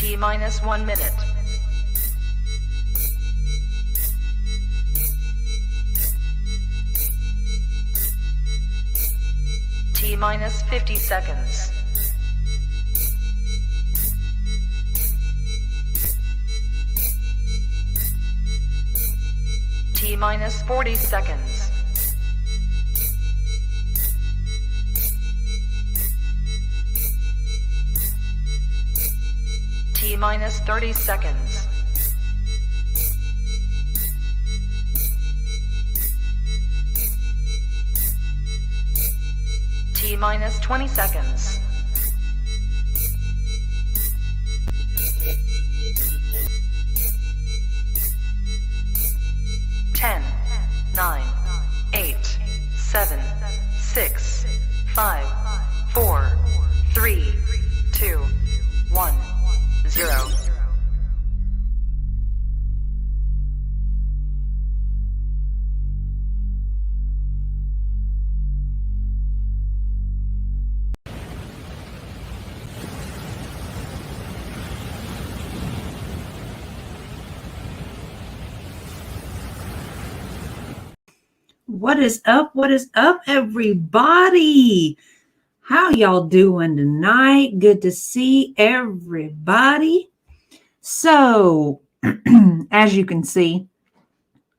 T minus 1 minute. T minus 50 seconds. T minus 40 seconds. T minus 30 seconds. T minus 20 seconds. Ten, 9, 8, 7, 6, 5, 4, 3, 2, 1, 0. What is up? What is up, everybody? How y'all doing tonight? Good to see everybody. So, as you can see,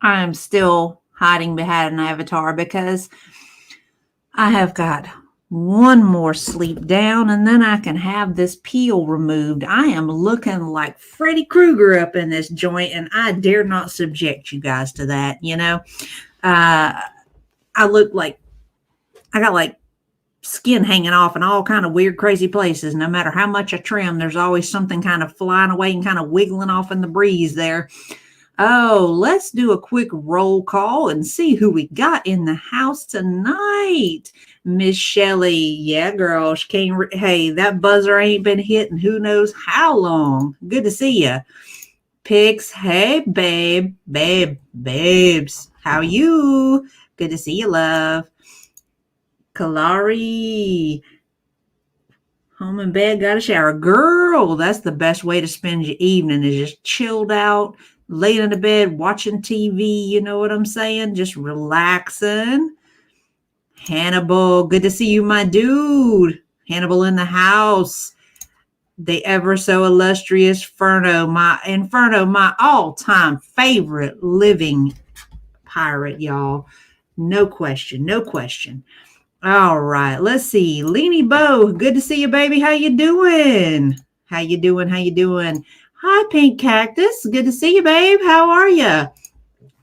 I am still hiding behind an avatar because I have got one more sleep down and then I can have this peel removed. I am looking like Freddy Krueger up in this joint, and I dare not subject you guys to that, you know. I look like I got like skin hanging off in all kind of weird, crazy places. No matter how much I trim, there's always something kind of flying away and kind of wiggling off in the breeze there. Oh, let's do a quick roll call and see who we got in the house tonight. Miss Shelley. Yeah, girl. She came. Hey, that buzzer ain't been hitting who knows how long. Good to see you. Pix. Hey, babes. How you? Good to see you, love. Kalari. Home in bed, got a shower. Girl, that's the best way to spend your evening, is just chilled out, laying in the bed, watching TV. You know what I'm saying? Just relaxing. Hannibal, good to see you, my dude. Hannibal in the house. The ever so illustrious Inferno, my all-time favorite living pirate, y'all. No question. All right, let's see. Leanie Bo, good to see you, baby. How you doing? How you doing? Hi, Pink Cactus. Good to see you, babe. How are you?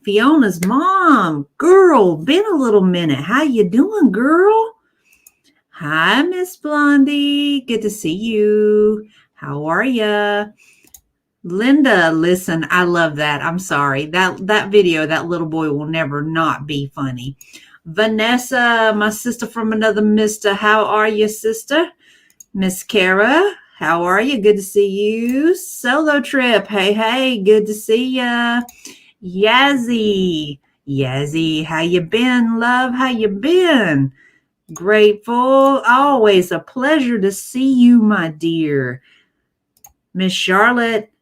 Fiona's mom. Girl, been a little minute. How you doing, girl? Hi, Miss Blondie. Good to see you. How are you? Linda, listen, I love that. I'm sorry. That video, that little boy will never not be funny. Vanessa, my sister from another mister. How are you, sister? Miss Kara, how are you? Good to see you. Solo Trip, hey, good to see ya. Yazzie, how you been, love? How you been? Grateful. Always a pleasure to see you, my dear. Miss Charlotte,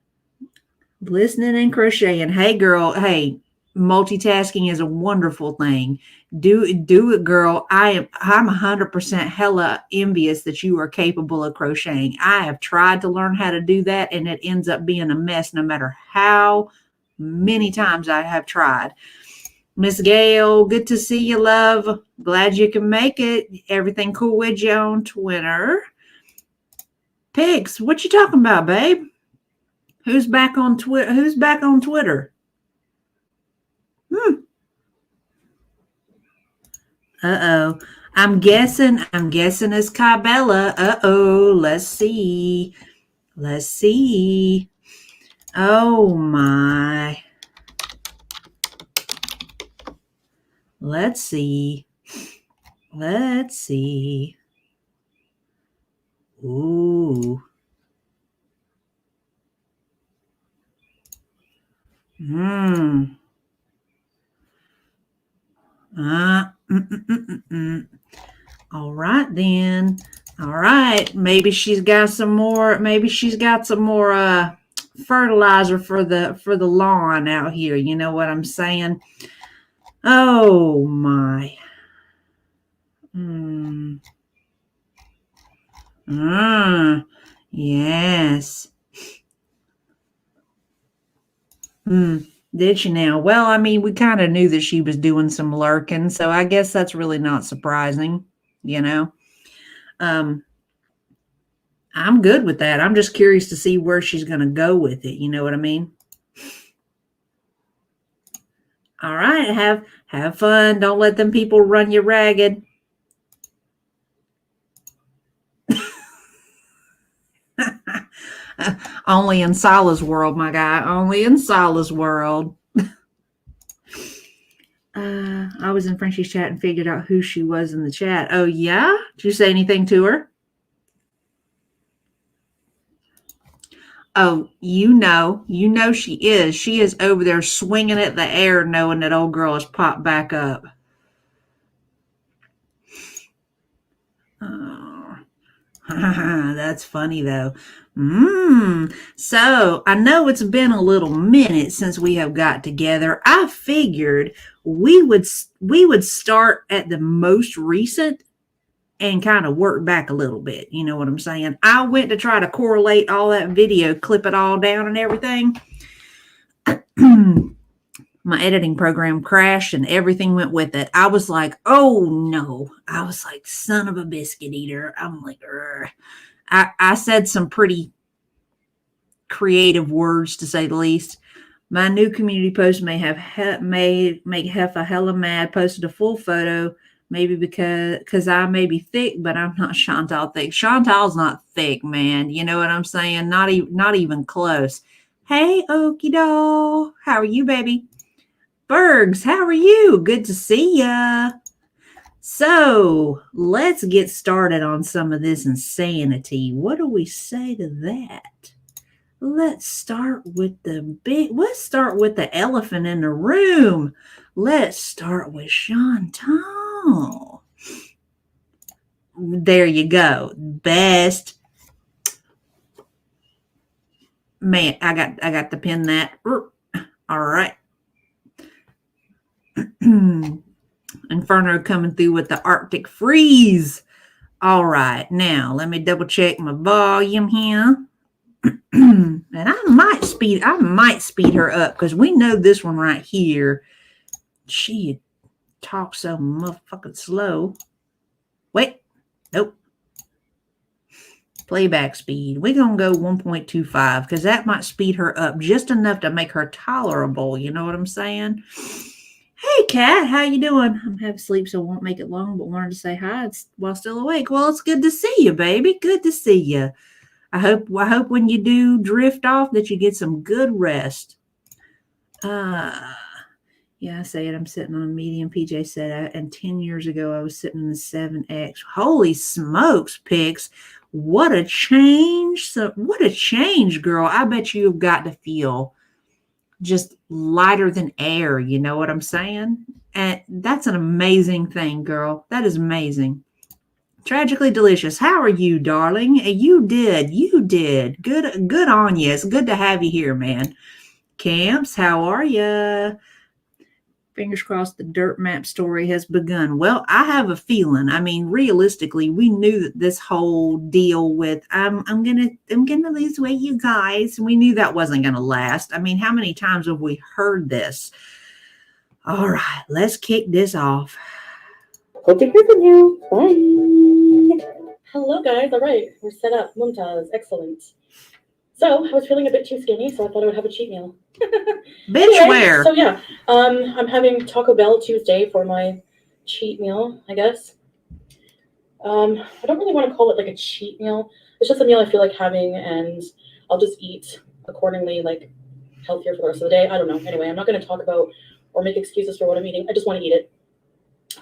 listening and crocheting. Hey, girl. Hey, multitasking is a wonderful thing. Do it, girl. I'm 100% hella envious that you are capable of crocheting. I have tried to learn how to do that, and it ends up being a mess no matter how many times I have tried. Miss Gail, good to see you, love. Glad you can make it. Everything cool with you on Twitter? Pigs, what you talking about, babe? Who's back on Twitter? Uh-oh. I'm guessing it's Cabela. Uh-oh. Let's see. Oh my. Let's see. Ooh. All right then. All right. Maybe she's got some more. Maybe she's got some more fertilizer for the lawn out here. You know what I'm saying? Oh my. Mm. Yes. Did she now? Well, I mean, we kind of knew that she was doing some lurking, so I guess that's really not surprising, you know. Um, I'm good with that. I'm just curious to see where she's going to go with it. You know what I mean? All right, have fun. Don't let them people run you ragged. Only in Sala's world, my guy. Only in Sala's world. I was in Frenchie's chat and figured out who she was in the chat. Oh, yeah? Did you say anything to her? Oh, you know she is. She is over there swinging at the air knowing that old girl has popped back up. Oh, that's funny though. So I know it's been a little minute since we have got together. I figured we would start at the most recent and kind of work back a little bit. You know what I'm saying? I went to try to correlate all that video, clip it all down and everything. My editing program crashed and everything went with it. I was like, oh no. I was like, son of a biscuit eater. I'm like, I said some pretty creative words to say the least. My new community post may have make Heffa hella mad. Posted a full photo, maybe because I may be thick, but I'm not Chantal thick. Chantal's not thick, man. You know what I'm saying? Not even close. Hey, Okie doll, how are you, baby? Bergs, how are you? Good to see ya. So let's get started on some of this insanity. What do we say to that? Let's start with let's start with the elephant in the room. Let's start with Chantal. There you go. Best. Man, I got to pin that. All right. Inferno coming through with the Arctic freeze. All right, now let me double check my volume here. And I might speed her up because we know this one right here. She talks so motherfucking slow. Wait, nope. Playback speed. We're gonna go 1.25 because that might speed her up just enough to make her tolerable. You know what I'm saying? Hey, Kat, how you doing? I'm half asleep, so I won't make it long, but wanted to say hi while still awake. Well, it's good to see you, baby. Good to see you. I hope when you do drift off that you get some good rest. Yeah, I say it. I'm sitting on a medium. PJ said, and 10 years ago I was sitting in the 7X. Holy smokes, Pix. What a change. So what a change, girl. I bet you've got to feel just lighter than air. You know what I'm saying? And that's an amazing thing, girl. That is amazing. Tragically delicious. How are you, darling? You did. Good on you. It's good to have you here, man. Camps, how are you? Fingers crossed the dirt map story has begun. Well, I have a feeling. I mean, realistically, we knew that this whole deal with I'm gonna lose weight, you guys. We knew that wasn't gonna last. I mean, how many times have we heard this? All right, let's kick this off. Hope to hear from you. Bye. Hello, guys. All right, we're set up. Mumtaz, excellent. So I was feeling a bit too skinny, so I thought I would have a cheat meal. Bitch, anyway, where? So yeah, I'm having Taco Bell Tuesday for my cheat meal, I guess. I don't really want to call it like a cheat meal. It's just a meal I feel like having, and I'll just eat accordingly, like healthier for the rest of the day. I don't know. Anyway, I'm not going to talk about or make excuses for what I'm eating. I just want to eat it.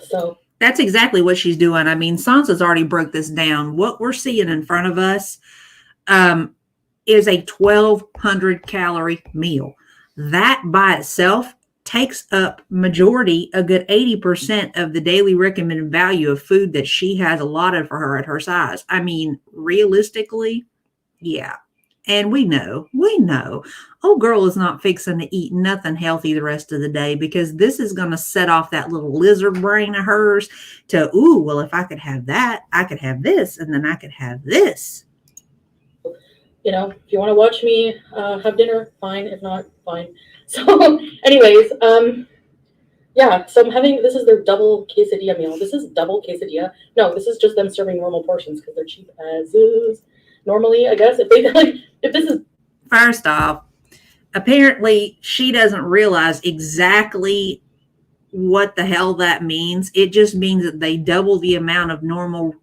So that's exactly what she's doing. I mean, Sansa's already broke this down. What we're seeing in front of us is a 1,200 calorie meal. That by itself takes up majority, a good 80% of the daily recommended value of food that she has allotted for her at her size. I mean, realistically, yeah. And we know, old girl is not fixing to eat nothing healthy the rest of the day, because this is going to set off that little lizard brain of hers to, ooh, well, if I could have that, I could have this, and then I could have this. If you want to watch me have dinner, fine. If not, fine. So, anyways, yeah. So I'm having, this is their double quesadilla meal. This is double quesadilla. No, this is just them serving normal portions because they're cheap as is. Normally, I guess if this is, first off, apparently she doesn't realize exactly what the hell that means. It just means that they double the amount of normal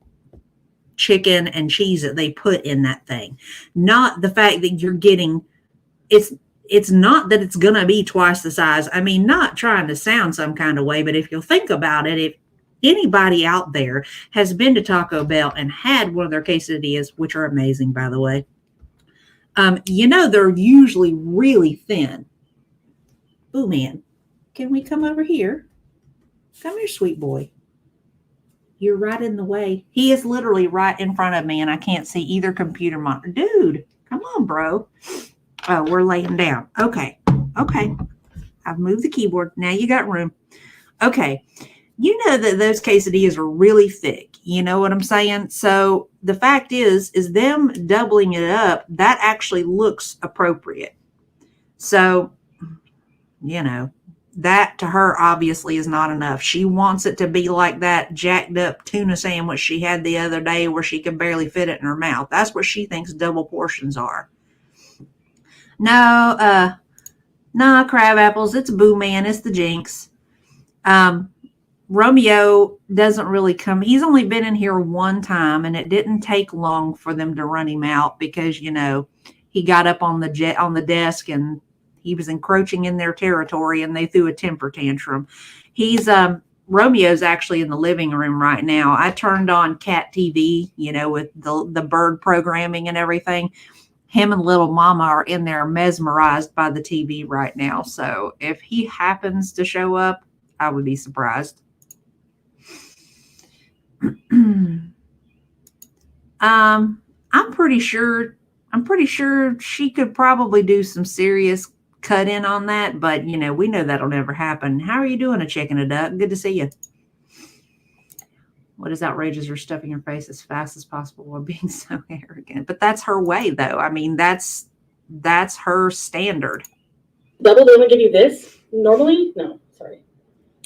chicken and cheese that they put in that thing. Not the fact that you're getting, it's not that it's gonna be twice the size. I mean, not trying to sound some kind of way, but if you'll think about it, if anybody out there has been to Taco Bell and had one of their quesadillas, which are amazing, by the way, they're usually really thin. Boo man, can we come over here? Come here, sweet boy. You're right in the way. He is literally right in front of me, and I can't see either computer monitor. Dude, come on, bro. Oh, we're laying down. Okay. I've moved the keyboard. Now you got room. Okay. You know that those quesadillas are really thick. You know what I'm saying? So the fact is them doubling it up, that actually looks appropriate. So, that to her obviously is not enough. She wants it to be like that jacked up tuna sandwich she had the other day where she could barely fit it in her mouth. That's what she thinks double portions are. No, crab apples. It's Boo Man. It's the Jinx. Romeo doesn't really come. He's only been in here one time, and it didn't take long for them to run him out because, he got up on the desk and he was encroaching in their territory, and they threw a temper tantrum. Romeo's actually in the living room right now. I turned on Cat TV, with the bird programming and everything. Him and little mama are in there mesmerized by the TV right now. So if he happens to show up, I would be surprised. I'm pretty sure she could probably do some serious cut in on that, but we know that'll never happen. How are you doing, a chicken, a duck? Good to see you. What is outrageous? You're stuffing your face as fast as possible while being so arrogant. But that's her way, though. I mean, that's her standard. Double, they only give you this? Normally? No, sorry.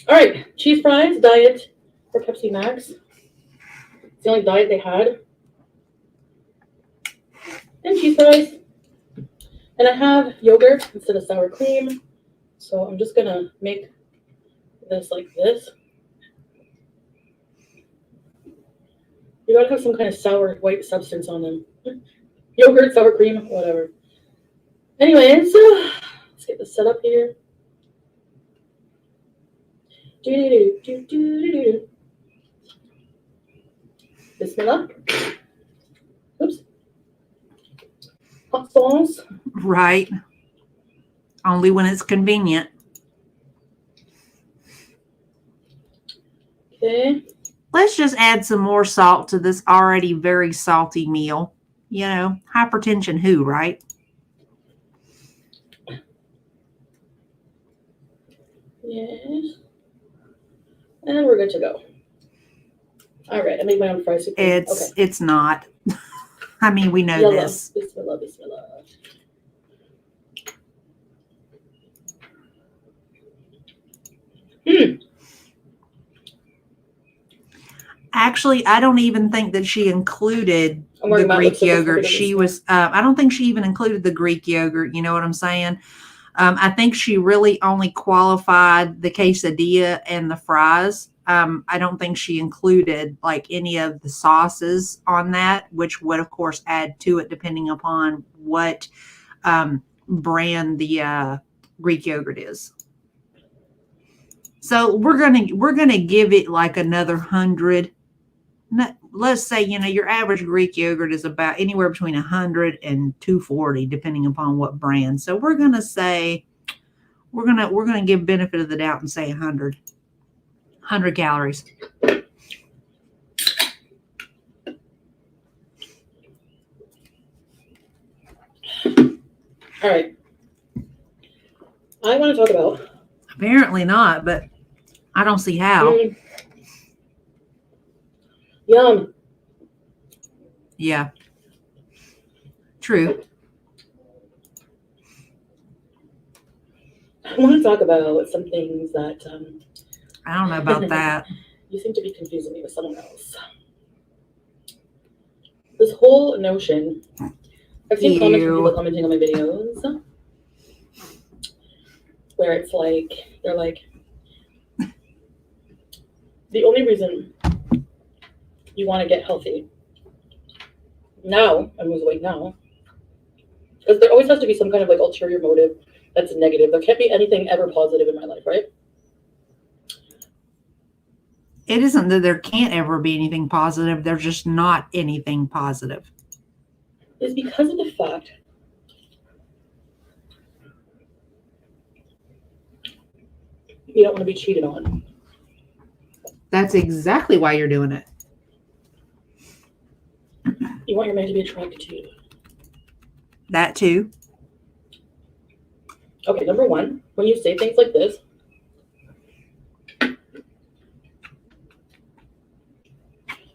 All right, cheese fries, diet, or Pepsi Max. It's the only diet they had. And cheese fries. And I have yogurt instead of sour cream. So I'm just going to make this like this. You gotta have some kind of sour white substance on them. Yogurt, sour cream, whatever. Anyways, let's get this set up here. Bismillah. Oops. Hot sauce. Right. Only when it's convenient. Okay. Let's just add some more salt to this already very salty meal. Hypertension who, right? Yes. And we're good to go. All right, I made my own fries. It's not. I mean, we know this. Bismillah, bismillah. Actually, I don't even think that she included the Greek yogurt. I don't think she even included the Greek yogurt. You know what I'm saying? I think she really only qualified the quesadilla and the fries. I don't think she included like any of the sauces on that, which would of course add to it depending upon what brand the Greek yogurt is. So we're gonna give it like another 100. Let's say your average Greek yogurt is about anywhere between 100 and 240, depending upon what brand. So we're gonna say We're gonna give benefit of the doubt and say 100 calories. All right. I want to talk about. Apparently not, but I don't see how. Yum. Yeah. True. I want to talk about some things that I don't know about that. you seem to be confusing me with someone else. This whole notion. I've seen comments from people commenting on my videos where it's like, they're like, the only reason you want to get healthy now and lose weight now, because there always has to be some kind of like ulterior motive that's negative. There can't be anything ever positive in my life, right? It isn't that there can't ever be anything positive. There's just not anything positive. It's because of the fact you don't want to be cheated on. That's exactly why you're doing it. You want your man to be attracted to you. That too. Okay, number one, when you say things like this,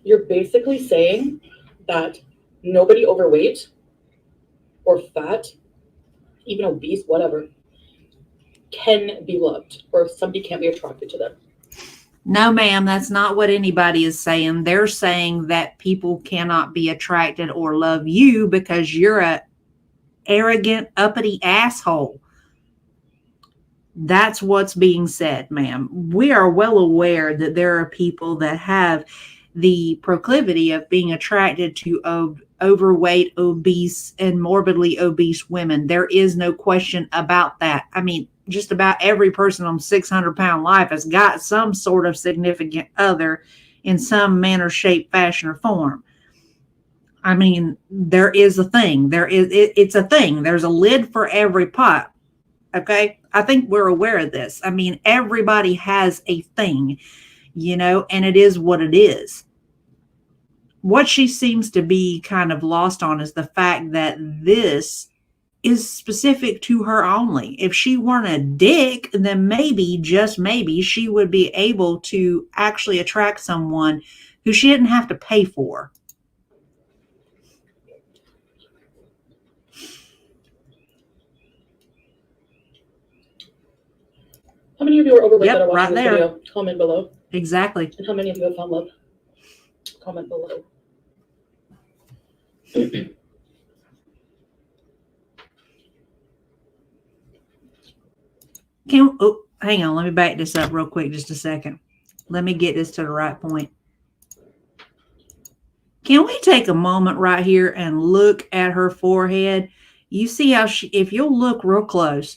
you're basically saying that nobody overweight or fat, even obese, whatever, can be loved, or somebody can't be attracted to them. No, ma'am, that's not what anybody is saying. They're saying that people cannot be attracted or love you because you're a arrogant, uppity asshole. That's what's being said, ma'am. We are well aware that there are people that have the proclivity of being attracted to overweight, obese, and morbidly obese women. There is no question about that. I mean, just about every person on 600-pound life has got some sort of significant other in some manner, shape, fashion, or form. I mean, there is a thing. It's a thing. There's a lid for every pot. Okay. I think we're aware of this. I mean, everybody has a thing, and it is what it is. What she seems to be kind of lost on is the fact that this is specific to her only. If she weren't a dick, then maybe, just maybe, she would be able to actually attract someone who she didn't have to pay for. How many of you are overweight that are watching right this there. video? Comment below. Exactly. And how many of you have found love? Comment below. Hang on. Let me back this up real quick just a second. Let me get this to the right point. Can we take a moment right here and look at her forehead? You see how if you'll look real close,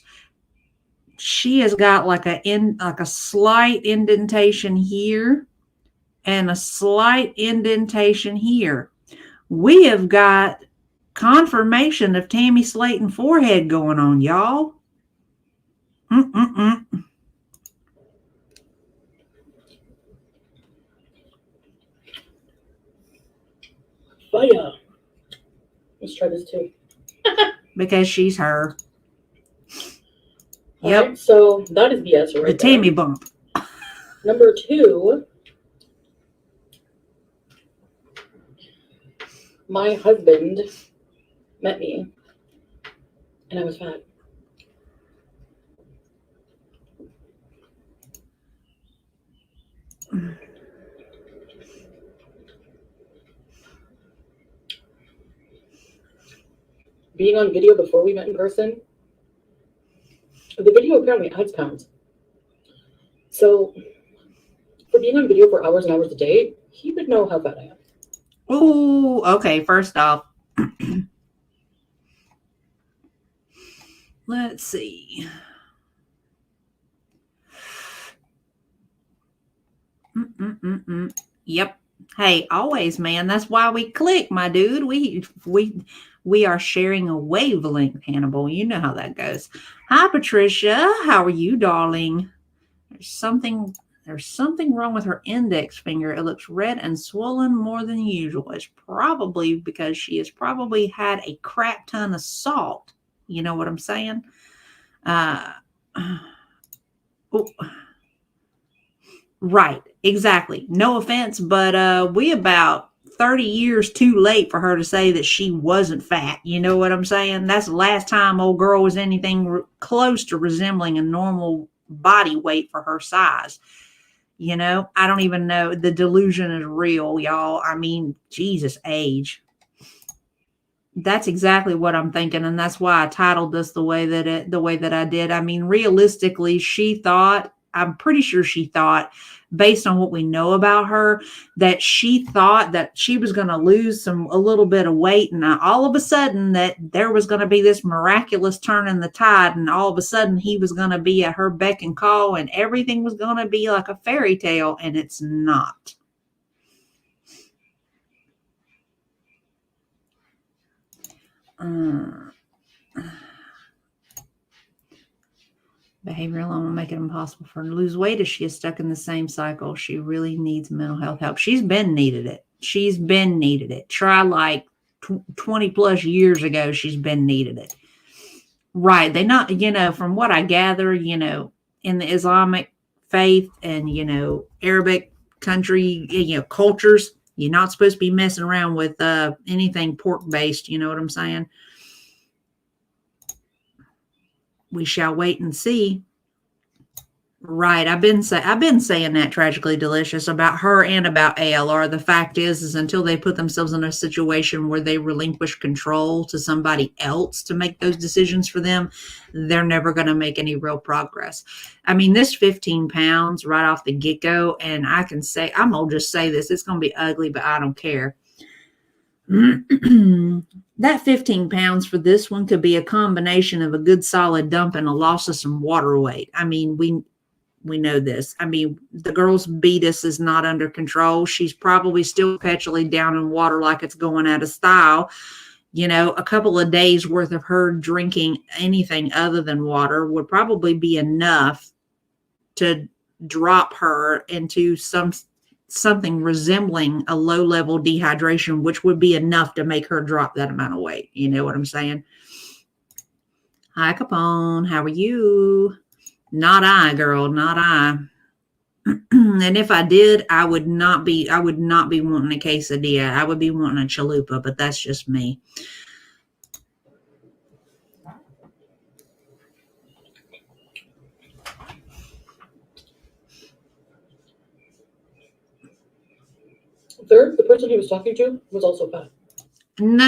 she has got like a slight indentation here and a slight indentation here. We have got confirmation of Tammy Slayton forehead going on, y'all. Fire. Let's try this too. Because she's her. Yep. Right, so that is BS right The Tammy bump. Number two, my husband met me and I was fat. Being on video before we met in person, the video apparently adds pounds. So for being on video for hours and hours a day, he would know how fat I am. Oh, okay. First off, let's see. Yep. Hey, always, man. That's why we click, my dude. We We are sharing a wavelength, Hannibal. You know how that goes. Hi, Patricia. How are you, darling? There's something wrong with her index finger. It looks red and swollen more than usual. It's probably because she has probably had a crap ton of salt. You know what I'm saying? Oh, right, exactly. No offense, but we about 30 years too late for her to say that she wasn't fat. You know what I'm saying? That's the last time old girl was anything close to resembling a normal body weight for her size. You know, I don't even know. The delusion is real, y'all. I mean, Jesus, age. That's exactly what I'm thinking, and that's why I titled this the way that I did. I mean, realistically, I'm pretty sure she thought, based on what we know about her, that she thought that she was going to lose a little bit of weight, and all of a sudden that there was going to be this miraculous turn in the tide, and all of a sudden he was going to be at her beck and call, and everything was going to be like a fairy tale, and it's not. Behavioral alone will make it impossible for her to lose weight if she is stuck in the same cycle. She really needs mental health help. She's been needed it. Try like 20 plus years ago, she's been needed it. Right. They not, from what I gather, in the Islamic faith and, Arabic country, cultures, you're not supposed to be messing around with anything pork based. You know what I'm saying? We shall wait and see. Right. I've been saying that Tragically Delicious about her and about ALR. The fact is until they put themselves in a situation where they relinquish control to somebody else to make those decisions for them, they're never going to make any real progress. I mean, this 15 pounds right off the get-go, and I'm going to just say this, it's going to be ugly, but I don't care. That 15 pounds for this one could be a combination of a good solid dump and a loss of some water weight. I mean, we know this. I mean, the girl's beatus is not under control. She's probably still perpetually down in water like it's going out of style. A couple of days worth of her drinking anything other than water would probably be enough to drop her into something resembling a low-level dehydration, which would be enough to make her drop that amount of weight. You know what I'm saying? Hi, Capone. How are you? Not I, girl. Not I. And if I did, I would not be wanting a quesadilla. I would be wanting a chalupa, but that's just me. Third, the person he was talking to was also fat. No.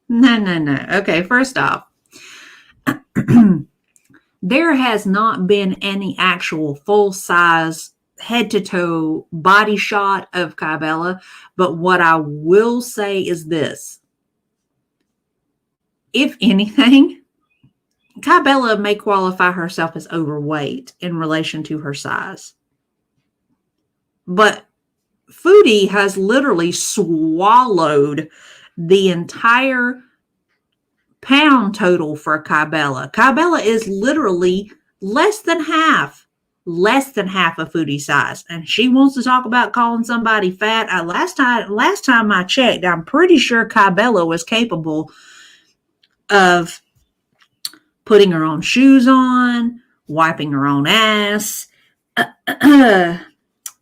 No. Okay, first off, there has not been any actual full-size head-to-toe body shot of Kybella, but what I will say is this. If anything, Kybella may qualify herself as overweight in relation to her size. But Foodie has literally swallowed the entire pound total for Kybella. Kybella is literally less than half of Foodie size. And she wants to talk about calling somebody fat. Last time I checked, I'm pretty sure Kybella was capable of putting her own shoes on, wiping her own ass,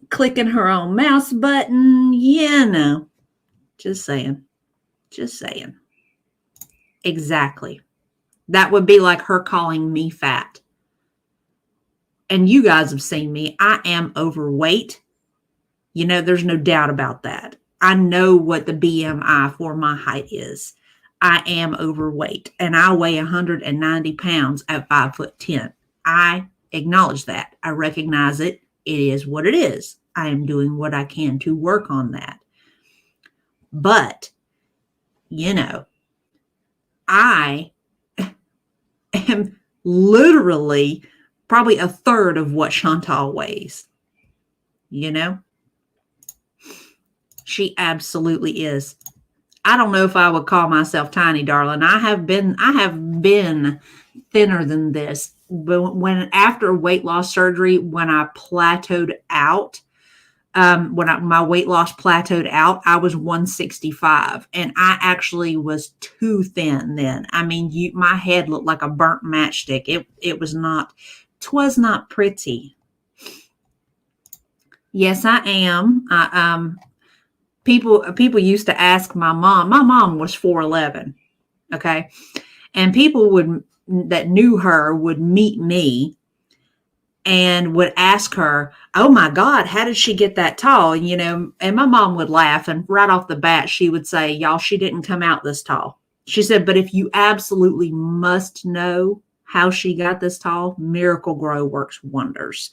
clicking her own mouse button. Just saying. Exactly. That would be like her calling me fat. And you guys have seen me. I am overweight. There's no doubt about that. I know what the BMI for my height is. I am overweight, and I weigh 190 pounds at 5'10". I acknowledge that. I recognize it. It is what it is. I am doing what I can to work on that. But, I am literally probably a third of what Chantal weighs. She absolutely is. I don't know if I would call myself tiny, darling. I have been thinner than this. But when after weight loss surgery, when I plateaued out, my weight loss plateaued out, I was 165, and I actually was too thin then. I mean, my head looked like a burnt matchstick. It was not, 'twas not pretty. Yes, I am. People used to ask my mom. My mom was 4'11", okay? And people that knew her would meet me and would ask her, "Oh my God, how did she get that tall?" And my mom would laugh, and right off the bat, she would say, "Y'all, she didn't come out this tall." She said, "But if you absolutely must know how she got this tall, Miracle Grow works wonders."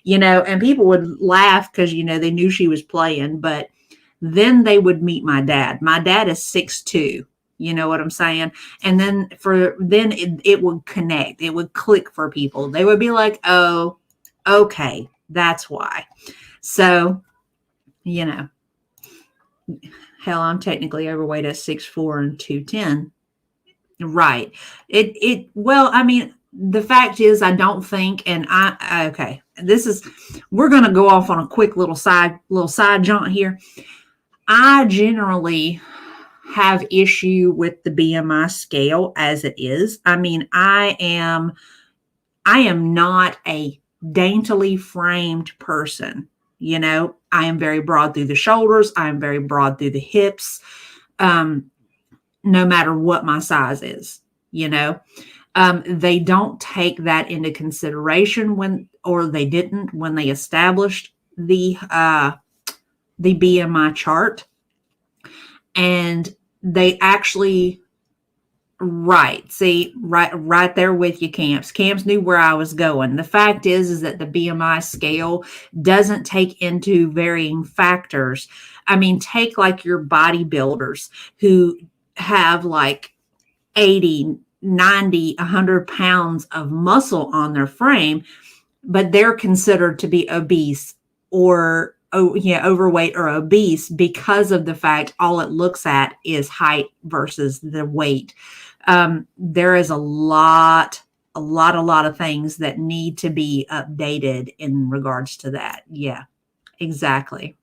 And people would laugh because, they knew she was playing, but then they would meet my dad. My dad is 6'2". You know what I'm saying? And then it would connect. It would click for people. They would be like, "Oh, okay, that's why." So, hell, I'm technically overweight at 6'4" and 210. Right. Well, I mean, the fact is I don't think, and okay, we're going to go off on a quick little side jaunt here. I generally have issue with the BMI scale as it is. I mean, I am not a daintily framed person. I am very broad through the shoulders. I am very broad through the hips. No matter what my size is, they don't take that into consideration they didn't when they established the BMI chart. And they actually, right there with you, Camps knew where I was going. The fact is that the BMI scale doesn't take into varying factors. I mean, take like your bodybuilders who have like 80, 90, 100 pounds of muscle on their frame, but they're considered to be obese or overweight or obese because of the fact all it looks at is height versus the weight. There is a lot of things that need to be updated in regards to that. Yeah, exactly.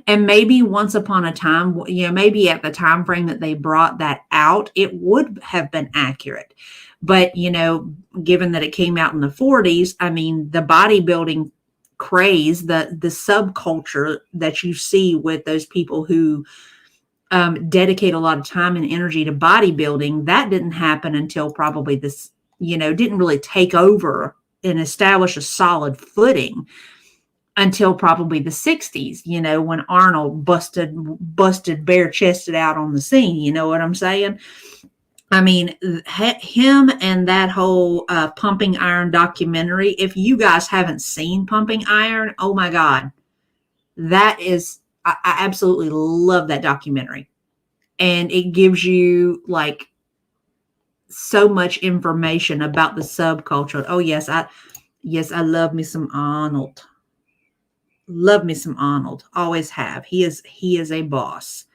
And maybe once upon a time, maybe at the time frame that they brought that out, it would have been accurate. But, given that it came out in the 40s, I mean, the bodybuilding craze, the subculture that you see with those people who dedicate a lot of time and energy to bodybuilding, that didn't happen until probably this, didn't really take over and establish a solid footing until probably the 60s, when Arnold busted bare chested out on the scene. You know what I'm saying? I mean, him and that whole Pumping Iron documentary, if you guys haven't seen Pumping Iron, oh my God, I absolutely love that documentary. And it gives you like so much information about the subculture. Oh yes, I love me some Arnold. Love me some Arnold. Always have. He is a boss.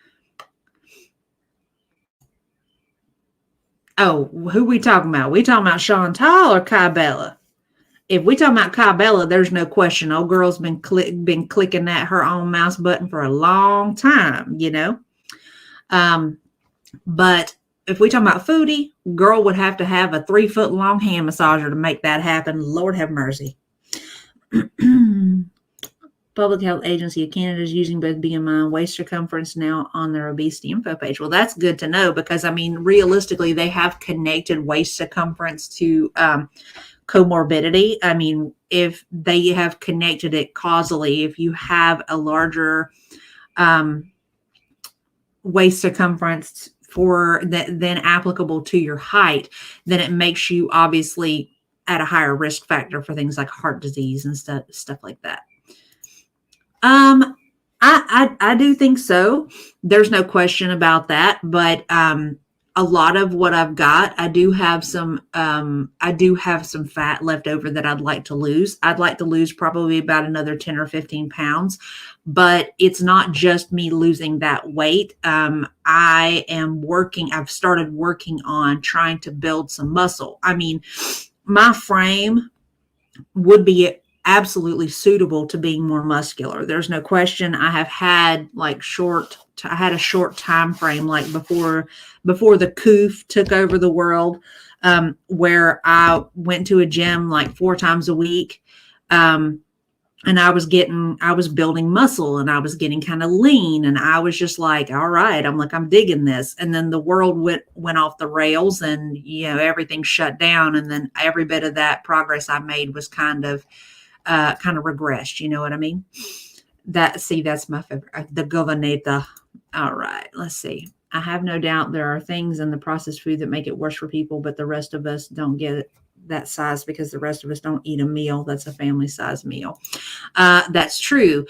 Oh, who we talking about? We talking about Chantal or Kai Bella? If we talking about Kai Bella, there's no question. Old girl's been clicking at her own mouse button for a long time, But if we talking about foodie, girl would have to have a 3-foot long hand massager to make that happen. Lord have mercy. Public Health Agency of Canada is using both BMI and waist circumference now on their obesity info page. Well, that's good to know because, I mean, realistically, they have connected waist circumference to comorbidity. I mean, if they have connected it causally, if you have a larger waist circumference than applicable to your height, then it makes you obviously at a higher risk factor for things like heart disease and stuff like that. I do think so. There's no question about that. But a lot of what I've got, I do have some fat left over that I'd like to lose. I'd like to lose probably about another 10 or 15 pounds. but it's not just me losing that weight. I've started working on trying to build some muscle. I mean, my frame would be absolutely suitable to being more muscular. There's no question. I have had I had a short time frame, like before the coof took over the world, where I went to a gym like 4 times a week. And I was building muscle, and I was getting kind of lean, and I was just like, all right, I'm digging this. And then the world went off the rails, and, everything shut down. And then every bit of that progress I made was kind of regressed. You know what I mean? That's my favorite, the governata. All right, let's see. I have no doubt there are things in the processed food that make it worse for people, but the rest of us don't get it that size because the rest of us don't eat a meal that's a family size meal. That's true.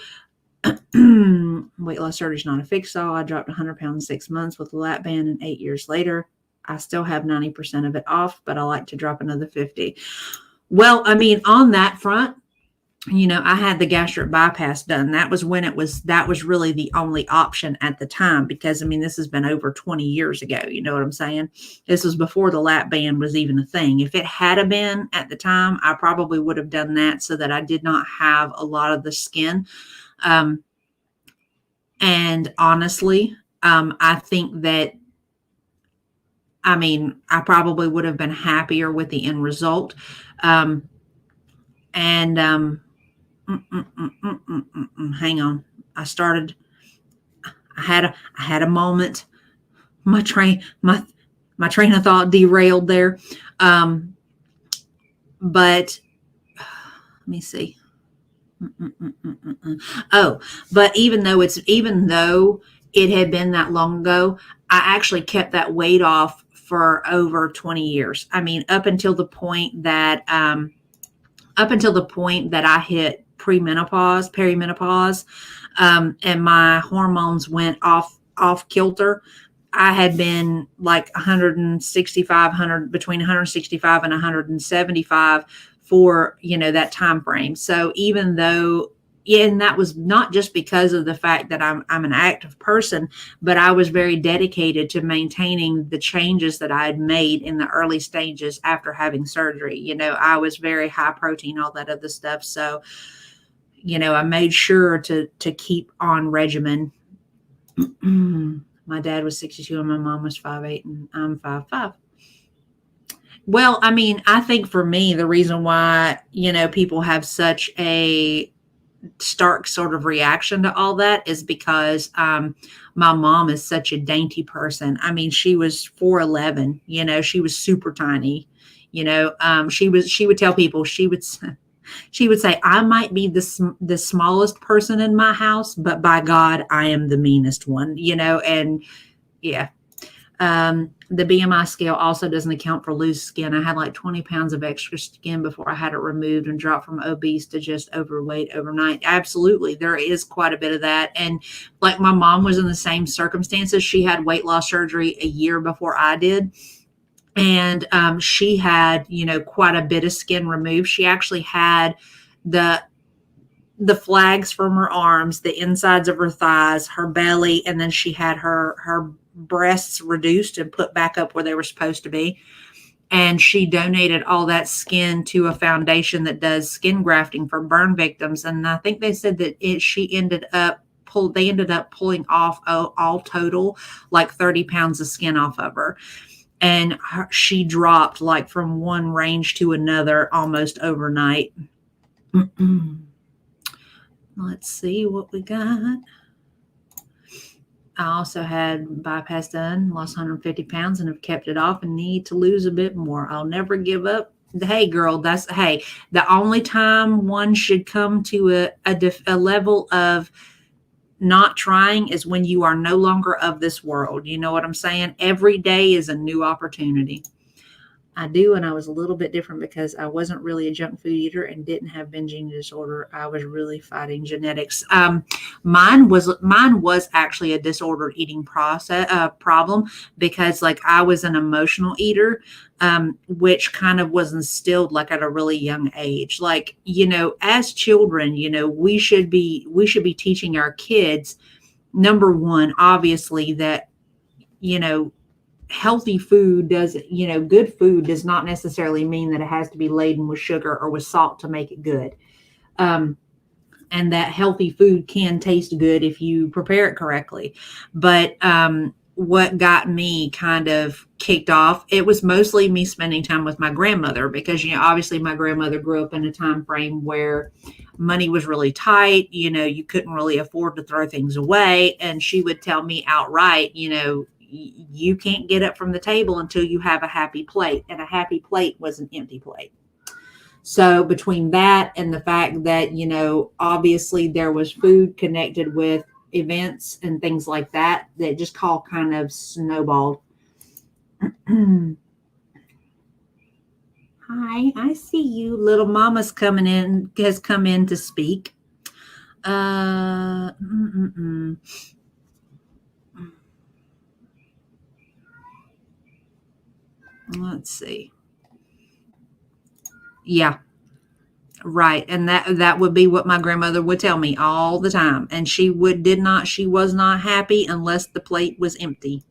Weight loss surgery is not a fix all. I dropped 100 pounds in 6 months with a lap band, and 8 years later, I still have 90% of it off, but I like to drop another 50. Well, I mean, on that front, I had the gastric bypass done. That was really the only option at the time, because, I mean, this has been over 20 years ago. You know what I'm saying? This was before the lap band was even a thing. If it had been at the time, I probably would have done that so that I did not have a lot of the skin. And honestly, I think that, I probably would have been happier with the end result. Hang on. I had a moment. My train of thought derailed there. But let me see. Oh, but even though it had been that long ago, I actually kept that weight off for over 20 years. I mean, up until the point that I hit perimenopause, and my hormones went off kilter. I had been like between 165 and 175 for, that time frame. So even though, and that was not just because of the fact that I'm an active person, but I was very dedicated to maintaining the changes that I had made in the early stages after having surgery. I was very high protein, all that other stuff. So, I made sure to keep on regimen. My dad was 62 and my mom was 5'8", and I'm 5'5". Well, I mean, I think for me, the reason why, people have such a stark sort of reaction to all that is because my mom is such a dainty person. I mean, she was 4'11", she was super tiny. She would tell people, she would say, I might be the smallest person in my house, but by God, I am the meanest one, and yeah. The BMI scale also doesn't account for loose skin. I had like 20 pounds of extra skin before I had it removed and dropped from obese to just overweight overnight. Absolutely. There is quite a bit of that. And like my mom was in the same circumstances. She had weight loss surgery a year before I did. And she had, quite a bit of skin removed. She actually had the flags from her arms, the insides of her thighs, her belly, and then she had her breasts reduced and put back up where they were supposed to be. And she donated all that skin to a foundation that does skin grafting for burn victims. And I think they said that they ended up pulling off all total like 30 pounds of skin off of her. And she dropped like from one range to another almost overnight. Let's see what we got. I also had bypass done, lost 150 pounds and have kept it off and need to lose a bit more. I'll never give up. Hey, girl, the only time one should come to a level of not trying is when you are no longer of this world. You know what I'm saying? Every day is a new opportunity. I do, and I was a little bit different because I wasn't really a junk food eater and didn't have binge eating disorder. I was really fighting genetics. Mine was actually a disordered eating process problem because like I was an emotional eater, which kind of was instilled like at a really young age. Like as children, we should be teaching our kids, number one, obviously that you know healthy food doesn't, good food does not necessarily mean that it has to be laden with sugar or with salt to make it good. Um, and that healthy food can taste good if you prepare it correctly. But what got me kind of kicked off, it was mostly me spending time with my grandmother because, obviously my grandmother grew up in a time frame where money was really tight. You couldn't really afford to throw things away. And she would tell me outright, you can't get up from the table until you have a happy plate. And a happy plate was an empty plate. So between that and the fact that, obviously there was food connected with events and things like that, that just all kind of snowballed. Hi, I see you. Little mama's has come in to speak. Uh, mm, mm, mm. Let's see. Yeah. Right. And that would be what my grandmother would tell me all the time. And she was not happy unless the plate was empty.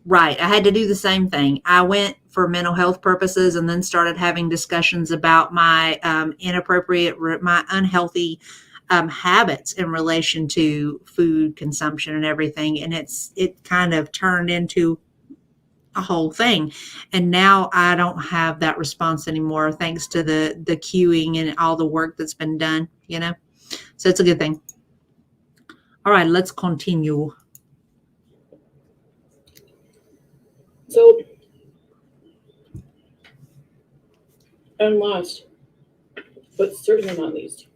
Right. I had to do the same thing. I went for mental health purposes and then started having discussions about my my unhealthy habits in relation to food consumption and everything. And it kind of turned into a whole thing. And now I don't have that response anymore, thanks to the cueing and all the work that's been done, So it's a good thing. All right, let's continue. So, and last, but certainly not least,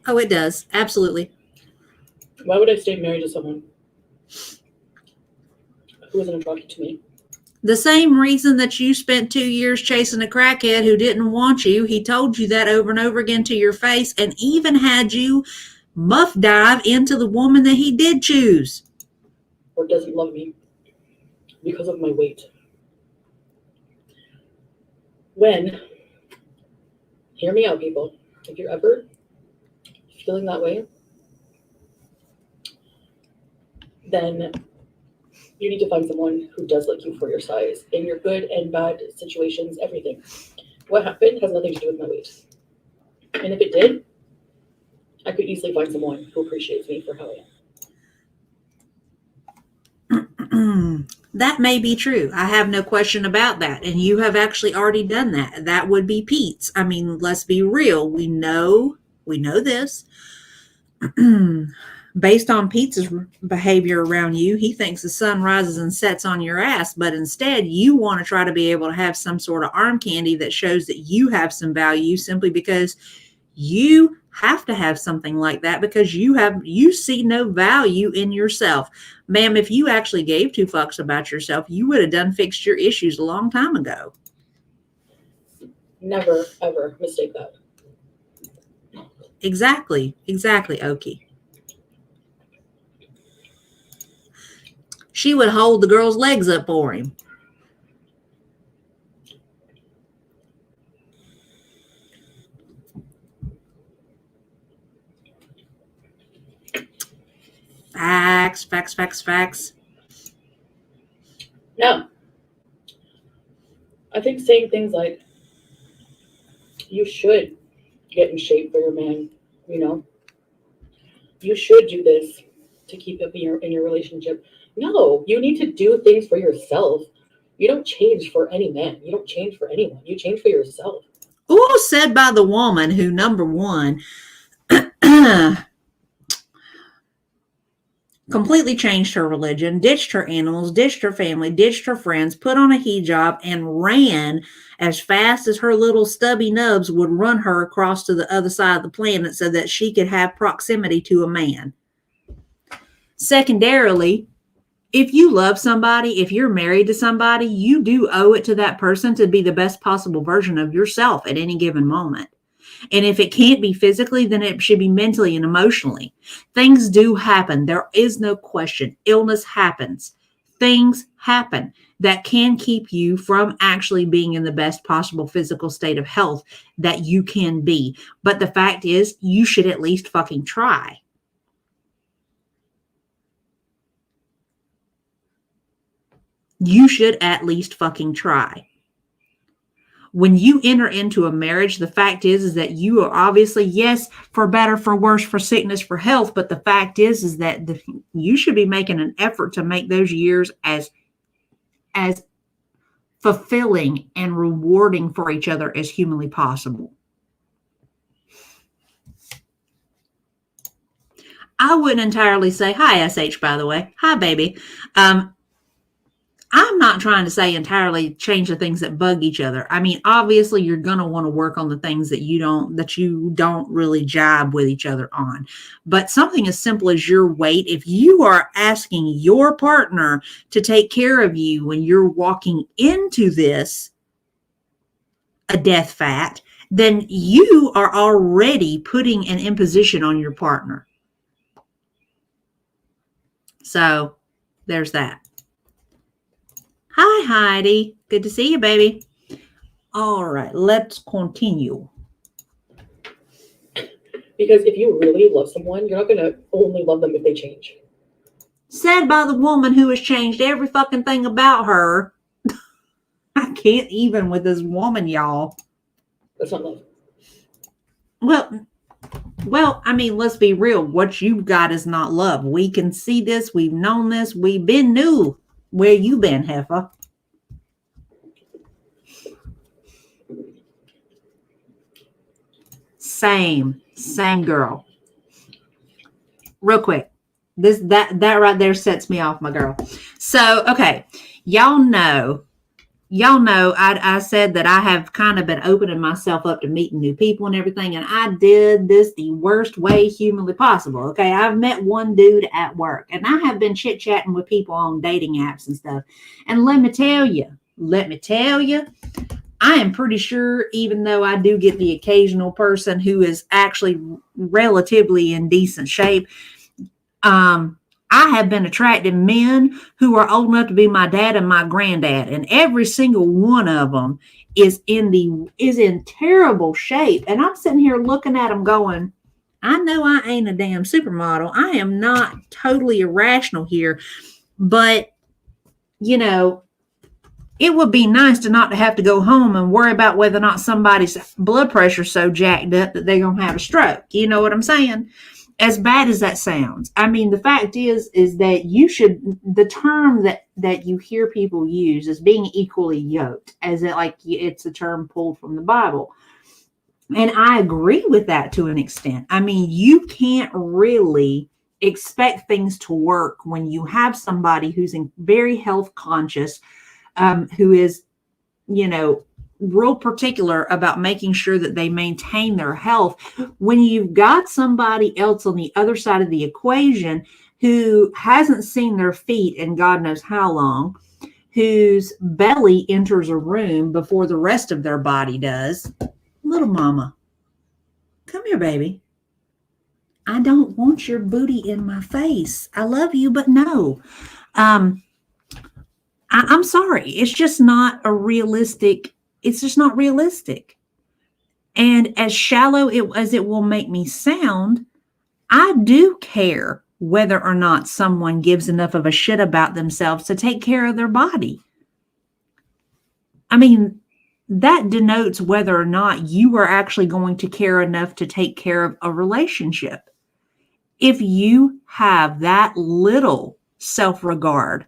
Oh, it does. Absolutely. why would I stay married to someone who isn't attracted to me? The same reason that you spent 2 years chasing a crackhead who didn't want you. He told you that over and over again to your face and even had you muff dive into the woman that he did choose. Or doesn't love me because of my weight. Hear me out, people. If you're ever feeling that way, then you need to find someone who does like you for your size in your good and bad situations, everything. What happened has nothing to do with my weight. And if it did, I could easily find someone who appreciates me for how I am. That may be true. I have no question about that. And you have actually already done that. That would be Pete's. I mean, let's be real. We know this. Based on Pete's behavior around you, he thinks the sun rises and sets on your ass, but instead you want to try to be able to have some sort of arm candy that shows that you have some value simply because you have to have something like that because you see no value in yourself. Ma'am, if you actually gave two fucks about yourself, you would have done fixed your issues a long time ago. never, ever mistake that. Exactly, Okie. She would hold the girl's legs up for him. Facts. No. I think saying things like, you should get in shape for your man, you should do this to keep up in your relationship. No, you need to do things for yourself. You don't change for any man. You don't change for anyone. You change for yourself. Ooh, said by the woman who, number one, completely changed her religion, ditched her animals, ditched her family, ditched her friends, put on a hijab, and ran as fast as her little stubby nubs would run her across to the other side of the planet so that she could have proximity to a man. Secondarily, if you love somebody, if you're married to somebody, you do owe it to that person to be the best possible version of yourself at any given moment. And if it can't be physically, then it should be mentally and emotionally. Things do happen. There is no question. Illness happens. Things happen that can keep you from actually being in the best possible physical state of health that you can be. But the fact is, you should at least fucking try. You should at least fucking try. When you enter into a marriage, the fact is that you are obviously, yes, for better, for worse, for sickness, for health. But the fact is that you should be making an effort to make those years as fulfilling and rewarding for each other as humanly possible. I wouldn't entirely say, hi, SH, by the way. Hi, baby. I'm not trying to say entirely change the things that bug each other. I mean, obviously, you're going to want to work on the things that you don't really jibe with each other on. But something as simple as your weight, if you are asking your partner to take care of you when you're walking into this, a death fat, then you are already putting an imposition on your partner. So there's that. Hi, Heidi. Good to see you, baby. All right, let's continue. Because if you really love someone, you're not going to only love them if they change. Said by the woman who has changed every fucking thing about her. I can't even with this woman, y'all. That's not love. Well, I mean, let's be real. What you've got is not love. We can see this. We've known this. We've been new. Where you been, heifer? Same girl. Real quick. That right there sets me off, my girl. So, okay. Y'all know I said that I have kind of been opening myself up to meeting new people and everything, and I did this the worst way humanly possible. Okay, I've met one dude at work, and I have been chit-chatting with people on dating apps and stuff. And let me tell you, I am pretty sure, even though I do get the occasional person who is actually relatively in decent shape, I have been attracting men who are old enough to be my dad and my granddad, and every single one of them is in terrible shape. And I'm sitting here looking at them going, I know I ain't a damn supermodel. I am not totally irrational here, but you know, it would be nice to not have to go home and worry about whether or not somebody's blood pressure is so jacked up that they're going to have a stroke. You know what I'm saying? As bad as that sounds. I mean, the fact is that you should, the term that you hear people use is being equally yoked, as it like it's a term pulled from the Bible. And I agree with that to an extent. I mean, you can't really expect things to work when you have somebody who's very health conscious, who is, you know, real particular about making sure that they maintain their health, when you've got somebody else on the other side of the equation who hasn't seen their feet in God knows how long, whose belly enters a room before the rest of their body does. Little mama, come here, baby. I don't want your booty in my face. I love you, but no. I'm sorry. It's just not realistic. And as shallow as it will make me sound, I do care whether or not someone gives enough of a shit about themselves to take care of their body. I mean, that denotes whether or not you are actually going to care enough to take care of a relationship. If you have that little self-regard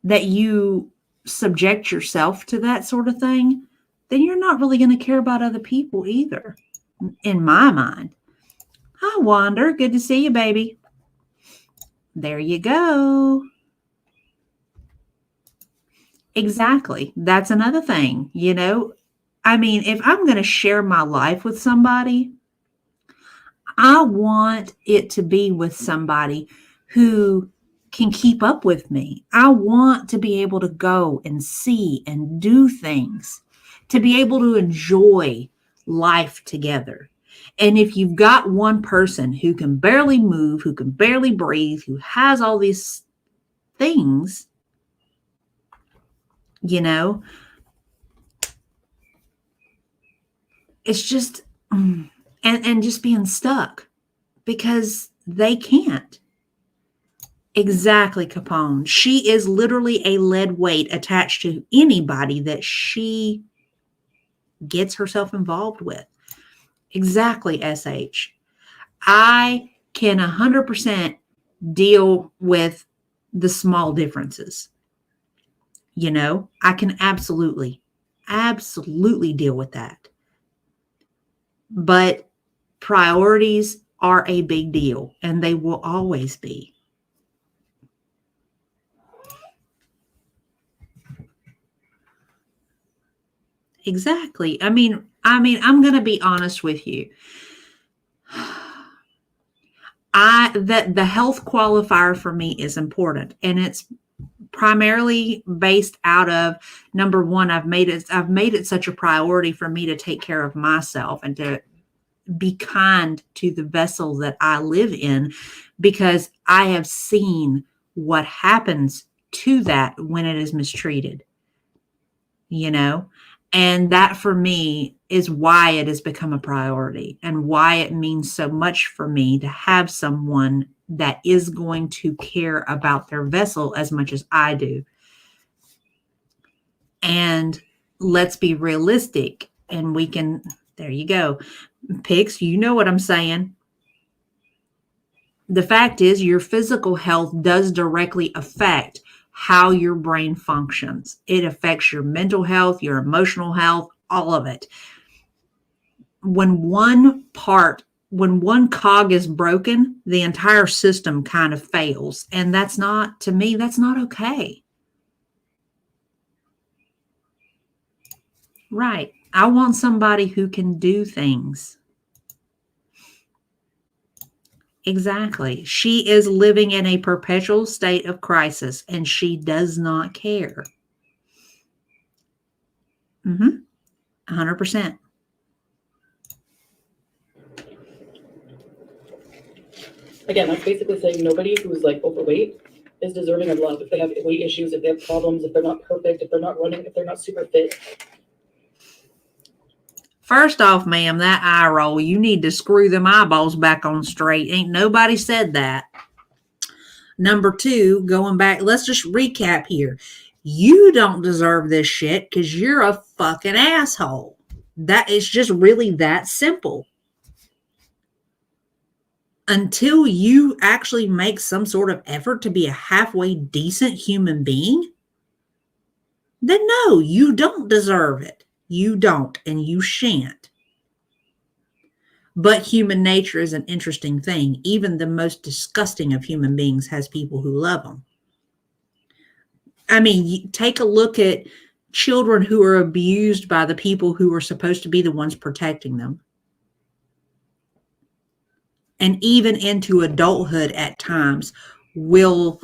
that you subject yourself to that sort of thing, then you're not really going to care about other people either, in my mind. Hi, Wander. Good to see you, baby. There you go. Exactly. That's another thing, you know. I mean, if I'm going to share my life with somebody, I want it to be with somebody who can keep up with me. I want to be able to go and see and do things, to be able to enjoy life together. And if you've got one person who can barely move, who can barely breathe, who has all these things, you know, it's just, and just being stuck because they can't. Exactly, Capone. She is literally a lead weight attached to anybody that she gets herself involved with. Exactly, SH. I can 100% deal with the small differences. You know, I can absolutely deal with that. But priorities are a big deal, and they will always be. Exactly. I mean, I'm going to be honest with you. That the health qualifier for me is important, and it's primarily based out of, number one, I've made it such a priority for me to take care of myself and to be kind to the vessel that I live in, because I have seen what happens to that when it is mistreated, you know? And that for me is why it has become a priority and why it means so much for me to have someone that is going to care about their vessel as much as I do. And let's be realistic, and we can, there you go. Pix, you know what I'm saying. The fact is, your physical health does directly affect how your brain functions. It affects your mental health, your emotional health, all of it. When one cog is broken, the entire system kind of fails. And that's not, to me, that's not okay. Right. I want somebody who can do things. Exactly. She is living in a perpetual state of crisis, and she does not care. 100%. Again, that's basically saying nobody who's like overweight is deserving of love. If they have weight issues, if they have problems, if they're not perfect, if they're not running, if they're not super fit. First off, ma'am, that eye roll, you need to screw them eyeballs back on straight. Ain't nobody said that. Number two, going back, let's just recap here. You don't deserve this shit because you're a fucking asshole. That is just really that simple. Until you actually make some sort of effort to be a halfway decent human being, then no, you don't deserve it. You don't, and you shan't. But human nature is an interesting thing. Even the most disgusting of human beings has people who love them. I mean, take a look at children who are abused by the people who are supposed to be the ones protecting them. And even into adulthood at times will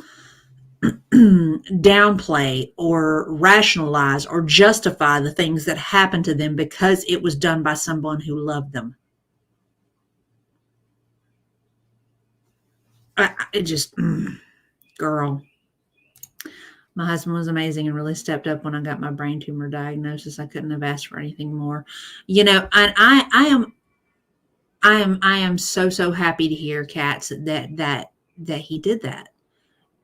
downplay or rationalize or justify the things that happened to them because it was done by someone who loved them. It just, girl. My husband was amazing and really stepped up when I got my brain tumor diagnosis. I couldn't have asked for anything more, you know. And I am so happy to hear, Cats, that he did that.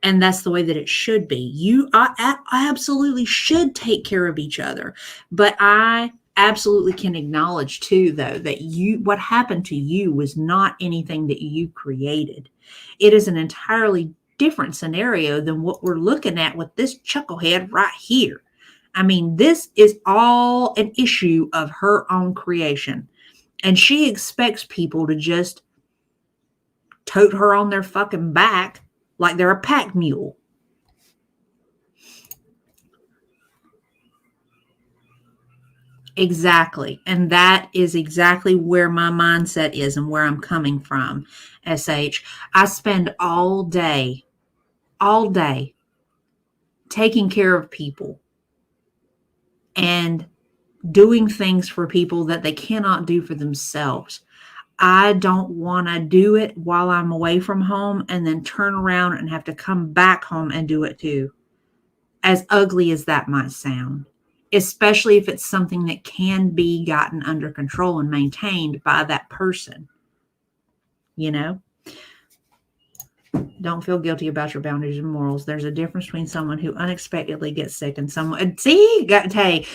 And that's the way that it should be. I absolutely should take care of each other. But I absolutely can acknowledge too, though, that what happened to you was not anything that you created. It is an entirely different scenario than what we're looking at with this chucklehead right here. I mean, this is all an issue of her own creation. And she expects people to just tote her on their fucking back like they're a pack mule. Exactly. And that is exactly where my mindset is and where I'm coming from, SH. I spend all day taking care of people and doing things for people that they cannot do for themselves. I don't want to do it while I'm away from home and then turn around and have to come back home and do it too. As ugly as that might sound, especially if it's something that can be gotten under control and maintained by that person, you know? Don't feel guilty about your boundaries and morals. There's a difference between someone who unexpectedly gets sick and someone, see, hey,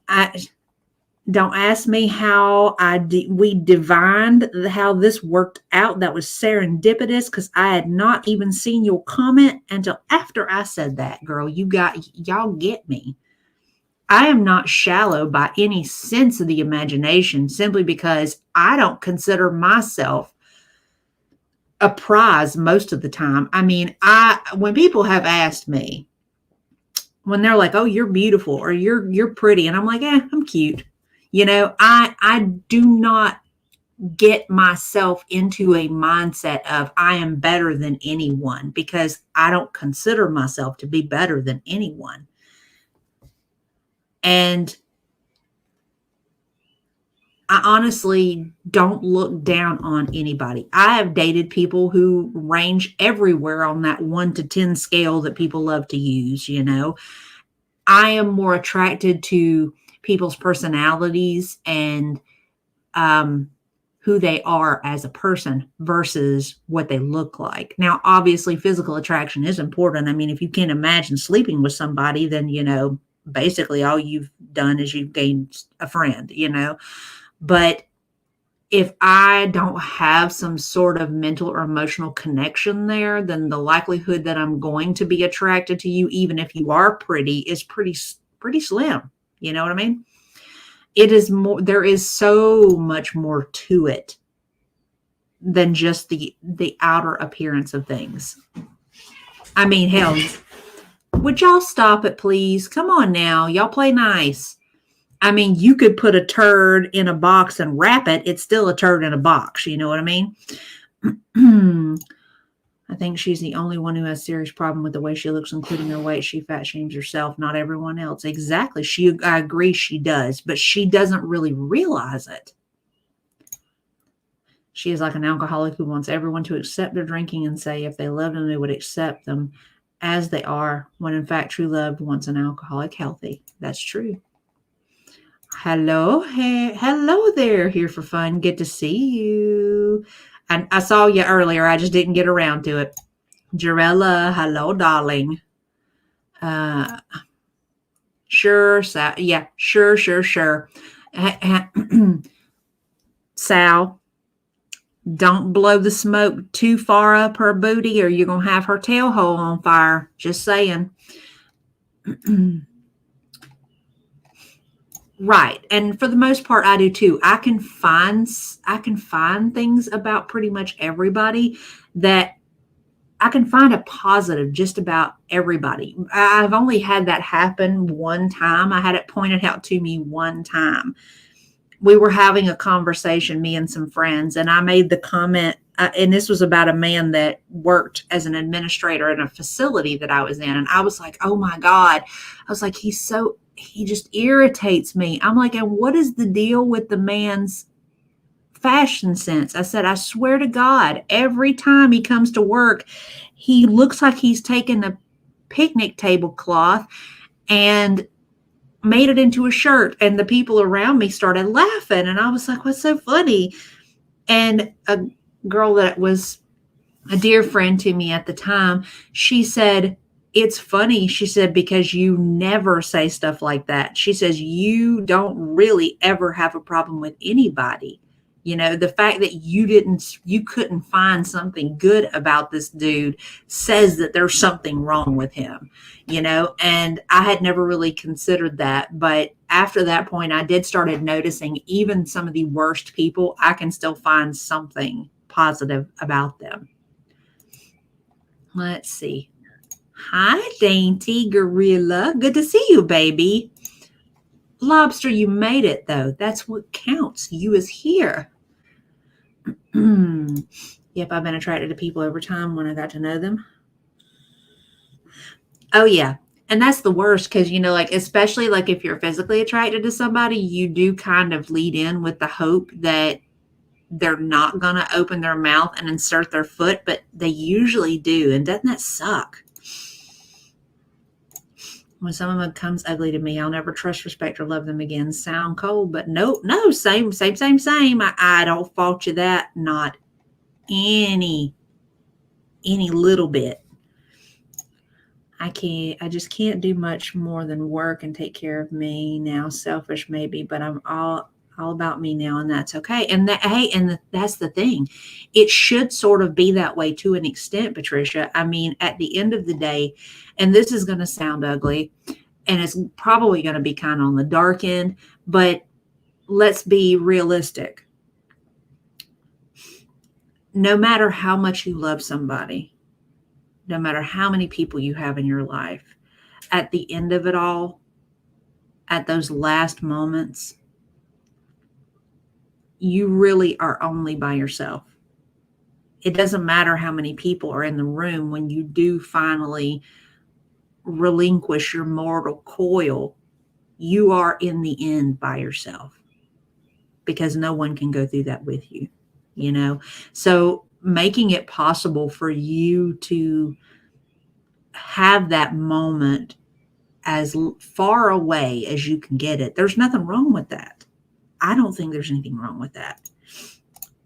I don't ask me how we divined how this worked out. That was serendipitous because I had not even seen your comment until after I said that. Girl, y'all get me. I am not shallow by any sense of the imagination simply because I don't consider myself a prize most of the time. I mean, when people have asked me, when they're like, "Oh, you're beautiful," or "You're pretty," and I'm like, I'm cute. I do not get myself into a mindset of I am better than anyone because I don't consider myself to be better than anyone. And I honestly don't look down on anybody. I have dated people who range everywhere on that 1 to 10 scale that people love to use, I am more attracted to people's personalities and who they are as a person versus what they look like. Now, obviously, physical attraction is important. I mean, if you can't imagine sleeping with somebody, then, basically all you've done is you've gained a friend, But if I don't have some sort of mental or emotional connection there, then the likelihood that I'm going to be attracted to you, even if you are pretty, is pretty slim. You know what I mean? It is more, there is so much more to it than just the outer appearance of things. I mean, hell, would y'all stop it, please? Come on now. Y'all play nice. I mean, you could put a turd in a box and wrap it. It's still a turd in a box. You know what I mean? I think she's the only one who has serious problem with the way she looks, including her weight. She fat shames herself, not everyone else. Exactly. I agree she does, but she doesn't really realize it. She is like an alcoholic who wants everyone to accept their drinking and say if they loved them, they would accept them as they are, when in fact true love wants an alcoholic healthy. That's true. Hello, hey, hello there, here for fun. Good to see you. And I saw you earlier. I just didn't get around to it. Jarella, hello, darling. Sure, Sal. Yeah, sure. Sal, don't blow the smoke too far up her booty or you're going to have her tail hole on fire. Just saying. Right. And for the most part, I do too. I can find things about pretty much everybody that I can find a positive just about everybody. I've only had that happen one time. I had it pointed out to me one time. We were having a conversation, me and some friends, and I made the comment, and this was about a man that worked as an administrator in a facility that I was in. And I was like, oh my God. I was like, he just irritates me. I'm like, and what is the deal with the man's fashion sense? I said, I swear to God, every time he comes to work, he looks like he's taken a picnic tablecloth and made it into a shirt. And the people around me started laughing. And I was like, what's so funny? And a girl that was a dear friend to me at the time, she said, it's funny, she said, because you never say stuff like that. She says, you don't really ever have a problem with anybody. The fact that you couldn't find something good about this dude says that there's something wrong with him, and I had never really considered that. But after that point, I did started noticing even some of the worst people, I can still find something positive about them. Let's see. Hi, Dainty Gorilla. Good to see you, baby. Lobster, you made it though. That's what counts. You is here. Yep, I've been attracted to people over time when I got to know them. Oh yeah. And that's the worst because, like, especially like if you're physically attracted to somebody, you do kind of lead in with the hope that they're not going to open their mouth and insert their foot, but they usually do. And doesn't that suck? When someone becomes ugly to me, I'll never trust, respect, or love them again. Sound cold, but no, same. I don't fault you that, not any little bit. I just can't do much more than work and take care of me now. Selfish maybe, but I'm all about me now, and that's okay. And that's the thing. It should sort of be that way to an extent, Patricia. I mean, at the end of the day, and this is going to sound ugly, and it's probably going to be kind of on the dark end, but let's be realistic. No matter how much you love somebody, no matter how many people you have in your life, at the end of it all, at those last moments, you really are only by yourself. It doesn't matter how many people are in the room when you do finally relinquish your mortal coil. You are in the end by yourself because no one can go through that with you, So making it possible for you to have that moment as far away as you can get it, there's nothing wrong with that. I don't think there's anything wrong with that.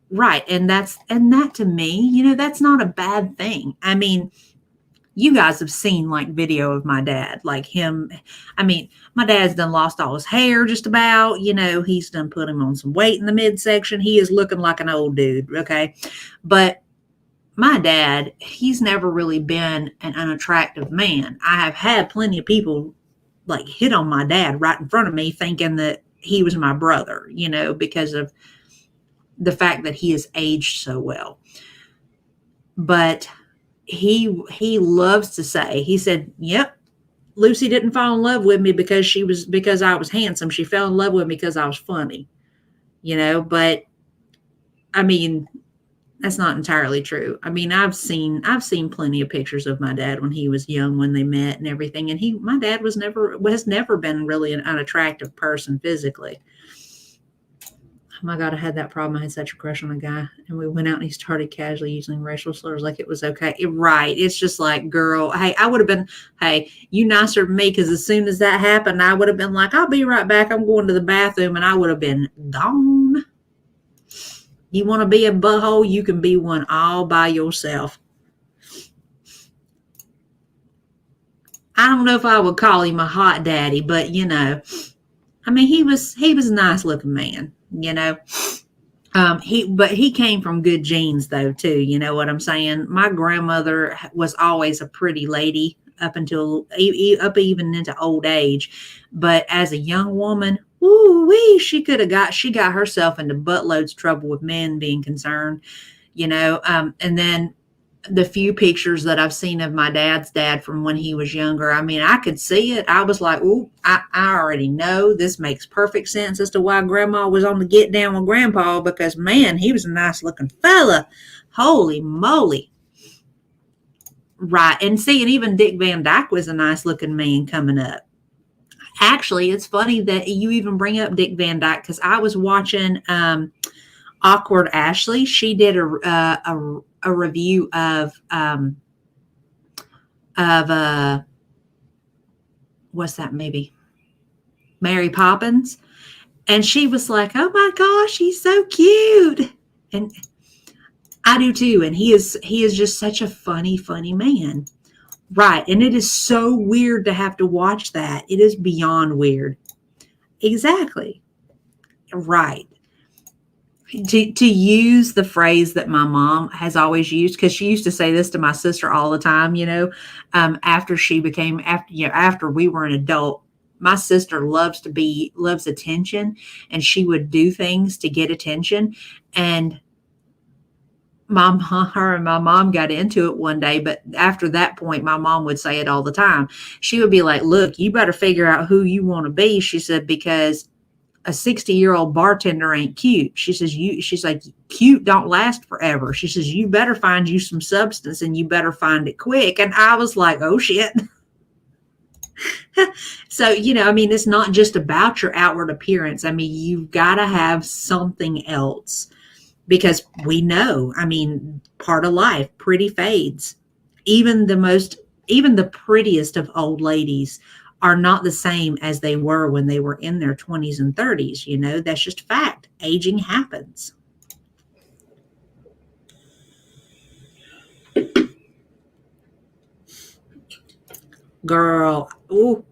Right. And that to me, that's not a bad thing. I mean, you guys have seen like video of my dad, like him. I mean, my dad's done lost all his hair just about, he's done put him on some weight in the midsection. He is looking like an old dude. Okay. But my dad, he's never really been an unattractive man. I have had plenty of people like hit on my dad right in front of me thinking that he was my brother, because of the fact that he has aged so well. But he loves to say, he said, yep, Lucy didn't fall in love with me because I was handsome. She fell in love with me because I was funny, but I mean, that's not entirely true. I mean, I've seen plenty of pictures of my dad when he was young, when they met and everything. And my dad has never been really an unattractive person physically. Oh my God, I had that problem. I had such a crush on a guy, and we went out and he started casually using racial slurs like it was okay. Right. It's just like, girl, hey, I would have been, hey, you nicer to me, because as soon as that happened, I would have been like, I'll be right back. I'm going to the bathroom, and I would have been gone. You want to be a butthole? You can be one all by yourself. I don't know if I would call him a hot daddy, but I mean, he was a nice looking man, he came from good genes though, too. You know what I'm saying? My grandmother was always a pretty lady up even into old age. But as a young woman, she got herself into buttloads of trouble with men being concerned, and then the few pictures that I've seen of my dad's dad from when he was younger, I mean, I could see it. I was like, I already know this makes perfect sense as to why grandma was on the get down with grandpa, because man, he was a nice looking fella. Holy moly. Right. And even Dick Van Dyke was a nice looking man coming up. Actually, it's funny that you even bring up Dick Van Dyke, because I was watching Awkward Ashley. She did a review of what's that movie? Mary Poppins. And she was like, oh my gosh, he's so cute. And I do too. And he is just such a funny man. Right. And it is so weird to have to watch that. It is beyond weird. Exactly. Right. To use the phrase that my mom has always used, because she used to say this to my sister all the time, after we were an adult. My sister loves attention, and she would do things to get attention. And her and my mom got into it one day, but after that point, my mom would say it all the time. She would be like, look, you better figure out who you want to be. She said, because a 60-year-old bartender ain't cute. She's like, cute don't last forever. She says, you better find you some substance and you better find it quick. And I was like, oh shit. So, I mean, it's not just about your outward appearance. I mean, you've got to have something else because we know, I mean, part of life, pretty fades. Even the prettiest of old ladies are not the same as they were when they were in their 20s and 30s. That's just fact. Aging happens. Girl, ooh,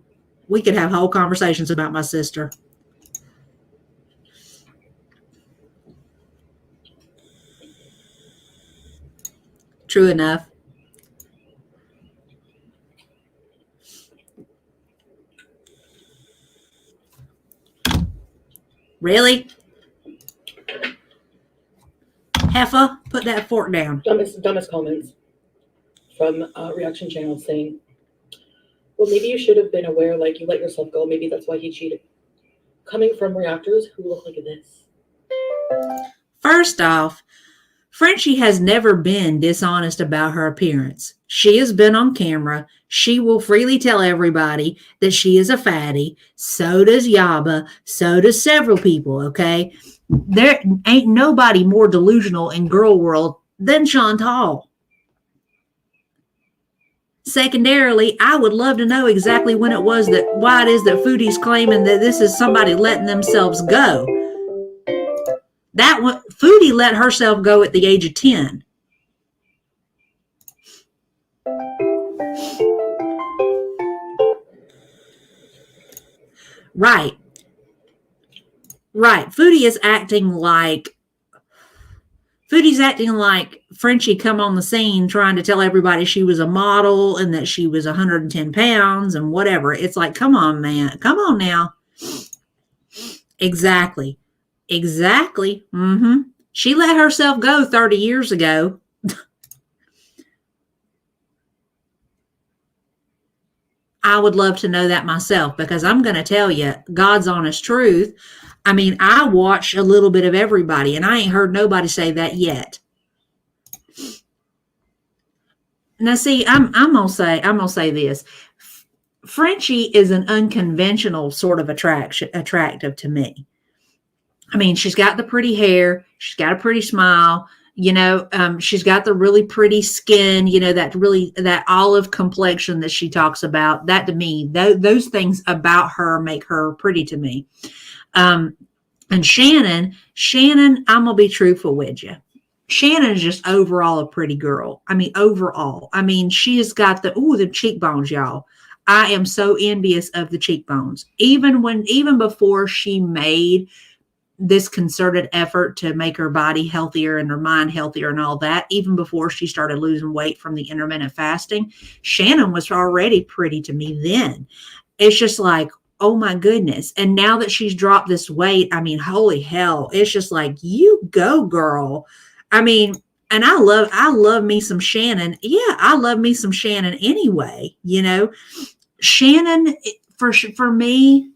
we could have whole conversations about my sister. True enough. Really? Heffa, put that fork down. Dumbest comments from reaction channels saying, well, maybe you should have been aware, like you let yourself go. Maybe that's why he cheated. Coming from reactors who look like this. First off, Frenchie has never been dishonest about her appearance. She has been on camera. She will freely tell everybody that she is a fatty. So does Yaba. So does several people, okay? There ain't nobody more delusional in girl world than Chantal. Secondarily, I would love to know exactly why it is that Foodie's claiming that this is somebody letting themselves go. That one, Foodie let herself go at the age of 10. Right. Foodie's acting like Frenchie come on the scene trying to tell everybody she was a model and that she was 110 pounds and whatever. It's like, come on, man. Come on now. Exactly. Mm-hmm. She let herself go 30 years ago. I would love to know that myself because I'm going to tell you God's honest truth. I mean, I watch a little bit of everybody and I ain't heard nobody say that yet. Now, see, I'm gonna say this. Frenchie is an unconventional sort of attractive to me. I mean, she's got the pretty hair, she's got a pretty smile, she's got the really pretty skin, that olive complexion that she talks about. That to me, those things about her make her pretty to me. And Shannon, I'm gonna be truthful with you. Shannon is just overall a pretty girl. I mean, overall. I mean, she has got the cheekbones, y'all. I am so envious of the cheekbones. Even before she made this concerted effort to make her body healthier and her mind healthier and all that, even before she started losing weight from the intermittent fasting, Shannon was already pretty to me then. It's just like, oh my goodness. And now that she's dropped this weight, I mean, holy hell, it's just like, you go, girl. I mean, and I love me some Shannon. Yeah, I love me some Shannon anyway, Shannon, for me,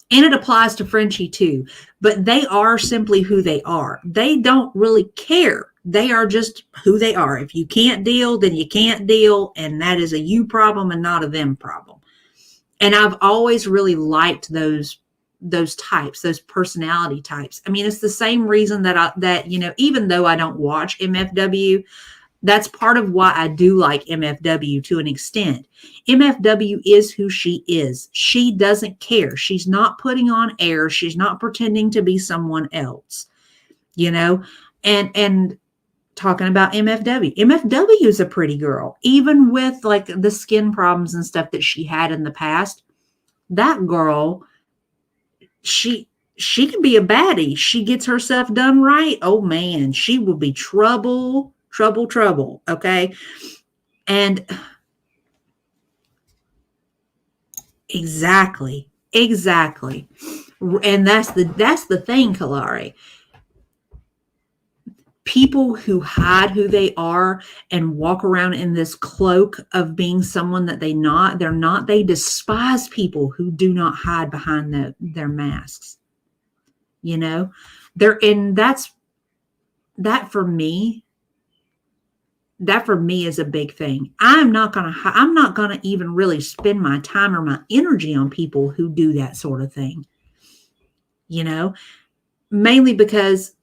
and it applies to Frenchie too, but they are simply who they are. They don't really care. They are just who they are. If you can't deal, then you can't deal. And that is a you problem and not a them problem. And I've always really liked those types, those personality types. I mean, it's the same reason that even though I don't watch MFW, that's part of why I do like MFW to an extent. MFW is who she is. She doesn't care. She's not putting on airs. She's not pretending to be someone else, and talking about MFW is a pretty girl, even with like the skin problems and stuff that she had in the past. That girl, she can be a baddie. She gets herself done right. Oh man, she will be trouble. Okay. And exactly. And that's the thing, Kalari. people who hide who they are and walk around in this cloak of being someone that they're not, they despise people who do not hide behind their masks. You know, and that for me is a big thing. I'm not going to even really spend my time or my energy on people who do that sort of thing. You know, mainly because,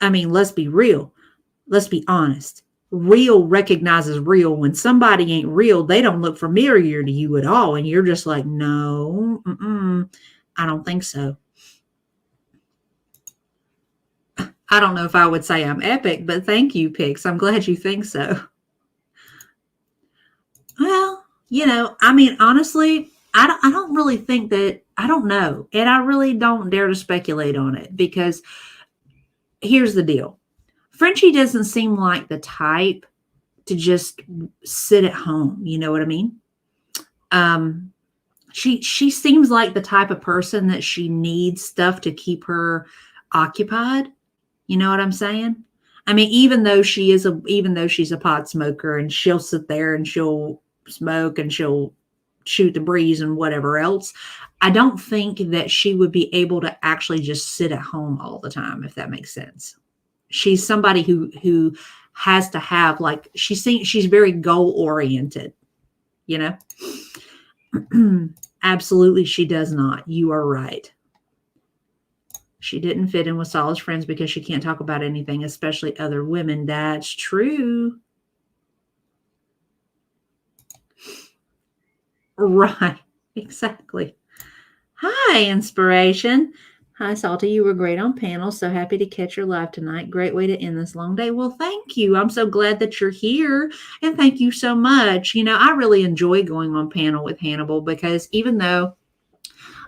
I mean, let's be real. Let's be honest. Real recognizes real. When somebody ain't real, they don't look familiar to you at all. And you're just like, no, I don't think so. I don't know if I would say I'm epic, but thank you, Pix. I'm glad you think so. Well, you know, I mean, honestly, I don't really think that, I don't know. And I really don't dare to speculate on it, because here's the deal. Frenchie doesn't seem like the type to just sit at home. You know what I mean? She seems like the type of person that she needs stuff to keep her occupied. You know what I'm saying? I mean, even though she's a pot smoker, and she'll sit there and she'll smoke and she'll shoot the breeze and whatever else, I don't think that she would be able to actually just sit at home all the time, if that makes sense. She's somebody who has to have, like, she's very goal oriented, you know? Absolutely, she does not. You are right. She didn't fit in with Sol's friends because she can't talk about anything, especially other women. That's true. Right. Exactly. Hi, Inspiration. Hi, Salty. You were great on panel. So happy to catch your live tonight. Great way to end this long day. Well, thank you. I'm so glad that you're here. And thank you so much. You know, I really enjoy going on panel with Hannibal, because even though,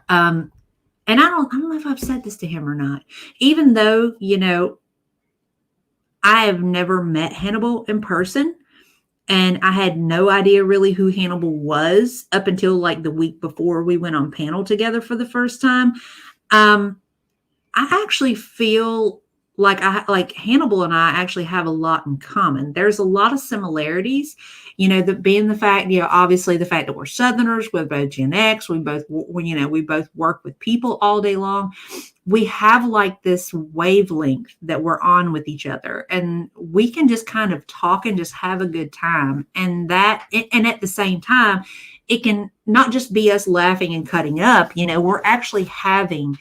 and I don't know if I've said this to him or not, even though, you know, I have never met Hannibal in person, and I had no idea really who Hannibal was up until like the week before we went on panel together for the first time. I actually feel like Hannibal and I actually have a lot in common. There's a lot of similarities, you know, the fact, you know, obviously the fact that we're Southerners, we're both Gen X, we both work with people all day long. We have like this wavelength that we're on with each other, and we can just kind of talk and just have a good time. And at the same time, it can not just be us laughing and cutting up, you know, we're actually having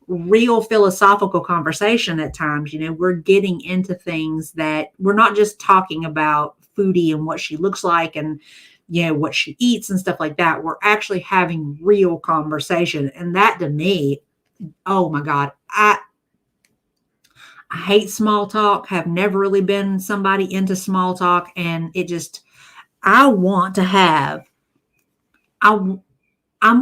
real philosophical conversation at times. You know, we're getting into things that we're not just talking about foodie and what she looks like and, you know, what she eats and stuff like that. We're actually having real conversation. And that, to me, oh my God, I hate small talk, have never really been somebody into small talk. And it just, I'm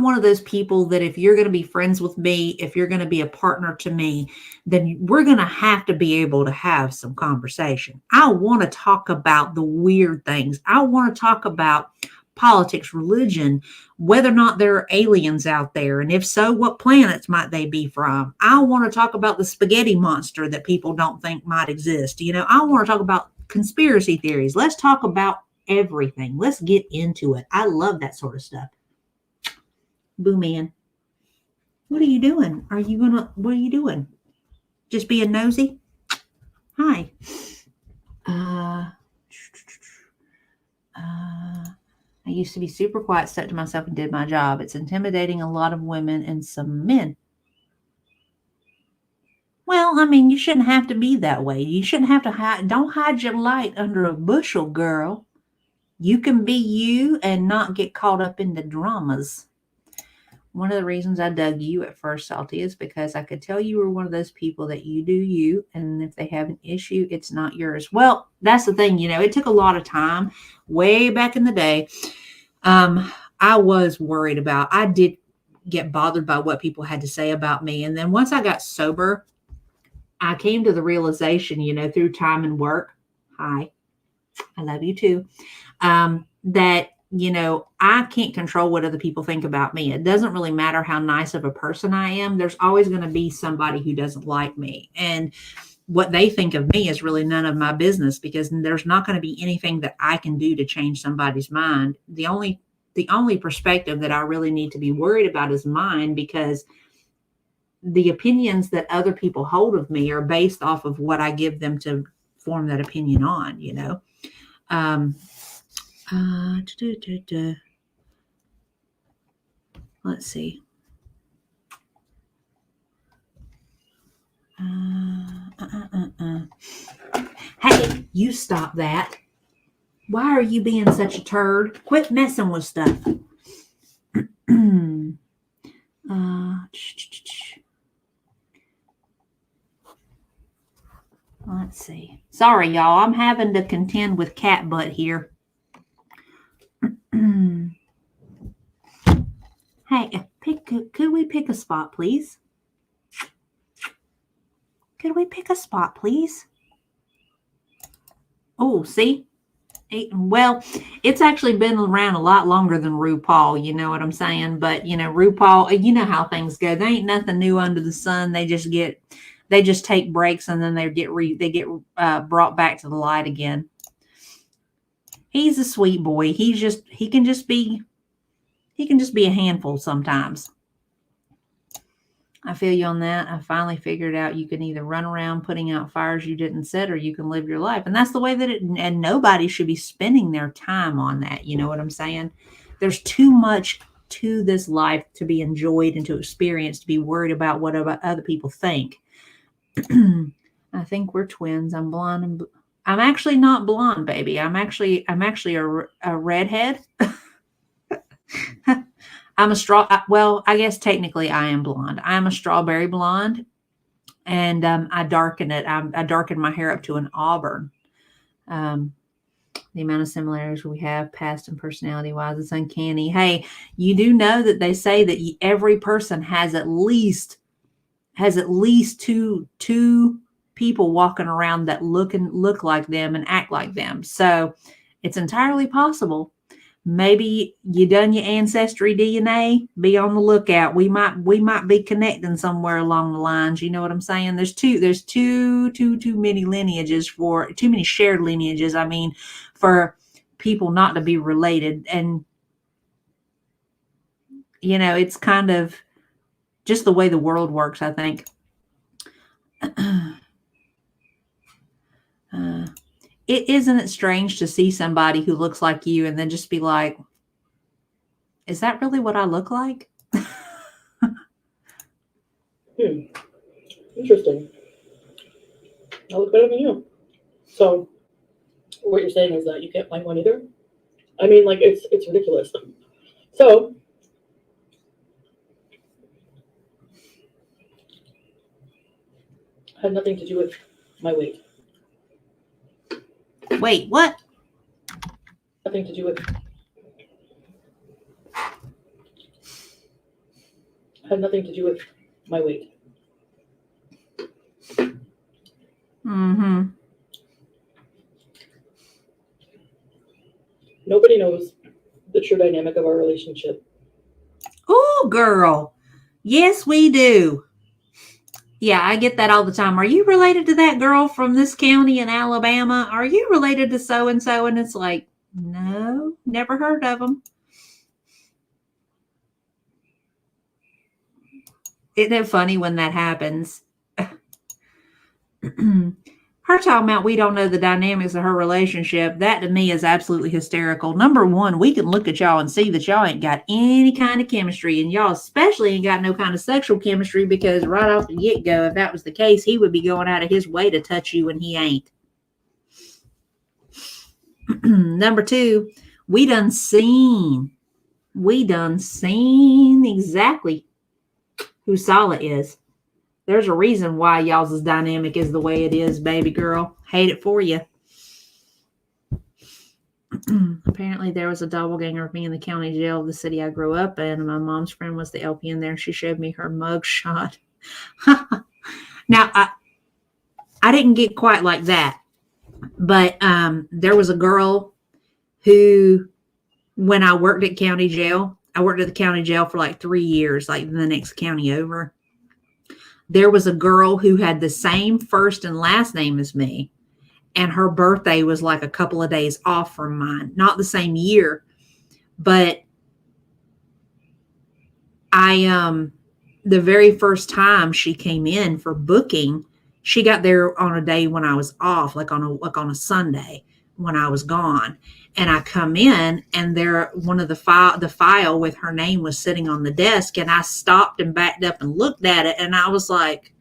one of those people that if you're going to be friends with me, if you're going to be a partner to me, then we're going to have to be able to have some conversation. I want to talk about the weird things. I want to talk about politics, religion, whether or not there are aliens out there. And if so, what planets might they be from? I want to talk about the spaghetti monster that people don't think might exist. You know, I want to talk about conspiracy theories. Let's talk about everything. Let's get into it. I love that sort of stuff. Boo Man, what are you doing? What are you doing? Just being nosy? Hi. I used to be super quiet, stuck to myself, and did my job. It's intimidating a lot of women and some men. Well, I mean, you shouldn't have to be that way. You shouldn't have to don't hide your light under a bushel, girl. You can be you and not get caught up in the dramas. One of the reasons I dug you at first, Salty, is because I could tell you were one of those people that you do you, and if they have an issue, it's not yours. Well, that's the thing, you know, it took a lot of time way back in the day. I was worried I did get bothered by what people had to say about me. And then once I got sober, I came to the realization, you know, through time and work, hi, I love you too, that, you know, I can't control what other people think about me. It doesn't really matter how nice of a person I am. There's always going to be somebody who doesn't like me. And what they think of me is really none of my business, because there's not going to be anything that I can do to change somebody's mind. The only perspective that I really need to be worried about is mine, because the opinions that other people hold of me are based off of what I give them to form that opinion on, Um, uh, let's see. Hey, you stop that. Why are you being such a turd? Quit messing with stuff. Let's see. Sorry, y'all. I'm having to contend with cat butt here. Hey, could we pick a spot, please? Could we pick a spot, please? Oh, see? Well, it's actually been around a lot longer than RuPaul, you know what I'm saying? But, RuPaul, you know how things go. There ain't nothing new under the sun. They just take breaks, and then they get brought back to the light again. He's a sweet boy. He can just be a handful sometimes. I feel you on that. I finally figured out you can either run around putting out fires you didn't set, or you can live your life. And that's the way that and nobody should be spending their time on that. You know what I'm saying? There's too much to this life to be enjoyed and to experience, to be worried about what other people think. I think we're twins. I'm blonde. I'm actually not blonde, baby. I'm actually a redhead. I guess technically I am blonde. I'm a strawberry blonde, and I darken it. I darken my hair up to an auburn. The amount of similarities we have, past and personality-wise, it's uncanny. Hey, you do know that they say that every person has at least two people walking around that look like them and act like them. So it's entirely possible. Maybe you done your ancestry DNA. Be on the lookout. We might be connecting somewhere along the lines. You know what I'm saying? There's too many lineages too many shared lineages. I mean, for people not to be related. And it's kind of just the way the world works, I think. Isn't it strange to see somebody who looks like you and then just be like, is that really what I look like? Interesting. I look better than you. So what you're saying is that you can't find one either? I mean, like, it's ridiculous. So had nothing to do with my weight. Wait, what? Nothing to do with. Had nothing to do with my weight. Mm-hmm. Nobody knows the true dynamic of our relationship. Oh, girl. Yes, we do. Yeah, I get that all the time. Are you related to that girl from this county in Alabama? Are you related to so-and-so? And it's like, no, never heard of them. Isn't it funny when that happens? Her talking about we don't know the dynamics of her relationship. That to me is absolutely hysterical. Number one, we can look at y'all and see that y'all ain't got any kind of chemistry, and y'all especially ain't got no kind of sexual chemistry, because right off the get-go, if that was the case, he would be going out of his way to touch you, and he ain't. Number two, we done seen exactly who Sala is. There's a reason why y'all's dynamic is the way it is, baby girl. Hate it for you. Apparently, there was a doppelganger of me in the county jail of the city I grew up in. My mom's friend was the LPN there. She showed me her mug shot. Now, I didn't get quite like that. But there was a girl who, when I worked at county jail, I worked at the county jail for like 3 years, like the next county over. There was a girl who had the same first and last name as me, and her birthday was like a couple of days off from mine. Not the same year, but the very first time she came in for booking, she got there on a day when I was off, like on a Sunday when I was gone. And I come in, and there, one of the file with her name was sitting on the desk, and I stopped and backed up and looked at it, and I was like,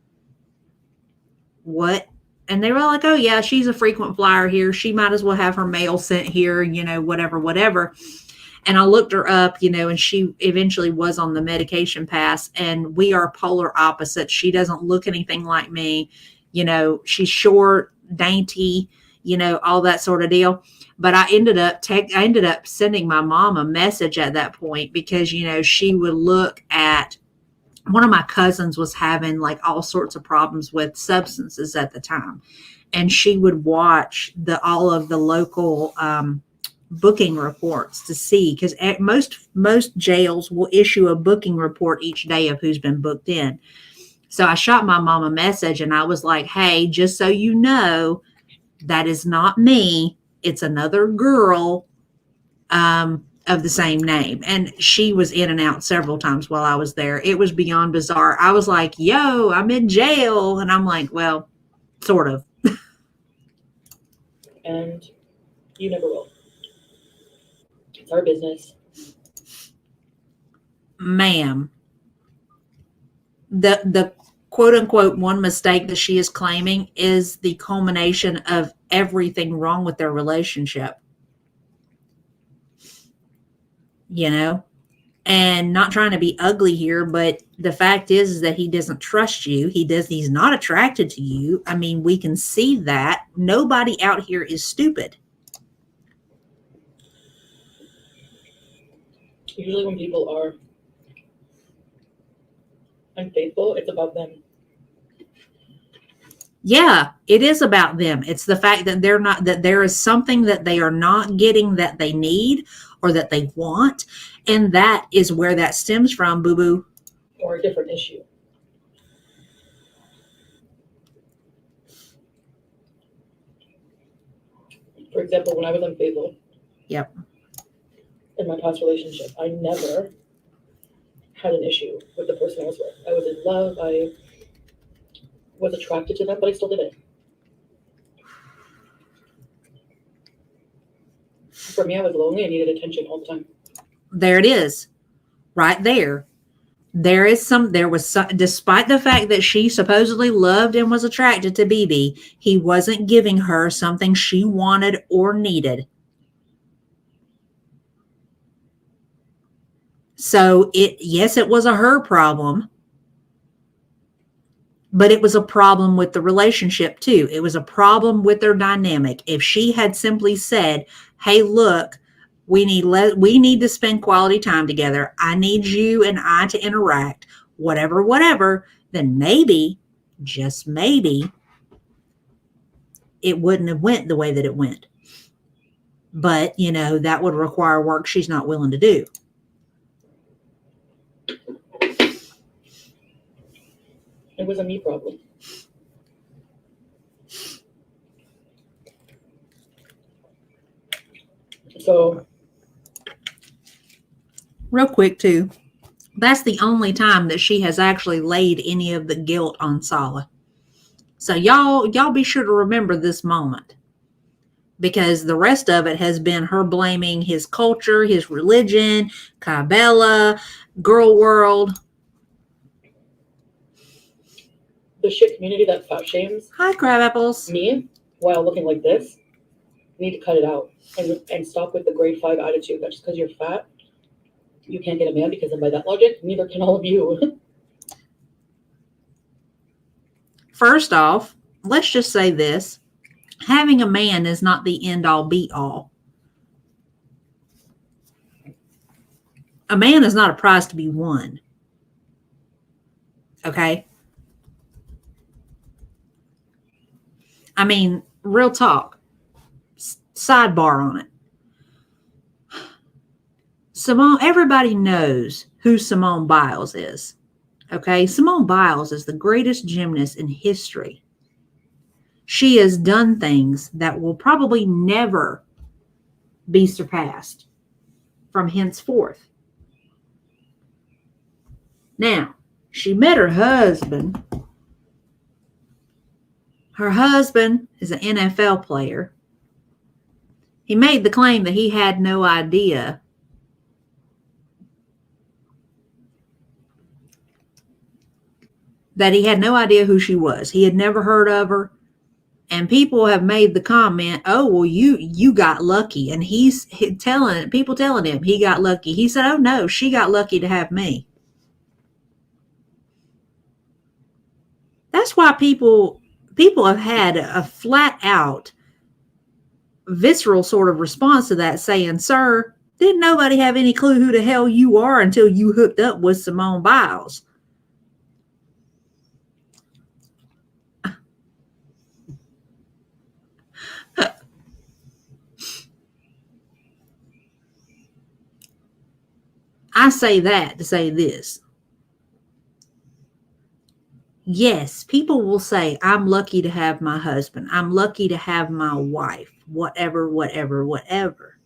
what? And they were like, oh yeah, she's a frequent flyer here. She might as well have her mail sent here, whatever. And I looked her up, and she eventually was on the medication pass, and we are polar opposites. She doesn't look anything like me. She's short, dainty, all that sort of deal. But I ended up sending my mom a message at that point because, she would look at, one of my cousins was having like all sorts of problems with substances at the time. And she would watch all of the local, booking reports to see, because most jails will issue a booking report each day of who's been booked in. So I shot my mom a message, and I was like, hey, just so you know, that is not me. It's another girl of the same name. And she was in and out several times while I was there. It was beyond bizarre. I was like, yo, I'm in jail. And I'm like, well, sort of. And you never will. It's our business. Ma'am, the quote unquote one mistake that she is claiming is the culmination of everything wrong with their relationship. And not trying to be ugly here, but the fact is that he doesn't trust you. He's not attracted to you. I mean, we can see that. Nobody out here is stupid. Usually when people are unfaithful, it's about them. Yeah, it is about them. It's the fact that that there is something that they are not getting that they need or that they want. And that is where that stems from, boo-boo. Or a different issue. For example, when I was unfaithful. Yep. In my past relationship, I never had an issue with the person I was with. I was in love. I was attracted to them, but I still didn't. For me, I was lonely. I needed attention all the time. There it is. Right there. There was some, despite the fact that she supposedly loved and was attracted to BB, he wasn't giving her something she wanted or needed. So yes, it was a her problem, but it was a problem with the relationship too. It was a problem with their dynamic. If she had simply said, hey, look, we need to spend quality time together. I need you and I to interact, whatever, then maybe, just maybe, it wouldn't have went the way that it went. But, that would require work she's not willing to do. It was a me problem. So, real quick too, that's the only time that she has actually laid any of the guilt on Sala. So y'all be sure to remember this moment, because the rest of it has been her blaming his culture, his religion, Kybella, girl world. The shit community that fat shames. Hi, crab apples. Me, while looking like this, you need to cut it out and stop with the grade 5 attitude that just because you're fat, you can't get a man, because then by that logic, neither can all of you. First off, let's just say this. Having a man is not the end all be all. A man is not a prize to be won. Okay? I mean, real talk. Sidebar on it. Simone, everybody knows who Simone Biles is. Okay, Simone Biles is the greatest gymnast in history. She has done things that will probably never be surpassed from henceforth. Now, she met her husband. Her husband is an NFL player. He made the claim that he had no idea who she was. He had never heard of her. And people have made the comment, "Oh, well, you got lucky." And he's telling him he got lucky. He said, "Oh no, she got lucky to have me." That's why people have had a flat out visceral sort of response to that, saying, "Sir, didn't nobody have any clue who the hell you are until you hooked up with Simone Biles?" I say that to say this. Yes, people will say, "I'm lucky to have my husband. I'm lucky to have my wife," whatever, whatever, whatever.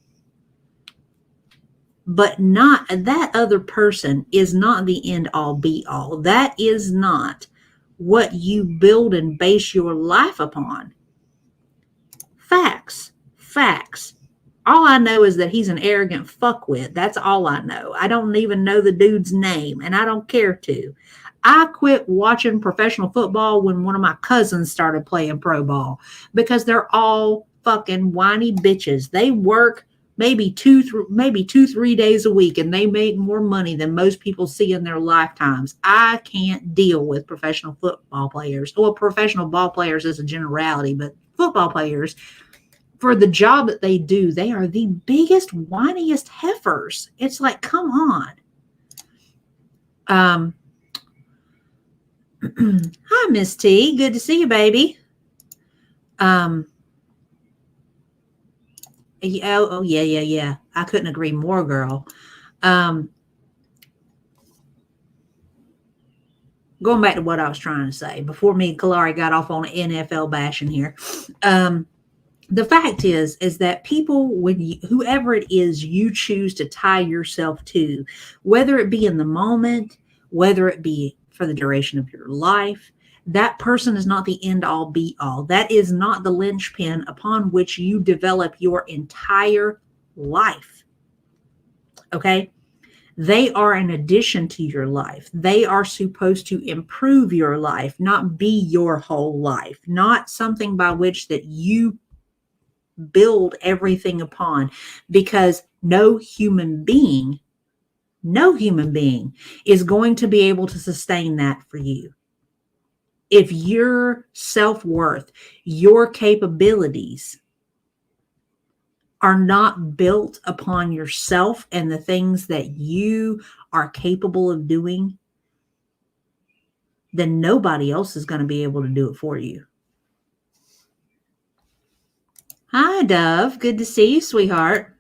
But not that other person is not the end all be all. That is not what you build and base your life upon. Facts. All I know is that he's an arrogant fuckwit. That's all I know. I don't even know the dude's name, and I don't care to. I quit watching professional football when one of my cousins started playing pro ball because they're all fucking whiny bitches. They work maybe 3 days a week, and they make more money than most people see in their lifetimes. I can't deal with professional football players. Well, professional ball players is a generality, but football players, for the job that they do, they are the biggest, whiniest heifers. It's like, come on. Hi, Miss T. Good to see you, baby. Yeah. I couldn't agree more, girl. Going back to what I was trying to say before me and Kalari got off on NFL bashing here. The fact is that people, whoever it is you choose to tie yourself to, whether it be in the moment, whether it be for the duration of your life, that person is not the end all be all. That is not the linchpin upon which you develop your entire life. Okay? They are an addition to your life. They are supposed to improve your life, not be your whole life, not something by which that you build everything upon, because no human being is going to be able to sustain that for you. If your self-worth, your capabilities are not built upon yourself and the things that you are capable of doing, then nobody else is going to be able to do it for you. Hi, Dove. Good to see you, sweetheart.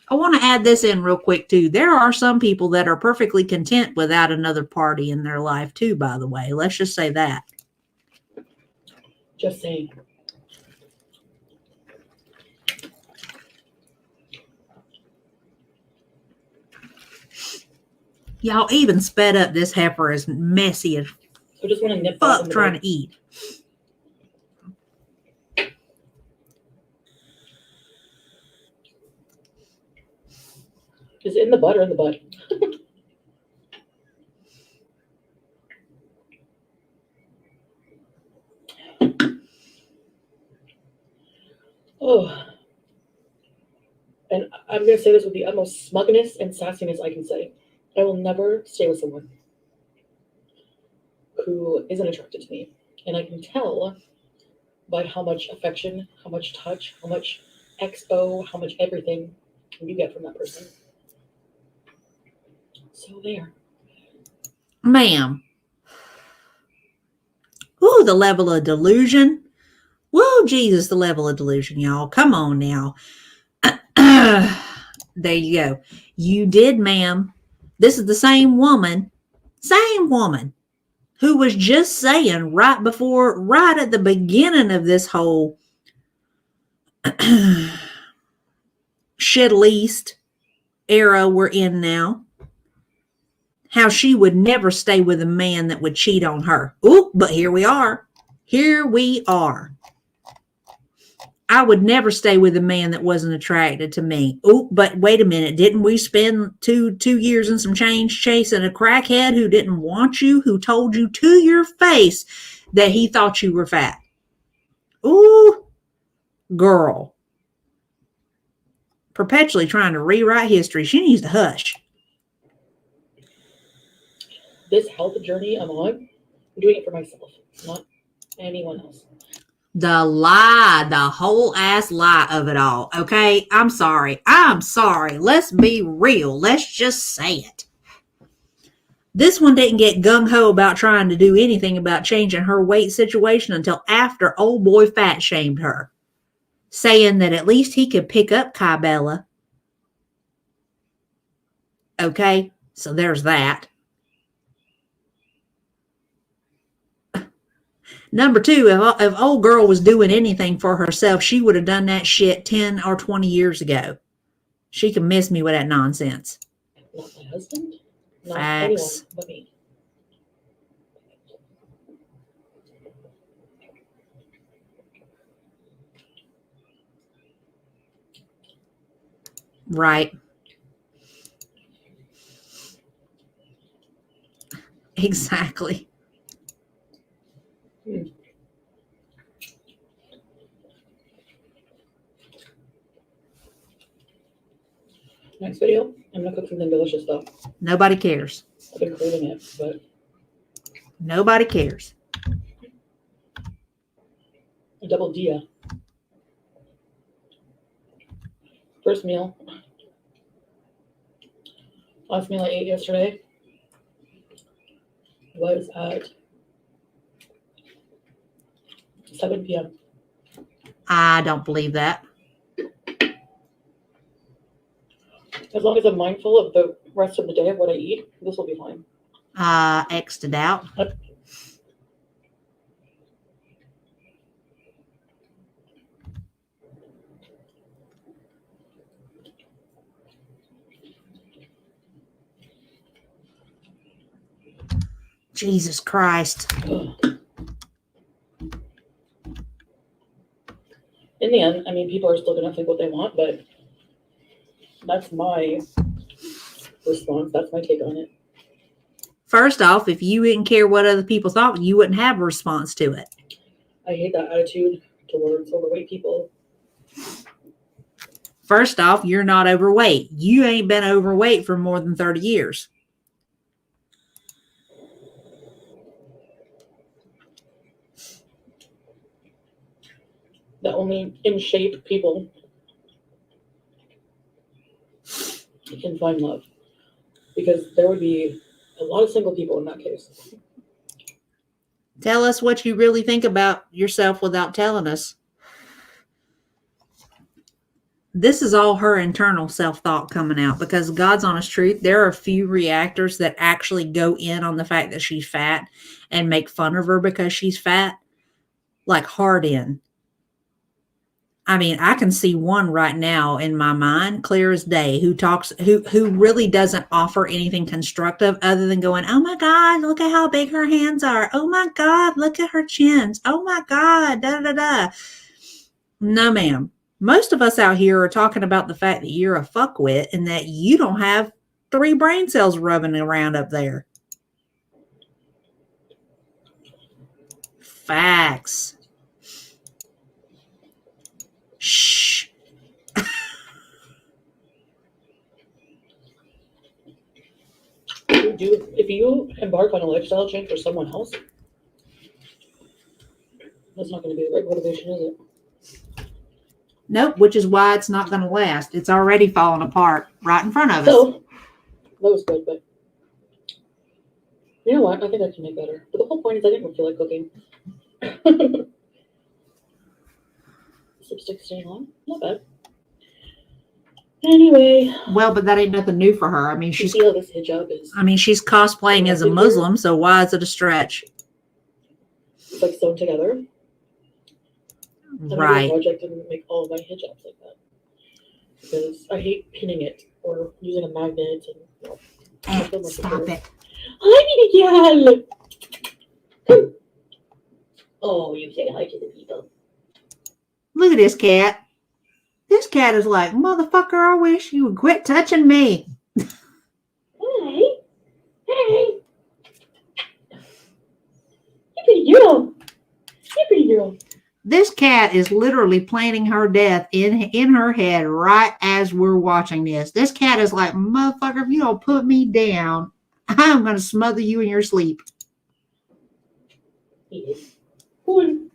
I want to add this in real quick, too. There are some people that are perfectly content without another party in their life, too, by the way. Let's just say that. Just saying. Y'all even sped up. This heifer is messy as I just want to nip fuck trying to eat. Is it in the butt or in the butt? Oh. And I'm going to say this with the utmost smugness and sassiness I can say. I will never stay with someone who isn't attracted to me. And I can tell by how much affection, how much touch, how much XO, how much everything you get from that person. So there. Ma'am. Ooh, the level of delusion, Whoa, Jesus, the level of delusion, y'all. Come on now. There you go. You did, ma'am. This is the same woman who was just saying right at the beginning of this whole shit least era we're in now, how she would never stay with a man that would cheat on her. Ooh, but here we are. I would never stay with a man that wasn't attracted to me. Oh, but wait a minute. Didn't we spend two years and some change chasing a crackhead who didn't want you, who told you to your face that he thought you were fat? Ooh, girl. Perpetually trying to rewrite history. She needs to hush. This health journey I'm on, I'm doing it for myself, not anyone else. The lie, the whole ass lie of it all. Okay, I'm sorry. Let's be real. Let's just say it. This one didn't get gung-ho about trying to do anything about changing her weight situation until after old boy fat shamed her, saying that at least he could pick up Kybella. Okay, so there's that. Number two, if old girl was doing anything for herself, she would have done that shit 10 or 20 years ago. She can miss me with that nonsense. Not my husband. Not Facts. anyone but me. Right. Exactly. Next video, I'm gonna cook something delicious though. Nobody cares. I've been craving it, but Nobody cares. a double dia. First meal. Last meal I ate yesterday was at 7 p.m. I don't believe that. As long as I'm mindful of the rest of the day of what I eat, this will be fine. X'd it out. Jesus Christ. In the end, I mean, people are still going to think what they want, but that's my response. That's my take on it. First off, if you didn't care what other people thought, you wouldn't have a response to it. I hate that attitude towards overweight people. First off, you're not overweight. You ain't been overweight for more than 30 years. The only in shape people can find love, because there would be a lot of single people in that case. Tell us what you really think about yourself without telling us. This is all her internal self-thought coming out, because God's honest truth, there are a few reactors that actually go in on the fact that she's fat and make fun of her because she's fat, like hard in. I mean, I can see one right now in my mind, clear as day, who really doesn't offer anything constructive other than going, oh my God, look at how big her hands are. Oh my God, look at her chins. Oh my God, da da da. No, ma'am. Most of us out here are talking about the fact that you're a fuckwit and that you don't have 3 brain cells rubbing around up there. Facts. Shh. If you embark on a lifestyle change for someone else, that's not going to be the right motivation, is it? Nope, which is why it's not going to last. It's already falling apart right in front of us. So, that was good, but you know what? I think I can make better. But the whole point is I didn't feel like cooking. lipstick staying on. Not bad. Anyway. Well, but that ain't nothing new for her. I mean, she's this hijab is. I mean, she's cosplaying as a Muslim, so why is it a stretch? It's like sewn together. Right. I'm gonna do a project and make all of my hijabs like that because I hate pinning it or using a magnet and. Stop it. Hi, Miguel. Come. Oh, you say hi to the people. Look at this cat. This cat is like, motherfucker, I wish you would quit touching me. Hey. Hey. You pretty girl. You pretty girl. This cat is literally planning her death in her head right as we're watching this. This cat is like, motherfucker, if you don't put me down, I'm going to smother you in your sleep. Cool.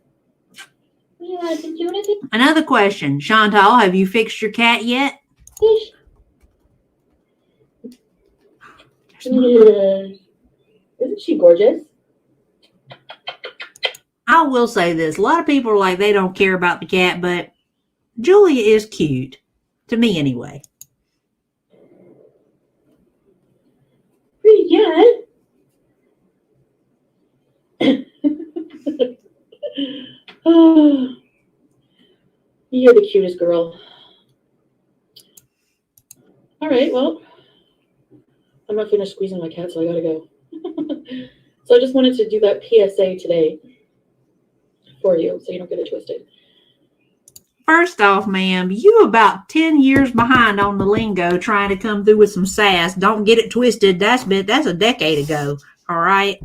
Another question. Chantal, have you fixed your cat yet? Yeah. Isn't she gorgeous? I will say this. A lot of people are like, they don't care about the cat, but Julia is cute. To me, anyway. Pretty good. Oh, you're the cutest girl. All right, well, I'm not finished squeezing my cat, so I gotta go. So I just wanted to do that PSA today for you, so you don't get it twisted. First off, ma'am, you about 10 years behind on the lingo trying to come through with some sass. Don't get it twisted. That's a decade ago. All right.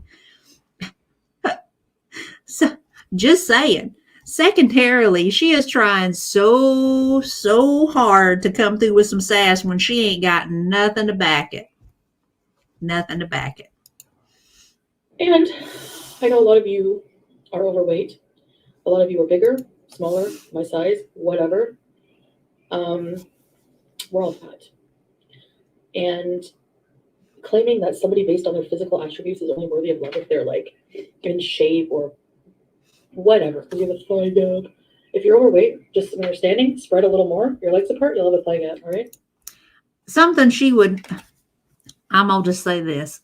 So just saying. Secondarily, she is trying so hard to come through with some sass when she ain't got nothing to back it. Nothing to back it. And I know a lot of you are overweight. A lot of you are bigger, smaller, my size, whatever. We're all fat. And claiming that somebody based on their physical attributes is only worthy of love if they're like in shape or whatever, because you have a thigh gap. If you're overweight, just when you're standing, spread a little more, your legs apart, you'll have a thigh gap, all right? Something she would, I'm going to just say this.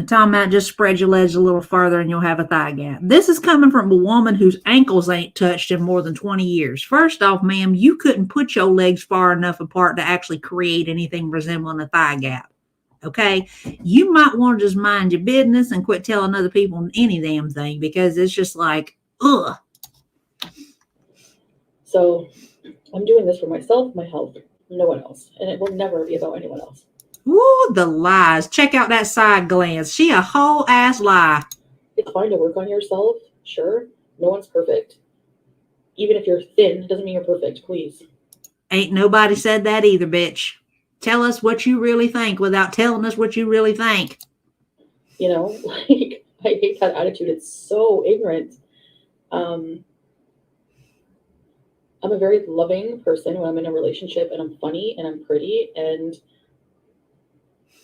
Tom Matt, just spread your legs a little farther and you'll have a thigh gap. This is coming from a woman whose ankles ain't touched in more than 20 years. First off, ma'am, you couldn't put your legs far enough apart to actually create anything resembling a thigh gap. Okay? You might want to just mind your business and quit telling other people any damn thing, because it's just like, ugh. So I'm doing this for myself, my health, no one else. And it will never be about anyone else. Ooh, the lies. Check out that side glance. She a whole ass lie. It's fine to work on yourself, sure. No one's perfect. Even if you're thin, it doesn't mean you're perfect, please. Ain't nobody said that either, bitch. Tell us what you really think without telling us what you really think. You know, like, I hate that attitude. It's so ignorant. I'm a very loving person when I'm in a relationship, and I'm funny and I'm pretty, and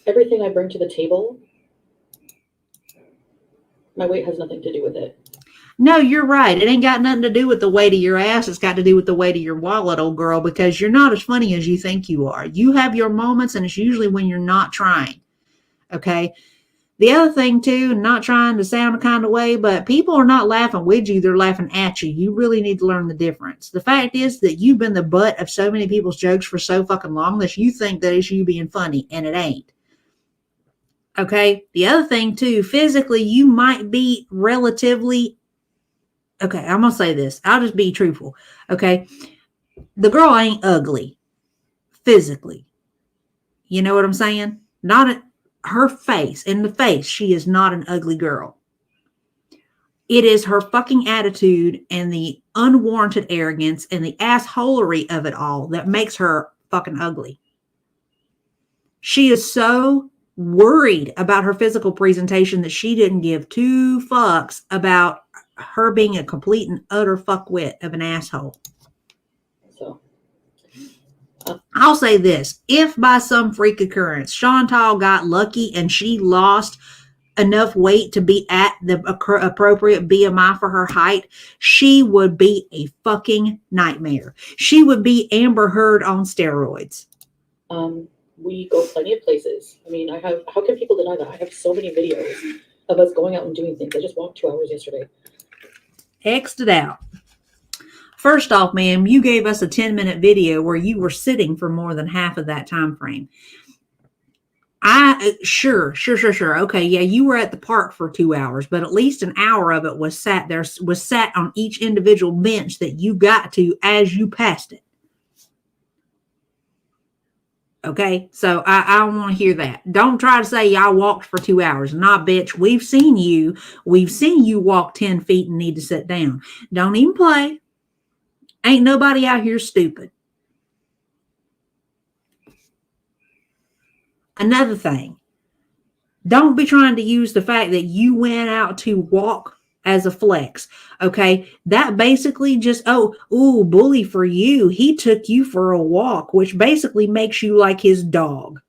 everything I bring to the table, my weight has nothing to do with it. No, you're right. It ain't got nothing to do with the weight of your ass. It's got to do with the weight of your wallet, old girl, because you're not as funny as you think you are. You have your moments, and it's usually when you're not trying. Okay? The other thing, too, not trying to sound a kind of way, but people are not laughing with you. They're laughing at you. You really need to learn the difference. The fact is that you've been the butt of so many people's jokes for so fucking long that you think that it's you being funny, and it ain't. Okay? The other thing, too, physically, you might be relatively... Okay, I'm going to say this. I'll just be truthful. Okay? The girl ain't ugly. Physically. You know what I'm saying? Her face, in the face, she is not an ugly girl. It is her fucking attitude and the unwarranted arrogance and the assholery of it all that makes her fucking ugly. She is so worried about her physical presentation that she didn't give two fucks about her being a complete and utter fuckwit of an asshole. So, I'll say this. If by some freak occurrence Chantal got lucky and she lost enough weight to be at the appropriate BMI for her height, she would be a fucking nightmare. She would be Amber Heard on steroids. We go plenty of places. I mean, how can people deny that? I have so many videos of us going out and doing things. I just walked 2 hours yesterday. X'd it out. First off, ma'am, you gave us a 10-minute video where you were sitting for more than half of that time frame. Sure. Okay, yeah, you were at the park for 2 hours, but at least an hour of it was sat on each individual bench that you got to as you passed it. Okay, so I don't want to hear that. Don't try to say I walked for 2 hours. Nah, bitch, we've seen you walk 10 feet and need to sit down. Don't even play. Ain't nobody out here stupid. Another thing, don't be trying to use the fact that you went out to walk as a flex. Okay, that basically just, bully for you. He took you for a walk, which basically makes you like his dog.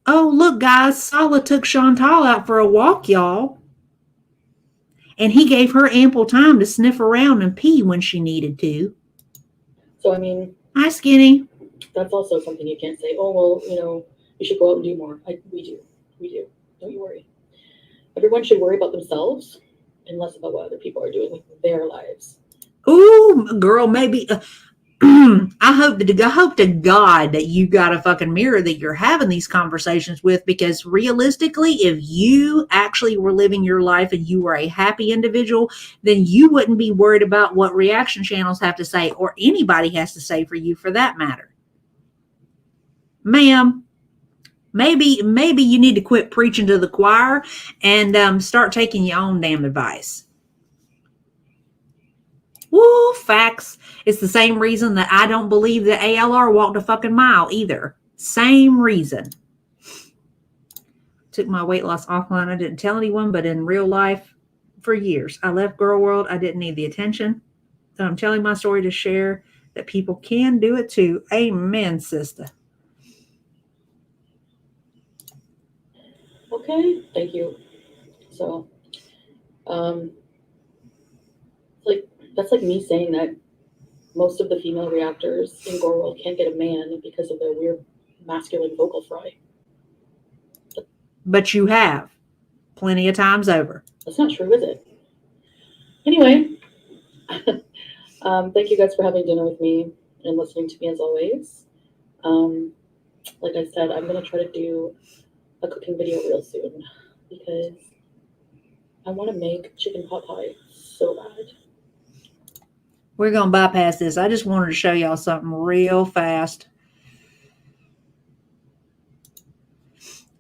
Oh, look, guys, Sala took Chantal out for a walk, y'all. And he gave her ample time to sniff around and pee when she needed to. So, I mean... Hi, Skinny. That's also something you can't say, oh, well, you should go out and do more. We do. Don't you worry. Everyone should worry about themselves and less about what other people are doing with their lives. Ooh, girl, maybe... I hope to God that you got a fucking mirror that you're having these conversations with, because realistically, if you actually were living your life and you were a happy individual, then you wouldn't be worried about what reaction channels have to say, or anybody has to say for you, for that matter. Ma'am, maybe you need to quit preaching to the choir and start taking your own damn advice. Woo, facts. It's the same reason that I don't believe that ALR walked a fucking mile either. Same reason. Took my weight loss offline. I didn't tell anyone, but in real life, for years, I left Girl World. I didn't need the attention. So I'm telling my story to share that people can do it too. Amen, sister. Okay, thank you. So, that's like me saying that most of the female reactors in Gore World can't get a man because of their weird masculine vocal fry. But you have plenty of times over. That's not true, is it? Anyway, thank you guys for having dinner with me and listening to me as always. Like I said, I'm going to try to do a cooking video real soon because I want to make chicken pot pie so bad. We're going to bypass this. I just wanted to show y'all something real fast.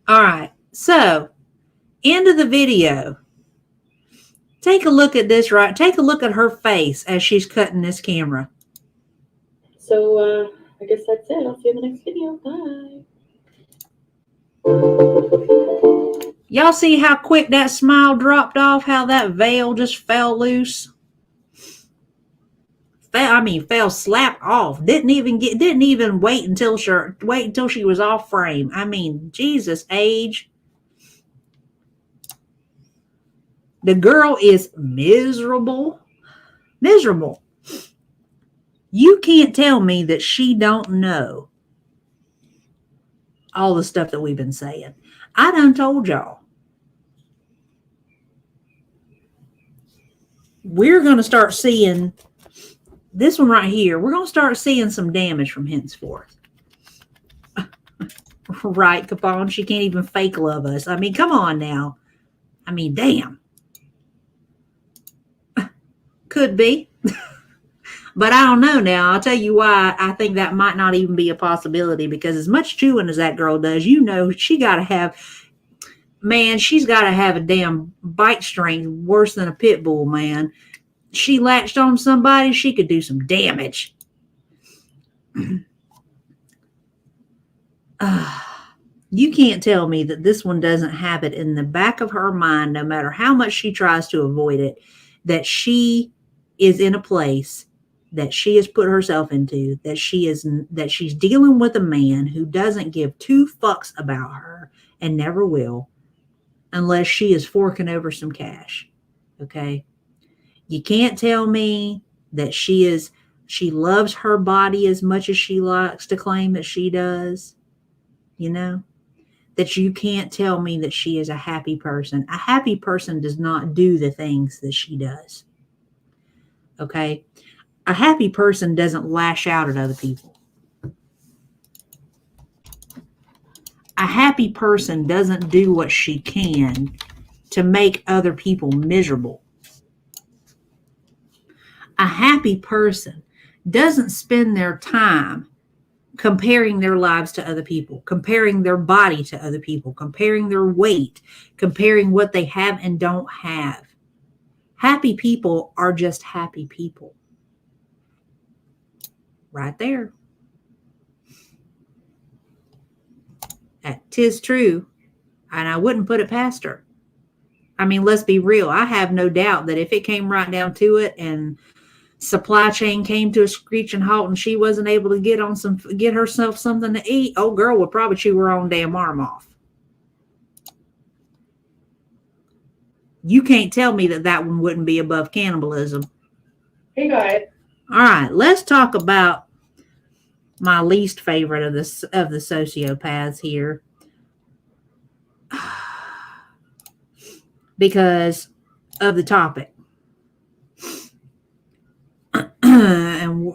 All right. So, end of the video. Take a look at this, right? Take a look at her face as she's cutting this camera. So, I guess that's it. I'll see you in the next video. Bye. Y'all see how quick that smile dropped off? How that veil just fell loose? Fell slap off. Didn't even wait until she was off frame. I mean, Jesus, age. The girl is miserable. Miserable. You can't tell me that she don't know all the stuff that we've been saying. I done told y'all. We're going to start seeing this one right here. We're going to start seeing some damage from henceforth. Right, Capone? She can't even fake love us. I mean, come on now. I mean, damn. Could be. But I don't know now. I'll tell you why I think that might not even be a possibility, because as much chewing as that girl does, you know, she's got to have a damn bite strength worse than a pit bull, man. She latched on somebody, she could do some damage. You can't tell me that this one doesn't have it in the back of her mind, no matter how much she tries to avoid it, that she is in a place that she has put herself into, that she's dealing with a man who doesn't give two fucks about her and never will unless she is forking over some cash. Okay? You can't tell me that she loves her body as much as she likes to claim that she does. You know? That you can't tell me that she is a happy person. A happy person does not do the things that she does. Okay? A happy person doesn't lash out at other people. A happy person doesn't do what she can to make other people miserable. A happy person doesn't spend their time comparing their lives to other people, comparing their body to other people, comparing their weight, comparing what they have and don't have. Happy people are just happy people. Right there. Tis true. And I wouldn't put it past her. I mean, let's be real. I have no doubt that if it came right down to it and supply chain came to a screeching halt and she wasn't able to get herself something to eat, old girl would probably chew her own damn arm off. You can't tell me that one wouldn't be above cannibalism. Hey, guys. All right, let's talk about my least favorite of the sociopaths here. Because of the topic. And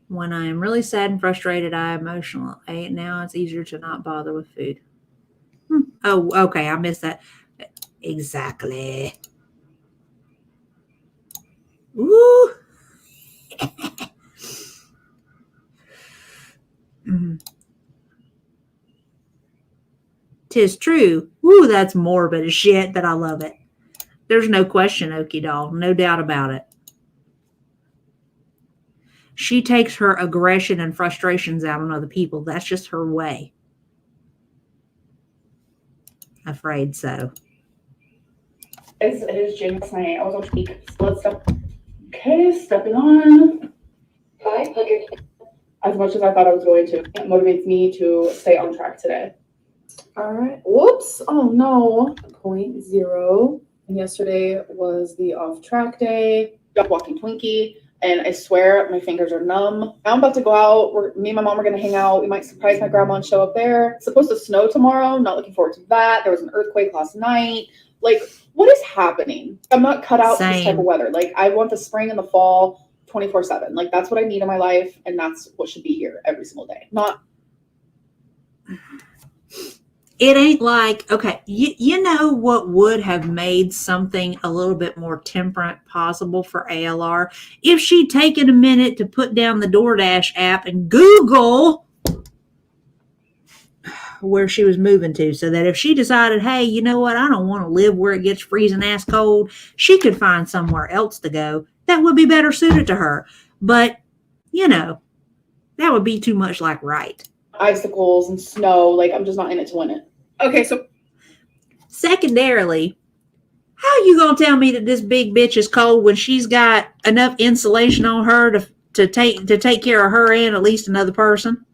when I am really sad and frustrated, I am emotional. Now it's easier to not bother with food. Oh, okay. I missed that. Exactly. Ooh. Tis true. Ooh, that's morbid as shit, but I love it. There's no question, Okie doll. No doubt about it. She takes her aggression and frustrations out on other people. That's just her way. Afraid so. It is Jim last night. I was on speak. So let's step. Okay, stepping on. 500. As much as I thought I was going to, it motivates me to stay on track today. All right. Whoops. Oh no. 0.0. And yesterday was the off track day. Up walking Twinkie, and I swear my fingers are numb. I'm about to go out. Me and my mom are gonna hang out. We might surprise my grandma and show up there. It's supposed to snow tomorrow. Not looking forward to that. There was an earthquake last night. Like, what is happening? I'm not cut out for this type of weather. Like, I want the spring and the fall 24/7. Like, that's what I need in my life, and that's what should be here every single day. Not. It ain't like, okay, you know what would have made something a little bit more temperate possible for ALR? If she'd taken a minute to put down the DoorDash app and Google where she was moving to, so that if she decided, hey, you know what, I don't want to live where it gets freezing ass cold, she could find somewhere else to go that would be better suited to her. But, you know, that would be too much like right. Icicles and snow. Like, I'm just not in it to win it. Okay, so secondarily, how you gonna tell me that this big bitch is cold when she's got enough insulation on her to take care of her and at least another person?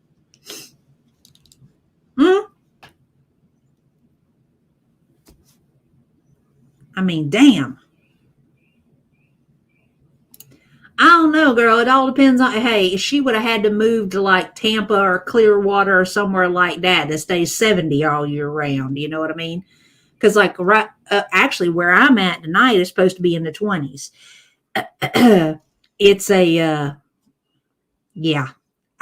I mean, damn. I don't know, girl. It all depends on, hey, if she would have had to move to like Tampa or Clearwater or somewhere like that stays 70 all year round. You know what I mean? Because like actually where I'm at tonight is supposed to be in the 20s. It's a, yeah.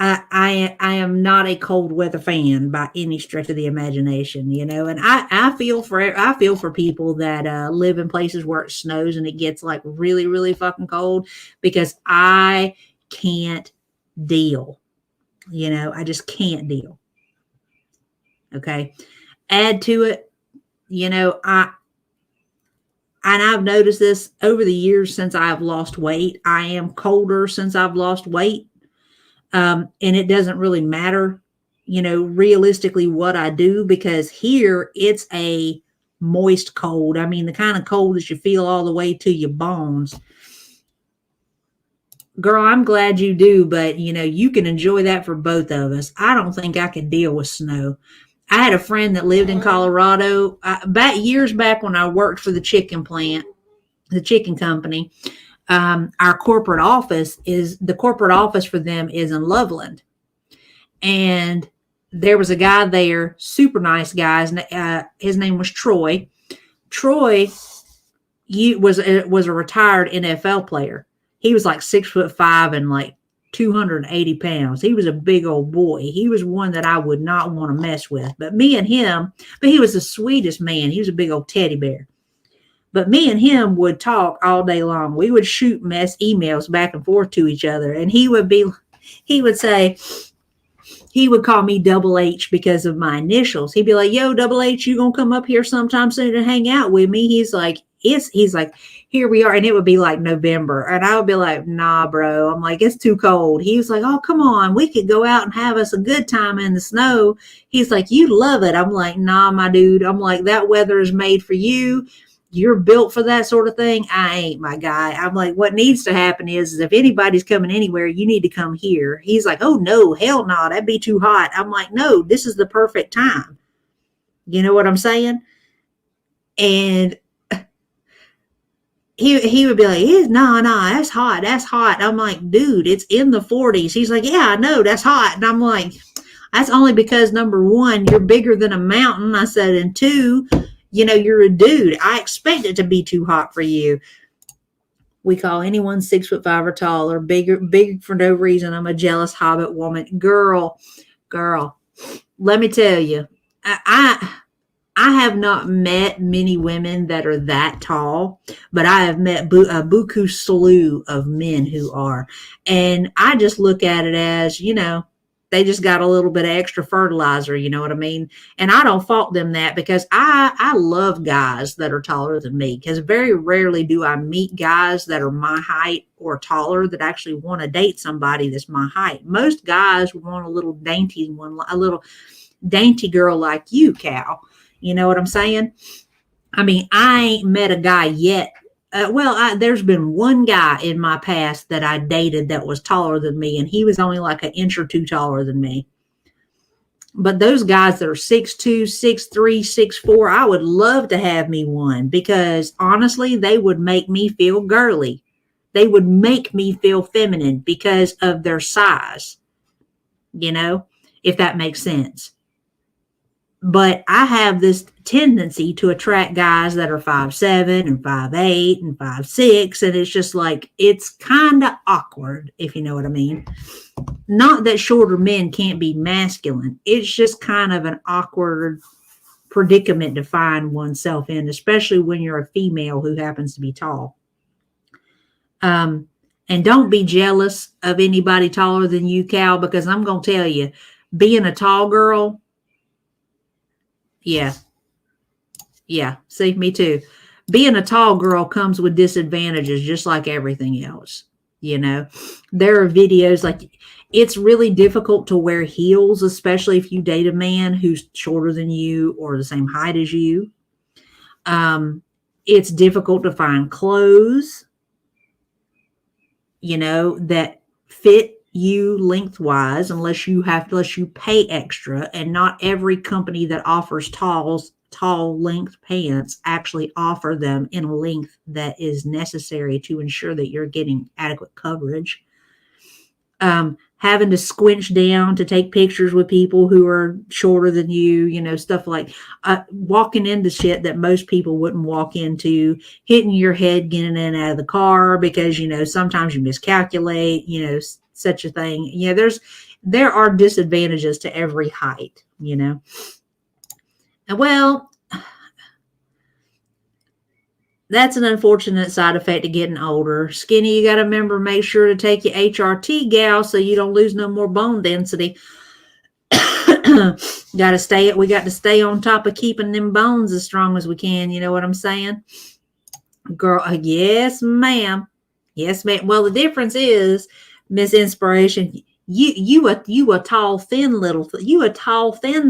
I am not a cold weather fan by any stretch of the imagination, you know, and I feel for people that live in places where it snows and it gets like really, really fucking cold, because I can't deal, you know, I just can't deal. Okay. Add to it, you know, I've noticed this over the years since I've lost weight. I am colder since I've lost weight. And it doesn't really matter, you know, realistically what I do, because here it's a moist cold. I mean, the kind of cold that you feel all the way to your bones. girl, I'm glad you do, but you can enjoy that for both of us. I don't think I could deal with snow. I had a friend that lived in Colorado back years back when I worked for the chicken plant, the chicken company. Our corporate office for them is in Loveland, and there was a guy there, super nice guy. His name was Troy. Troy was a retired NFL player. He was like 6'5" and like 280 pounds. He was a big old boy. He was one that I would not want to mess with. But he was the sweetest man. He was a big old teddy bear. But me and him would talk all day long. We would shoot emails back and forth to each other. And he would say, he would call me Double H because of my initials. He'd be like, yo, Double H, you gonna come up here sometime soon and hang out with me? He's like, here we are. And it would be like November. And I would be like, nah, bro. I'm like, it's too cold. He was like, oh, come on. We could go out and have us a good time in the snow. He's like, you love it. I'm like, nah, my dude. I'm like, that weather is made for you. You're built for that sort of thing. I ain't, my guy. I'm like, what needs to happen is if anybody's coming anywhere, you need to come here. He's like, oh, no, hell no, that'd be too hot. I'm like, no, this is the perfect time. You know what I'm saying? And he would be like, no, that's hot. That's hot. I'm like, dude, it's in the 40s. He's like, yeah, I know, that's hot. And I'm like, that's only because, number one, you're bigger than a mountain. I said, and two, you're a dude. I expect it to be too hot for you. We call anyone 6'5" or taller big for no reason. I'm a jealous hobbit woman. Girl, let me tell you, I have not met many women that are that tall, but I have met a buku slew of men who are. And I just look at it as, they just got a little bit of extra fertilizer, you know what I mean? And I don't fault them that, because I love guys that are taller than me, because very rarely do I meet guys that are my height or taller that actually want to date somebody that's my height. Most guys want a little dainty girl like you, Cal. You know what I'm saying? I mean, I ain't met a guy yet. There's been one guy in my past that I dated that was taller than me, and he was only like an inch or two taller than me. But those guys that are 6'2", 6'3", 6'4", I would love to have me one, because honestly, they would make me feel girly. They would make me feel feminine because of their size, if that makes sense. But I have this tendency to attract guys that are 5'7" and 5'8" and 5'6", and it's just like, it's kind of awkward, if you know what I mean. Not that shorter men can't be masculine. It's just kind of an awkward predicament to find oneself in, especially when you're a female who happens to be tall. And don't be jealous of anybody taller than you, Cal, because I'm going to tell you, being a tall girl, yeah. See, me too. Being a tall girl comes with disadvantages, just like everything else. There are videos like, it's really difficult to wear heels, especially if you date a man who's shorter than you or the same height as you. It's difficult to find clothes, that fit you lengthwise, unless you pay extra. And not every company that offers tall length pants actually offer them in a length that is necessary to ensure that you're getting adequate coverage. Having to squinch down to take pictures with people who are shorter than you, stuff like walking into shit that most people wouldn't walk into, hitting your head getting in and out of the car because, sometimes you miscalculate, such a thing. There are disadvantages to every height, And well, that's an unfortunate side effect of getting older. Skinny, you got to remember, make sure to take your HRT, gal, so you don't lose no more bone density. We got to stay on top of keeping them bones as strong as we can. You know what I'm saying? Girl, yes, ma'am. Yes, ma'am. Well, the difference is, Miss Inspiration, you a tall, thin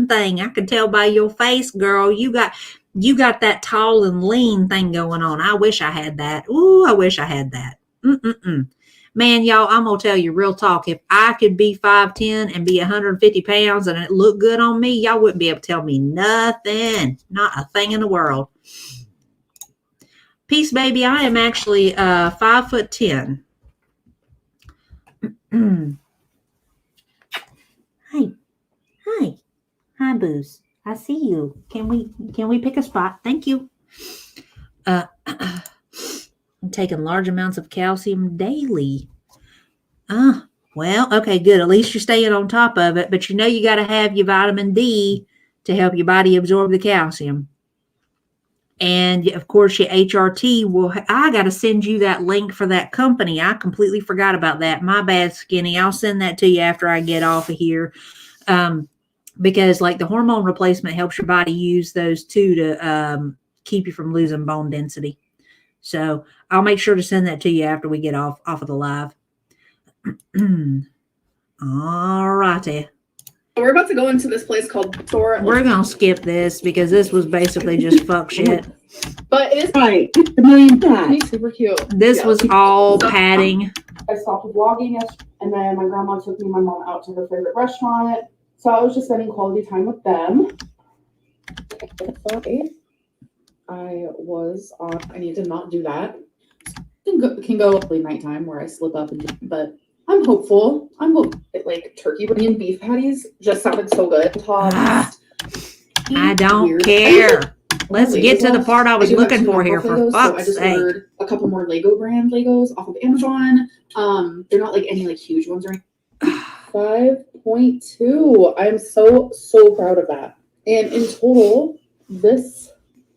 thing. I can tell by your face, girl. You got that tall and lean thing going on. I wish I had that. Ooh, I wish I had that. Man, y'all, I'm going to tell you real talk. If I could be 5'10" and be 150 pounds and it looked good on me, y'all wouldn't be able to tell me nothing. Not a thing in the world. Peace, baby. I am actually 5'10". Hi. Hi, Booze. I see you. Can we pick a spot? Thank you. I'm taking large amounts of calcium daily. Well, okay, good. At least you're staying on top of it. But you know you got to have your vitamin D to help your body absorb the calcium. And of course, your HRT I got to send you that link for that company. I completely forgot about that. My bad, Skinny. I'll send that to you after I get off of here. Because like the hormone replacement helps your body use those too to keep you from losing bone density. So I'll make sure to send that to you after we get off of the live. All righty. We're about to go into this place called Store. We're going to skip this because this was basically just fuck shit. But it is Right. The million times. super cute. This was all padding. I stopped vlogging yesterday, and then my grandma took me and my mom out to her favorite restaurant. So I was just spending quality time with them. I need to not do that. Can go late nighttime where I slip up but I'm hopeful. Like turkey wing and beef patties just sounded so good. I don't care. Let's get to the part I was looking for here, for fuck's sake. I just ordered a couple more Lego brand Legos off of Amazon. They're not like any like huge ones or anything. 5.2. I'm so proud of that. And in total, this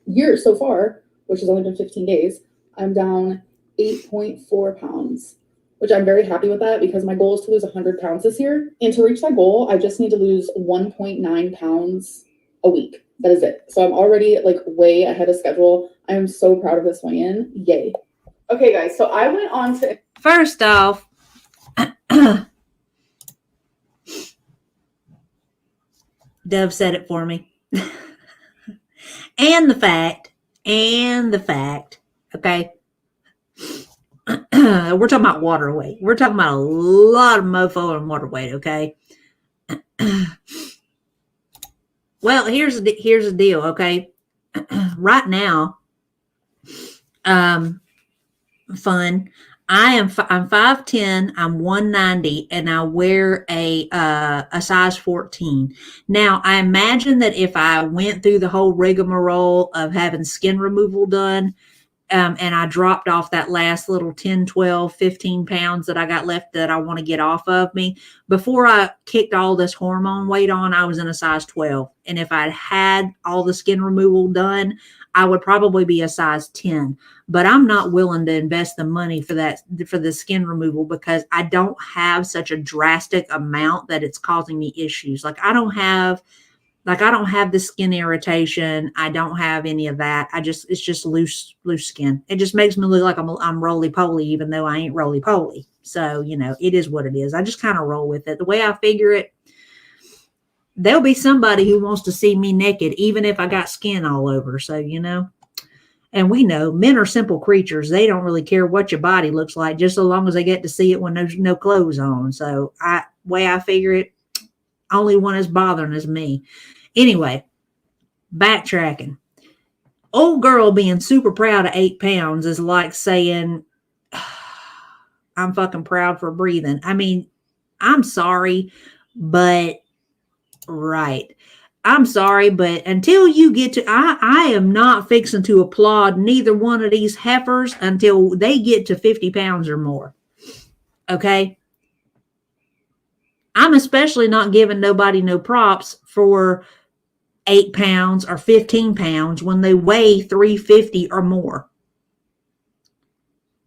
year so far, which has only been 15 days, I'm down 8.4 pounds, which I'm very happy with that because my goal is to lose 100 pounds this year. And to reach that goal, I just need to lose 1.9 pounds a week. That is it. So I'm already like way ahead of schedule. I am so proud of this weigh-in. Yay. Okay, guys. So I went on to... First off, Dove said it for me. and the fact, okay, we're talking about water weight. We're talking about a lot of mofo and water weight, okay? Well, here's the deal, okay? Right now, fun. I'm 5'10", I'm 190, and I wear a size 14. Now, I imagine that if I went through the whole rigmarole of having skin removal done, and I dropped off that last little 10, 12, 15 pounds that I got left that I want to get off of me, before I kicked all this hormone weight on, I was in a size 12. And if I'd had all the skin removal done, I would probably be a size 10. But I'm not willing to invest the money for the skin removal because I don't have such a drastic amount that it's causing me issues. Like I don't have the skin irritation. I don't have any of that. It's just loose skin. It just makes me look like I'm roly-poly, even though I ain't roly-poly. So, it is what it is. I just kind of roll with it. The way I figure it, there'll be somebody who wants to see me naked, even if I got skin all over. So, and we know men are simple creatures. They don't really care what your body looks like, just so long as they get to see it when there's no clothes on. So way I figure it, only one is bothering is me. Anyway, backtracking. Old girl being super proud of 8 pounds is like saying, I'm fucking proud for breathing. I mean, I'm sorry, but right. I'm sorry, but until you get to, I am not fixing to applaud neither one of these heifers until they get to 50 pounds or more. Okay? I'm especially not giving nobody no props for 8 pounds or 15 pounds when they weigh 350 or more.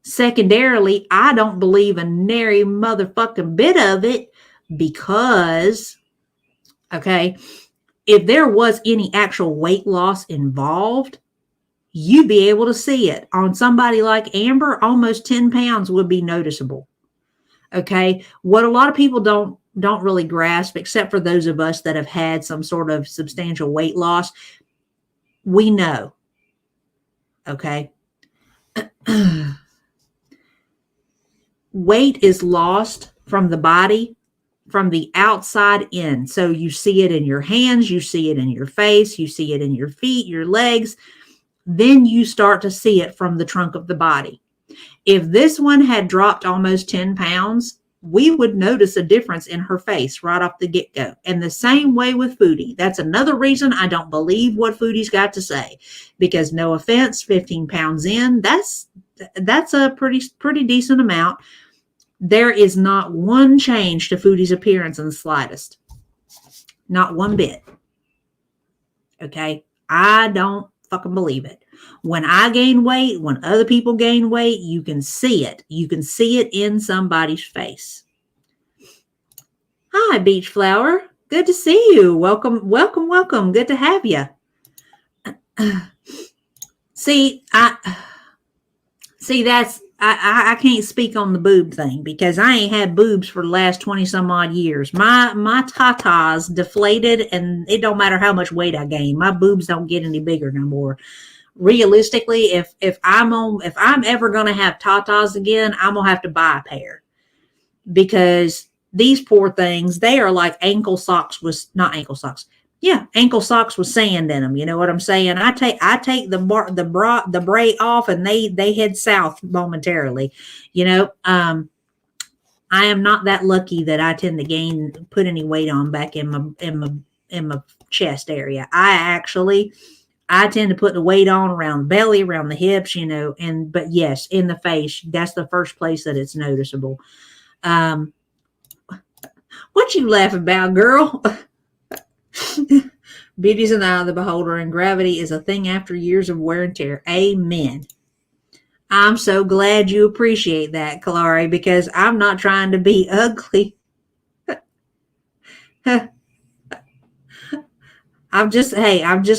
Secondarily, I don't believe in nary motherfucking bit of it because, okay, if there was any actual weight loss involved, you'd be able to see it. On somebody like Amber, almost 10 pounds would be noticeable. Okay, what a lot of people don't really grasp, except for those of us that have had some sort of substantial weight loss, we know. Okay. weight is lost from the body from the outside in. So you see it in your hands, you see it in your face, you see it in your feet, your legs. Then you start to see it from the trunk of the body. If this one had dropped almost 10 pounds, we would notice a difference in her face right off the get-go. And the same way with Foodie. That's another reason I don't believe what Foodie's got to say. Because no offense, 15 pounds in, that's a pretty decent amount. There is not one change to Foodie's appearance in the slightest. Not one bit. Okay? I don't fucking believe it. When I gain weight, when other people gain weight, you can see it. You can see it in somebody's face. Hi, Beach Flower. Good to see you. Welcome, welcome, welcome. Good to have you. See, I can't speak on the boob thing because I ain't had boobs for the last 20 some odd years. My tatas deflated, and it don't matter how much weight I gain. My boobs don't get any bigger no more. Realistically, if I'm ever gonna have tatas again, I'm gonna have to buy a pair because these poor things, they are like ankle socks with ankle socks with sand in them. You know what I'm saying? I take the braid off and they head south momentarily. You know, I am not that lucky that I tend to put any weight on back in my chest area. I tend to put the weight on around the belly, around the hips, you know, but yes, in the face, that's the first place that it's noticeable. What you laughing about, girl? Beauty's in the eye of the beholder, and gravity is a thing after years of wear and tear. Amen. I'm so glad you appreciate that, Kalari, because I'm not trying to be ugly. I'm just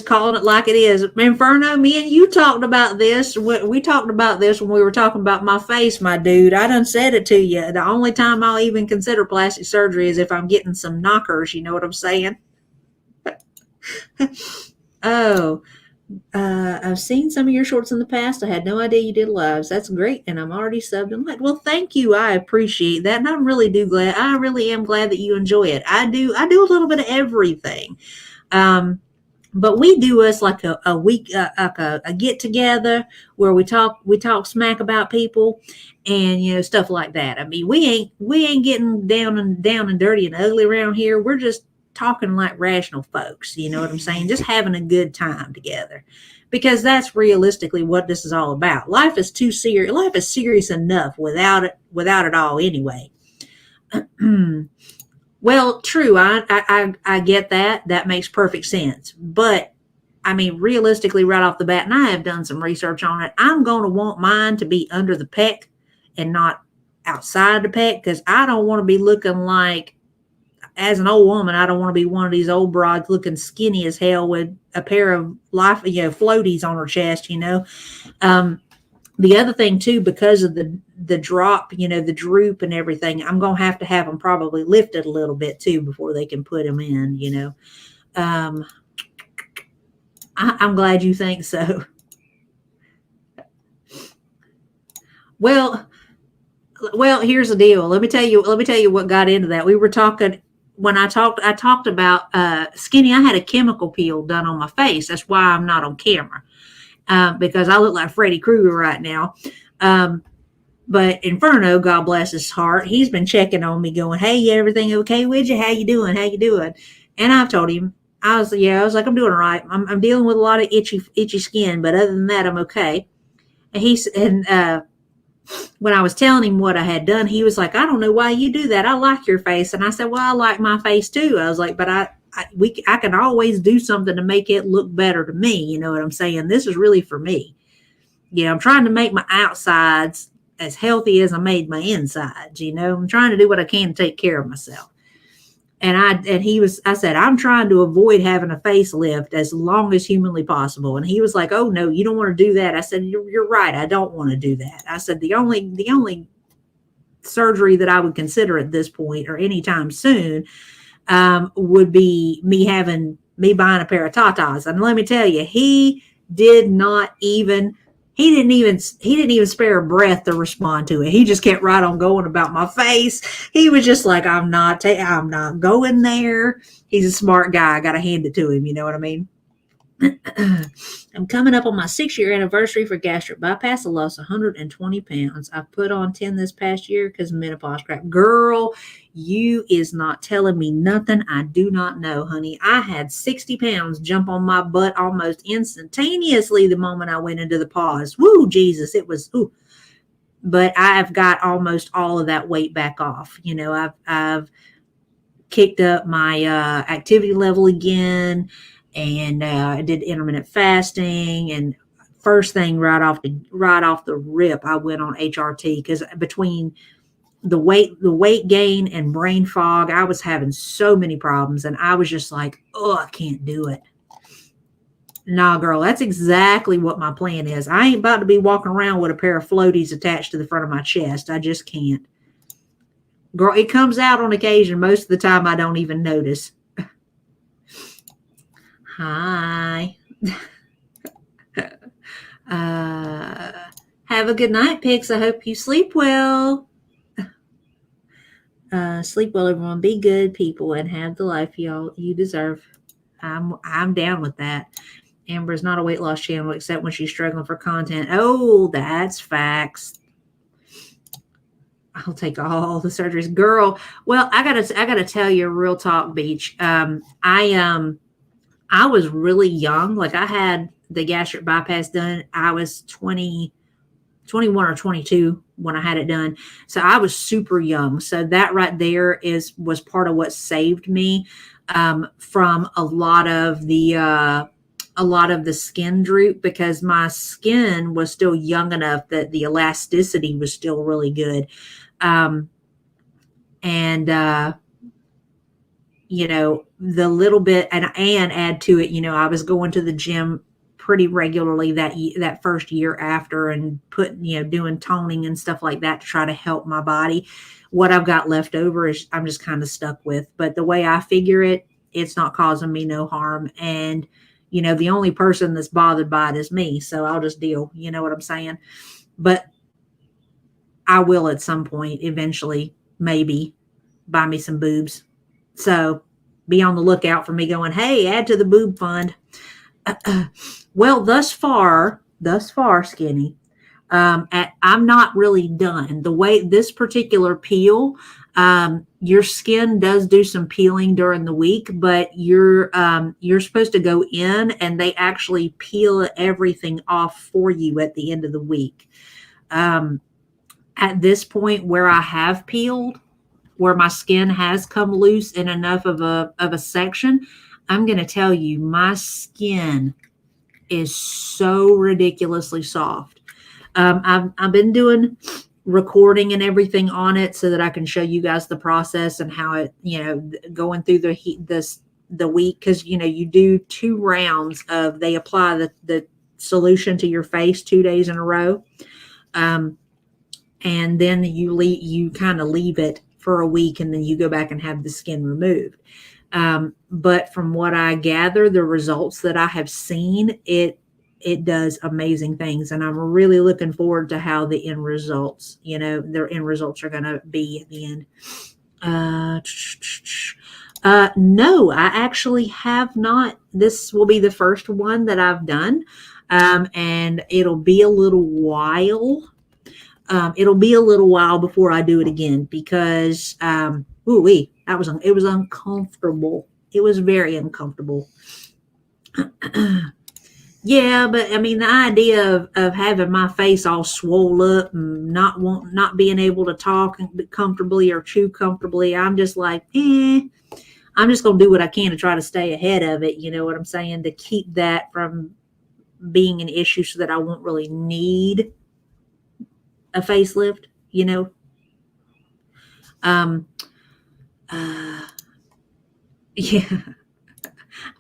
calling it like it is. Inferno, me and you talked about this. We talked about this when we were talking about my face, my dude. I done said it to you. The only time I'll even consider plastic surgery is if I'm getting some knockers. You know what I'm saying? Oh, I've seen some of your shorts in the past. I had no idea you did lives. That's great. And I'm already subbed and liked. Well, thank you. I appreciate that. And I really am glad that you enjoy it. I do a little bit of everything. But we do us like a week, like a get together where we talk smack about people and, you know, stuff like that. I mean, we ain't getting down and dirty and ugly around here. We're just talking like rational folks. You know what I'm saying? Just having a good time together, because that's realistically what this is all about. Life is too serious. Life is serious enough without it all anyway. Well, true. I get that. That makes perfect sense. But I mean, realistically, right off the bat, and I have done some research on it, I'm going to want mine to be under the pec and not outside the pec, because I don't want to be looking like, as an old woman, I don't want to be one of these old broads looking skinny as hell with a pair of floaties on her chest, you know. The other thing too, because of the drop, you know, the droop and everything, I'm going to have them probably lifted a little bit too before they can put them in, you know. I'm glad you think so. Well, here's the deal. Let me tell you what got into that. We were talking, when I talked about skinny, I had a chemical peel done on my face. That's why I'm not on camera. Because I look like Freddy Krueger right now. But Inferno, God bless his heart, he's been checking on me going, hey, everything okay with you? How you doing? And I've told him, I was like, I'm doing all right. I'm dealing with a lot of itchy skin, but other than that, I'm okay. And when I was telling him what I had done, he was like, I don't know why you do that. I like your face. And I said, well, I like my face too. I was like, but I can always do something to make it look better to me. You know what I'm saying? This is really for me. You know, I'm trying to make my outsides as healthy as I made my insides. You know, I'm trying to do what I can to take care of myself. And I said, I'm trying to avoid having a facelift as long as humanly possible. And he was like, oh no, you don't want to do that. I said, you're right. I don't want to do that. I said, the only surgery that I would consider at this point or anytime soon would be me buying a pair of tatas. And let me tell you, he did not even he didn't even spare a breath to respond to it. He just kept right on going about my face. He was just like, I'm not going there. He's a smart guy. I got to hand it to him. You know what I mean? I'm coming up on my 6-year anniversary for gastric bypass. I lost 120 pounds. I've put on 10 this past year because menopause crap. Girl, you is not telling me nothing I do not know, honey. I had 60 pounds jump on my butt almost instantaneously the moment I went into the pause. Woo, Jesus, it was, ooh. But I've got almost all of that weight back off. You know, I've kicked up my activity level again. And I did intermittent fasting, and first thing right off the rip, I went on HRT because between the weight gain and brain fog, I was having so many problems, and I was just like, oh, I can't do it. Nah, girl, that's exactly what my plan is. I ain't about to be walking around with a pair of floaties attached to the front of my chest. I just can't. Girl, it comes out on occasion. Most of the time, I don't even notice. Hi. Have a good night, Pix. I hope you sleep well. Sleep well, everyone. Be good people and have the life you deserve. I'm down with that. Amber's not a weight loss channel except when she's struggling for content. Oh, that's facts. I'll take all the surgeries, girl. Well, I gotta tell you, real talk, Beach. I was really young. Like I had the gastric bypass done. I was 21 or 22 when I had it done. So I was super young. So that right there was part of what saved me from a lot of the skin droop, because my skin was still young enough that the elasticity was still really good. You know, the little bit and add to it, you know, I was going to the gym pretty regularly that first year after, and doing toning and stuff like that to try to help my body. What I've got left over is I'm just kind of stuck with, but the way I figure it, it's not causing me no harm. And, you know, the only person that's bothered by it is me. So I'll just deal, you know what I'm saying? But I will at some point eventually maybe buy me some boobs. So be on the lookout for me going, hey, add to the boob fund. Well, thus far, Skinny, I'm not really done. The way this particular peel, your skin does do some peeling during the week, but you're supposed to go in and they actually peel everything off for you at the end of the week. At this point where I have peeled, where my skin has come loose in enough of a section, I'm going to tell you, my skin is so ridiculously soft. I've been doing recording and everything on it so that I can show you guys the process and how it, you know, going through the week, because, you know, you do 2 rounds of, they apply the solution to your face 2 days in a row. And then you kind of leave it for a week, and then you go back and have the skin removed. But from what I gather, the results that I have seen, it does amazing things. And I'm really looking forward to how the end results, you know, their end results are going to be at the end. No, I actually have not. This will be the first one that I've done. And it'll be a little while. It'll be a little while before I do it again, because it was uncomfortable. It was very uncomfortable. Yeah, but I mean, the idea of having my face all swole up and not being able to talk comfortably or chew comfortably, I'm just like, I'm just gonna do what I can to try to stay ahead of it. You know what I'm saying? To keep that from being an issue, so that I won't really need a facelift, you know. Yeah,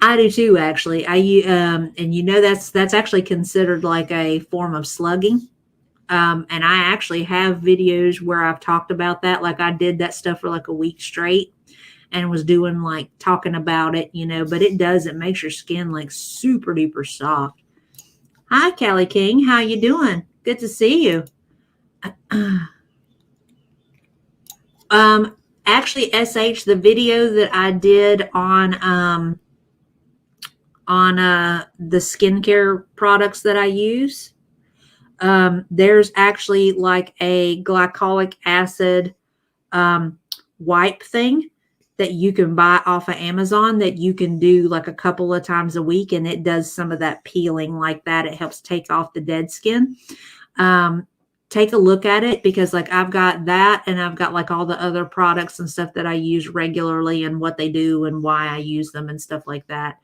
I do too, actually. And you know, that's actually considered like a form of slugging. And I actually have videos where I've talked about that. Like I did that stuff for like a week straight and was doing like talking about it, you know, but it makes your skin like super duper soft. Hi, Kelly King. How you doing? Good to see you. Actually, SH, the video that I did on the skincare products that I use, there's actually like a glycolic acid wipe thing that you can buy off of Amazon that you can do like a couple of times a week, and it does some of that peeling like that. It helps take off the dead skin. Take a look at it, because like I've got that, and I've got like all the other products and stuff that I use regularly and what they do and why I use them and stuff like that.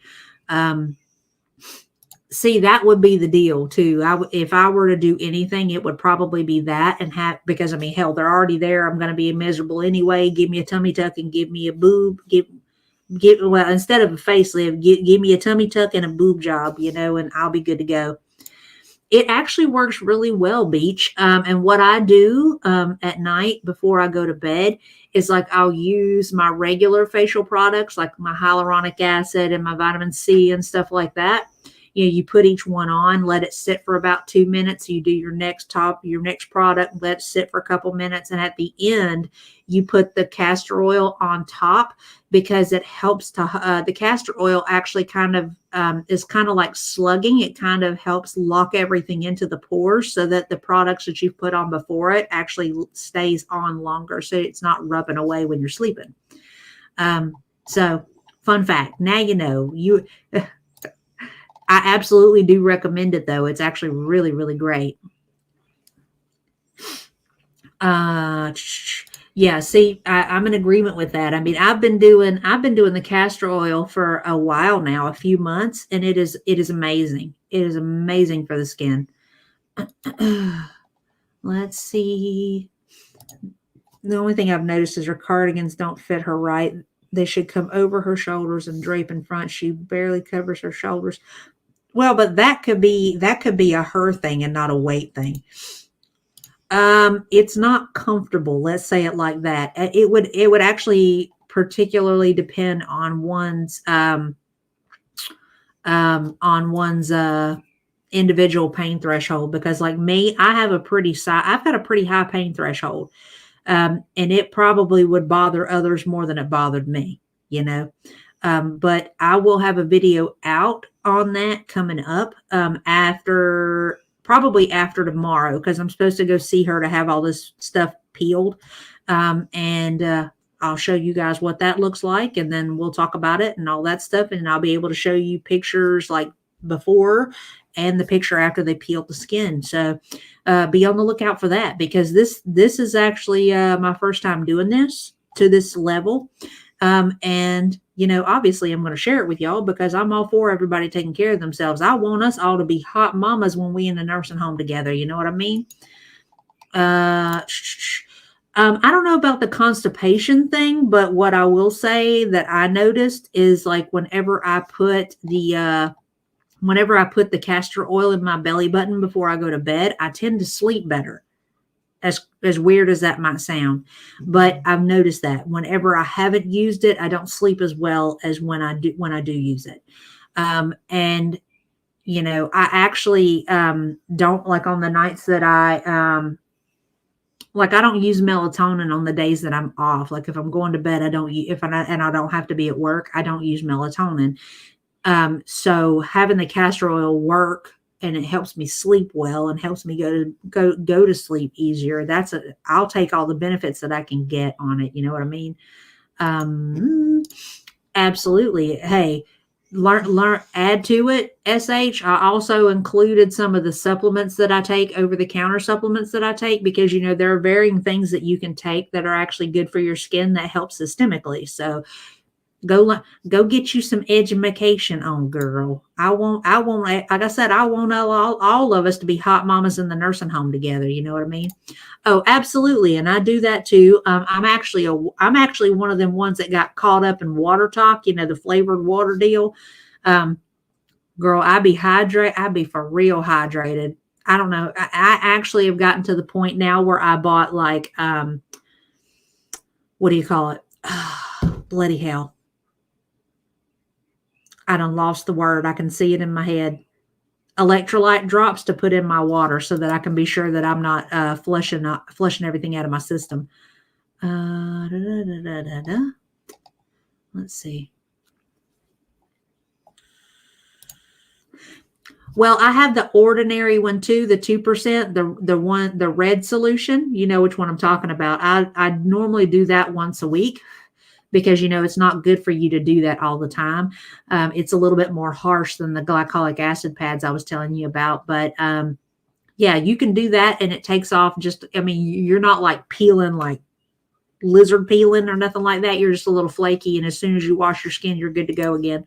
See, that would be the deal too. If I were to do anything, it would probably be that, and have, because I mean, hell, they're already there. I'm going to be miserable anyway. Give me a tummy tuck and give me a boob. Well, instead of a facelift, give me a tummy tuck and a boob job, and I'll be good to go. It actually works really well, Beach. And what I do at night before I go to bed is like I'll use my regular facial products, like my hyaluronic acid and my vitamin C and stuff like that. You put each one on, let it sit for about 2 minutes. You do your next product, let it sit for a couple minutes. And at the end, you put the castor oil on top, because it helps to, the castor oil actually kind of is kind of like slugging. It kind of helps lock everything into the pores so that the products that you've put on before it actually stays on longer. So it's not rubbing away when you're sleeping. So fun fact, now you know. I absolutely do recommend it, though. It's actually really, really great. Yeah, see, I'm in agreement with that. I mean, I've been doing the castor oil for a while now, a few months, and it is amazing. It is amazing for the skin. Let's see. The only thing I've noticed is her cardigans don't fit her right. They should come over her shoulders and drape in front. She barely covers her shoulders. Well, but that could be a her thing and not a weight thing. It's not comfortable. Let's say it like that. It would actually particularly depend on one's individual pain threshold, because like me, I've got a pretty high pain threshold. And it probably would bother others more than it bothered me, but I will have a video out on that coming up probably after tomorrow, because I'm supposed to go see her to have all this stuff peeled. And I'll show you guys what that looks like, and then we'll talk about it and all that stuff. And I'll be able to show you pictures like before and the picture after they peeled the skin. So be on the lookout for that, because this is actually my first time doing this to this level. And obviously I'm going to share it with y'all, because I'm all for everybody taking care of themselves. I want us all to be hot mamas when we in the nursing home together. You know what I mean? I don't know about the constipation thing, but what I will say that I noticed is like whenever I put the castor oil in my belly button before I go to bed, I tend to sleep better. As weird as that might sound, but I've noticed that whenever I haven't used it, I don't sleep as well as when I do use it. And I actually don't, like on the nights that I don't use melatonin on the days that I'm off. Like if I'm going to bed, I don't have to be at work, I don't use melatonin. So having the castor oil work, and it helps me sleep well and helps me go to sleep easier. I'll take all the benefits that I can get on it. You know what I mean? Absolutely. Hey, learn, add to it. SH, I also included some of the supplements that I take, over the counter supplements that I take, because, there are varying things that you can take that are actually good for your skin that help systemically. So go get you some education on, girl. I want, like I said, I want all of us to be hot mamas in the nursing home together. You know what I mean? Oh, absolutely. And I do that too. I'm actually one of them ones that got caught up in water talk, the flavored water deal. Girl, I'd be for real hydrated. I don't know. I actually have gotten to the point now where I bought like, what do you call it? Bloody hell. I done lost the word. I can see it in my head. electrolyte drops to put in my water so that I can be sure that I'm not flushing everything out of my system. Let's see. Well, I have the ordinary one too, the 2%, the red solution. You know which one I'm talking about. I normally do that once a week because, it's not good for you to do that all the time. It's a little bit more harsh than the glycolic acid pads I was telling you about. But yeah, you can do that and it takes off you're not like peeling like lizard peeling or nothing like that. You're just a little flaky. And as soon as you wash your skin, you're good to go again.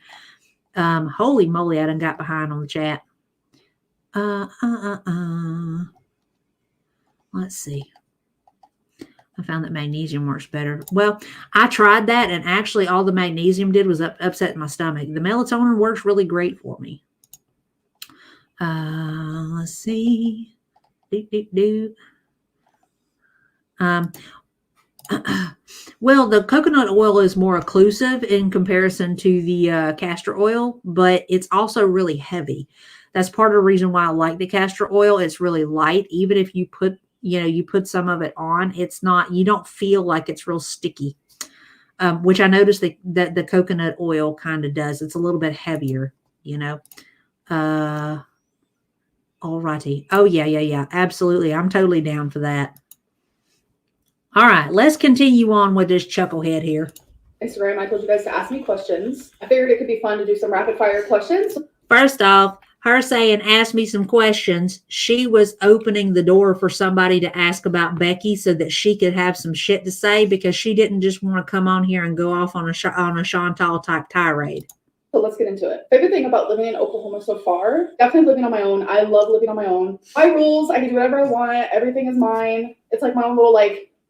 Holy moly, I done got behind on the chat. Let's see. I found that magnesium works better. Well, I tried that, and actually all the magnesium did was upset my stomach. The melatonin works really great for me. Let's see. Well, the coconut oil is more occlusive in comparison to the castor oil, but it's also really heavy. That's part of the reason why I like the castor oil. It's really light. Even if you put, you put some of it on, it's not, you don't feel like it's real sticky, which I noticed that the coconut oil kind of does. It's a little bit heavier, All righty. Oh, yeah. Absolutely. I'm totally down for that. All right, let's continue on with this chucklehead here. Instagram, I told you guys to ask me questions. I figured it could be fun to do some rapid fire questions. First off, her saying, ask me some questions. She was opening the door for somebody to ask about Becky so that she could have some shit to say because she didn't just want to come on here and go off on a Chantal type tirade. So let's get into it. Favorite thing about living in Oklahoma so far? Definitely living on my own. I love living on my own. My rules, I can do whatever I want. Everything is mine. It's like my own little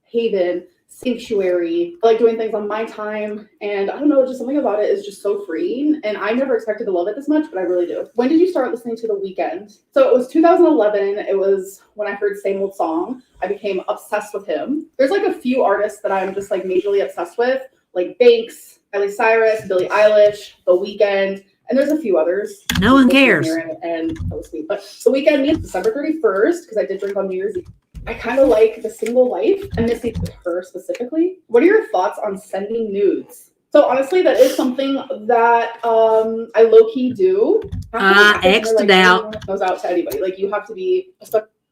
haven, sanctuary. I like doing things on my time. And I don't know, just something about it is just so freeing. And I never expected to love it this much, but I really do. When did you start listening to The Weeknd? So it was 2011. It was when I heard Same Old Song. I became obsessed with him. There's a few artists that I'm just majorly obsessed with, like Banks, Miley Cyrus, Billie Eilish, The Weeknd, and there's a few others. No one cares. And that was sweet. But The Weeknd means December 31st, because I did drink on New Year's Eve. I kind of like the single life. I'm missing with her specifically. What are your thoughts on sending nudes? So honestly, that is something that I low-key do. X'd out. Goes out to anybody. You have to be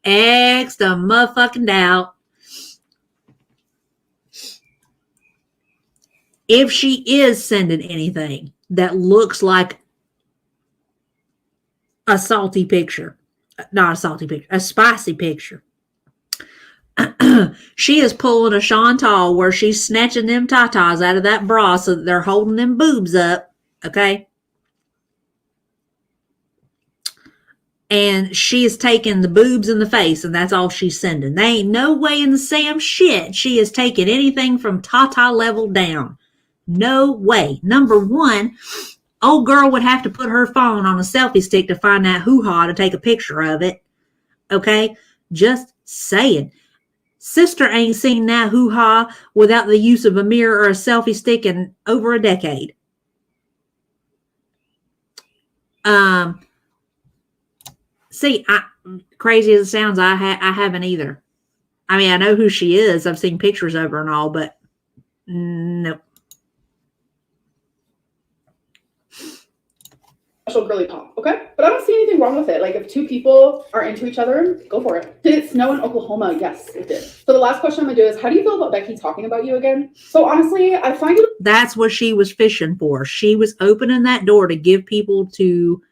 X the motherfucking doubt. If she is sending anything that looks like a salty picture, not a salty picture, a spicy picture, she is pulling a Chantal where she's snatching them tatas out of that bra so that they're holding them boobs up, okay? And she is taking the boobs in the face, and that's all she's sending. There ain't no way in the Sam shit she is taking anything from tata level down. No way. Number one, old girl would have to put her phone on a selfie stick to find that hoo-ha to take a picture of it, okay? Just saying. Sister ain't seen that hoo-ha without the use of a mirror or a selfie stick in over a decade. See, crazy as it sounds, I haven't either. I mean, I know who she is. I've seen pictures of her and all, but nope. Special girly pop, okay? But I don't see anything wrong with it. If two people are into each other, go for it. Did it snow in Oklahoma? Yes, it did. So the last question I'm gonna do is, how do you feel about Becky talking about you again? So honestly, I find it... That's what she was fishing for. She was opening that door to give people to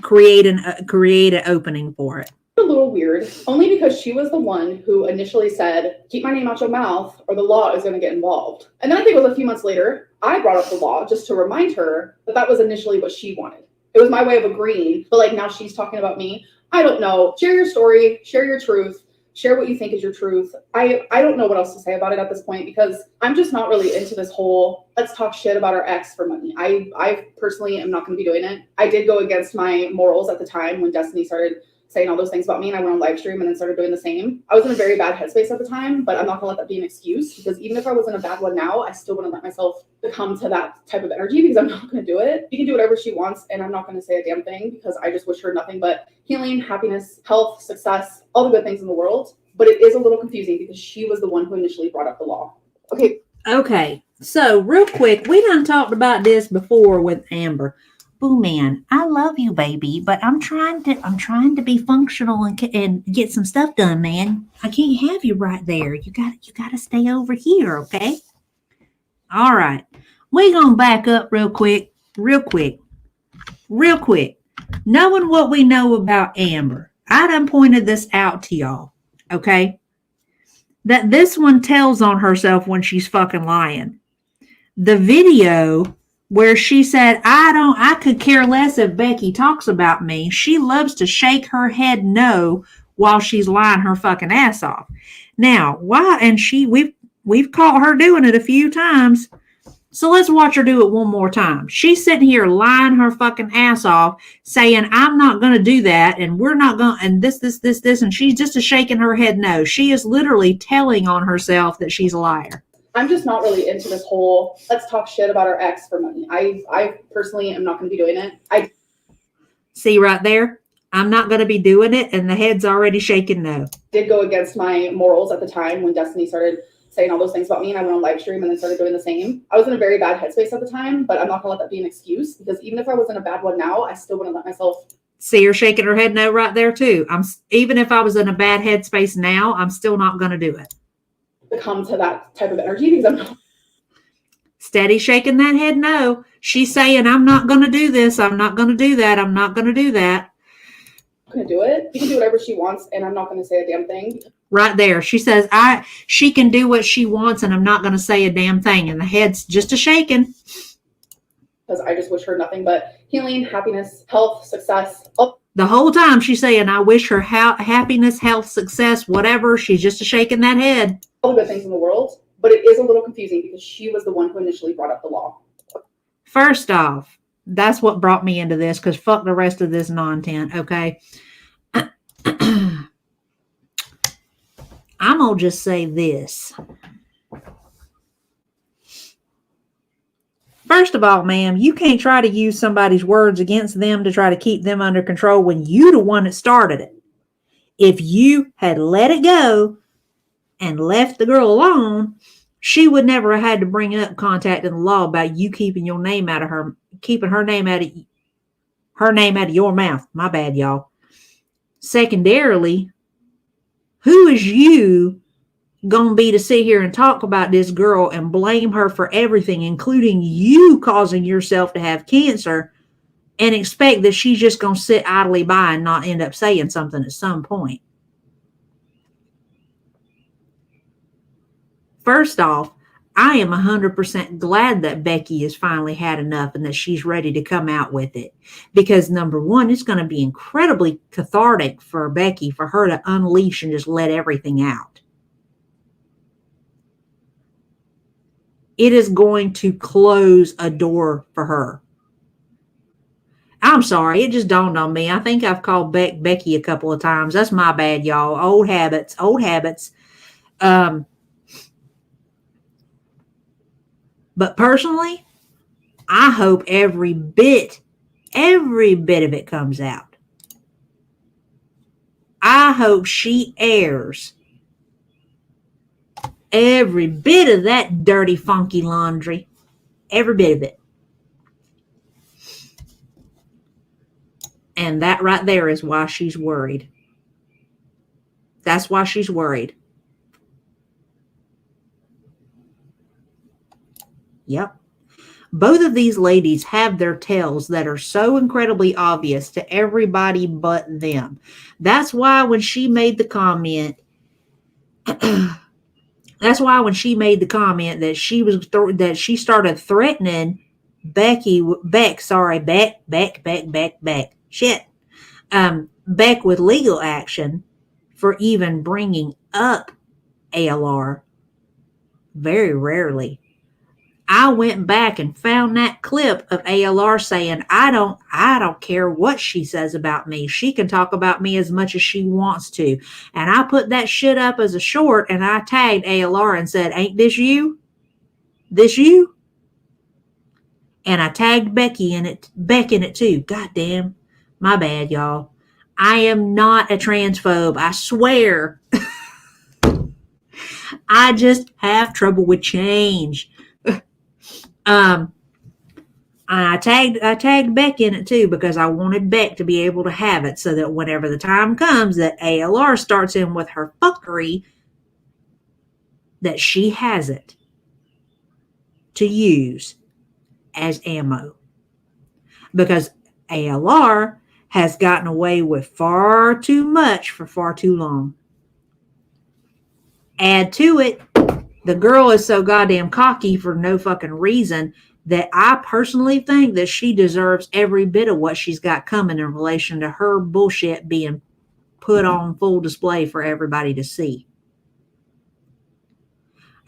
create an opening for it. A little weird, only because she was the one who initially said, keep my name out your mouth or the law is going to get involved. And then I think it was a few months later, I brought up the law just to remind her that was initially what she wanted. It was my way of agreeing, but now she's talking about me. I don't know. Share your story, share your truth, share what you think is your truth. I don't know what else to say about it at this point because I'm just not really into this whole, let's talk shit about our ex for money. I personally am not going to be doing it. I did go against my morals at the time when Destiny started saying all those things about me, and I went on live stream and then started doing the same. I was in a very bad headspace at the time, but I'm not gonna let that be an excuse, because even if I was in a bad one now, I still wouldn't let myself succumb to that type of energy, because I'm not gonna do it. She can do whatever she wants, and I'm not gonna say a damn thing, because I just wish her nothing but healing, happiness, health, success, all the good things in the world. But it is a little confusing because she was the one who initially brought up the law. Okay, so real quick, we done talked about this before with Amber. Boo man, I love you, baby, but I'm trying to be functional and get some stuff done, man. I can't have you right there. You got to stay over here, okay? All right, we gonna back up real quick. Knowing what we know about Amber, I done pointed this out to y'all, okay? That this one tells on herself when she's fucking lying. The video where she said, I could care less if Becky talks about me. She loves to shake her head no while she's lying her fucking ass off. Now, why? And we've caught her doing it a few times. So let's watch her do it one more time. She's sitting here lying her fucking ass off, saying, I'm not going to do that, and we're not going to, and this, and she's just shaking her head no. She is literally telling on herself that she's a liar. I'm just not really into this whole let's talk shit about our ex for money. I personally am not going to be doing it. I see right there. I'm not going to be doing it, and the head's already shaking no. Did go against my morals at the time when Destiny started saying all those things about me, and I went on live stream and then started doing the same. I was in a very bad headspace at the time, but I'm not going to let that be an excuse, because even if I was in a bad one now, I still wouldn't let myself. See her shaking her head no right there too. Even if I was in a bad headspace now, I'm still not going to do it. Come to that type of energy, because I'm not. Steady shaking that head no. She's saying, I'm not going to do this. I'm not going to do that. I'm not going to do that. I'm going to do it. She can do whatever she wants, and I'm not going to say a damn thing. Right there. She says, she can do what she wants, and I'm not going to say a damn thing. And the head's just a shaking. Because I just wish her nothing but healing, happiness, health, success. The whole time she's saying, I wish her happiness, health, success, whatever. She's just a shaking that head. All the good things in the world. But it is a little confusing because she was the one who initially brought up the law. First off, that's what brought me into this, because fuck the rest of this non-tent, okay? I'm going to just say this. First of all, ma'am, you can't try to use somebody's words against them to try to keep them under control when you the one that started it. If you had let it go and left the girl alone, she would never have had to bring up contacting the law about you keeping your name out of her, keeping her name out of your mouth. My bad, y'all. Secondarily, who is you gonna be to sit here and talk about this girl and blame her for everything, including you causing yourself to have cancer, and expect that she's just gonna sit idly by and not end up saying something at some point? First off, I am 100% glad that Becky has finally had enough and that she's ready to come out with it. Because number one, it's going to be incredibly cathartic for Becky, for her to unleash and just let everything out. It is going to close a door for her. I'm sorry, it just dawned on me. I think I've called Becky a couple of times. That's my bad, y'all. Old habits. But personally, I hope every bit of it comes out. I hope she airs every bit of that dirty, funky laundry. Every bit of it. And that right there is why she's worried. That's why she's worried. Yep. Both of these ladies have their tails that are so incredibly obvious to everybody but them. That's why when she made the comment, that she started threatening Beck with legal action for even bringing up ALR. Very rarely. I went back and found that clip of ALR saying, I don't care what she says about me. She can talk about me as much as she wants to. And I put that shit up as a short and I tagged ALR and said, ain't this you? This you? And I tagged Beck in it too. God damn. My bad, y'all. I am not a transphobe. I swear. I just have trouble with change. I tagged Beck in it too because I wanted Beck to be able to have it so that whenever the time comes that ALR starts in with her fuckery, that she has it to use as ammo. Because ALR has gotten away with far too much for far too long. Add to it, the girl is so goddamn cocky for no fucking reason that I personally think that she deserves every bit of what she's got coming in relation to her bullshit being put on full display for everybody to see.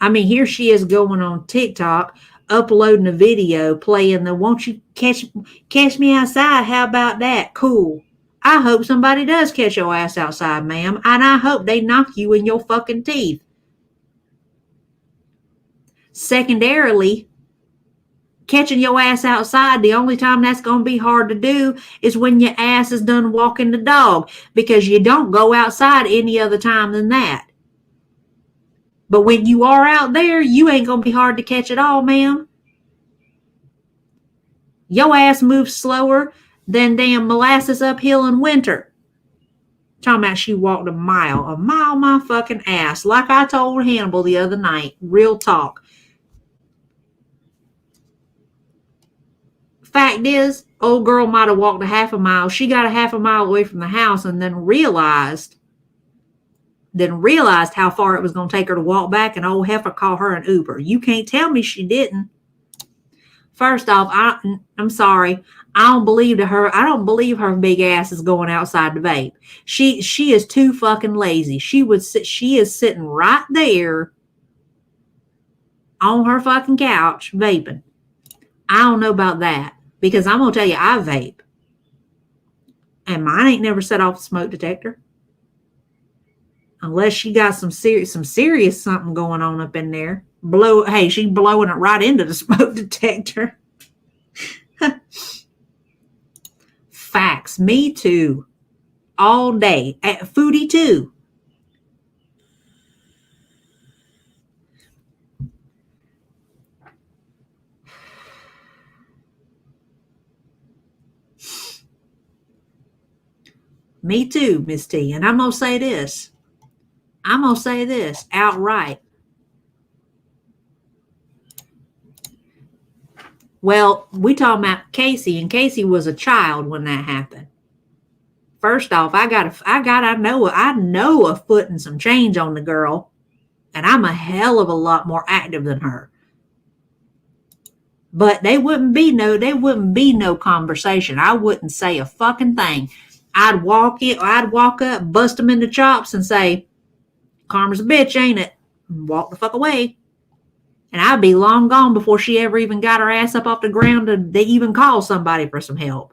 I mean, here she is going on TikTok, uploading a video, playing the "Won't you catch me outside? How about that? Cool. I hope somebody does catch your ass outside, ma'am, and I hope they knock you in your fucking teeth. Secondarily, catching your ass outside, the only time that's going to be hard to do is when your ass is done walking the dog, because you don't go outside any other time than that. But when you are out there, you ain't going to be hard to catch at all, ma'am. Your ass moves slower than damn molasses uphill in winter. Talking about she walked a mile my fucking ass. Like I told Hannibal the other night. Real talk. Fact is, old girl might have walked a half a mile. She got a half a mile away from the house and then realized how far it was going to take her to walk back, and old heifer called her an Uber. You can't tell me she didn't. First off, I'm sorry. I don't believe her big ass is going outside to vape. She is too fucking lazy. She is sitting right there on her fucking couch vaping. I don't know about that, because I'm going to tell you, I vape. And mine ain't never set off the smoke detector. Unless she got some serious something going on up in there. She's blowing it right into the smoke detector. Facts. Me too. All day. Foodie too. Me too, Miss T. And I'm going to say this. Outright. Well, we talking about Casey, and Casey was a child when that happened. First off, I know a foot and some change on the girl, and I'm a hell of a lot more active than her. But there wouldn't be no conversation. I wouldn't say a fucking thing. I'd walk up, bust them in the chops, and say, "Karma's a bitch, ain't it?" And walk the fuck away. And I'd be long gone before she ever even got her ass up off the ground to even call somebody for some help.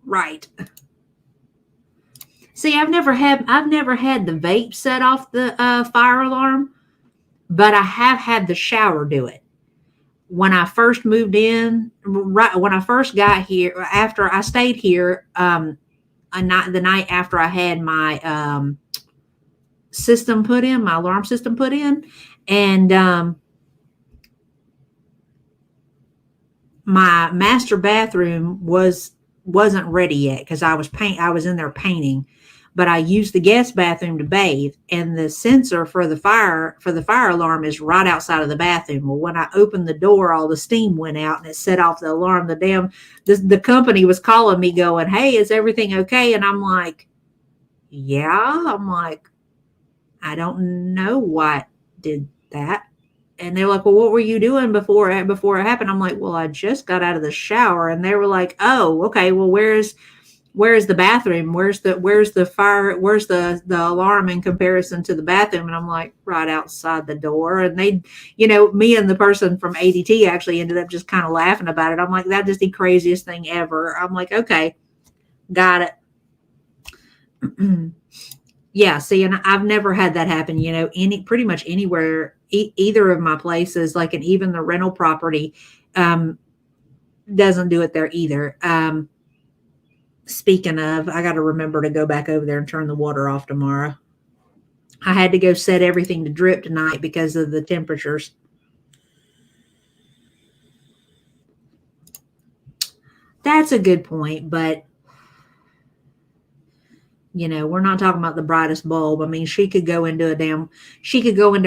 Right. See, I've never had the vape set off the fire alarm, but I have had the shower do it. When I first moved in, right when I first got here, after I stayed here, the night after I had my alarm system put in, and my master bathroom wasn't ready yet because I was in there painting, but I used the guest bathroom to bathe, and the sensor for the fire alarm is right outside of the bathroom. Well, when I opened the door, all the steam went out and it set off the alarm. The company was calling me going, "Hey, is everything okay?" And I'm like, "Yeah." I'm like, "I don't know what did that." And they were like, well, what were you doing before it happened? I'm like, well, I just got out of the shower. And they were like, oh, okay, well, where's the bathroom? Where's the fire? Where's the alarm in comparison to the bathroom? And I'm like, right outside the door. And they, me and the person from ADT actually ended up just kind of laughing about it. I'm like, that's just the craziest thing ever. I'm like, okay, got it. Yeah, see, and I've never had that happen, pretty much anywhere, either of my places, like, and even the rental property, doesn't do it there either. Speaking of, I got to remember to go back over there and turn the water off tomorrow. I had to go set everything to drip tonight because of the temperatures. That's a good point, but we're not talking about the brightest bulb. I mean, she could go into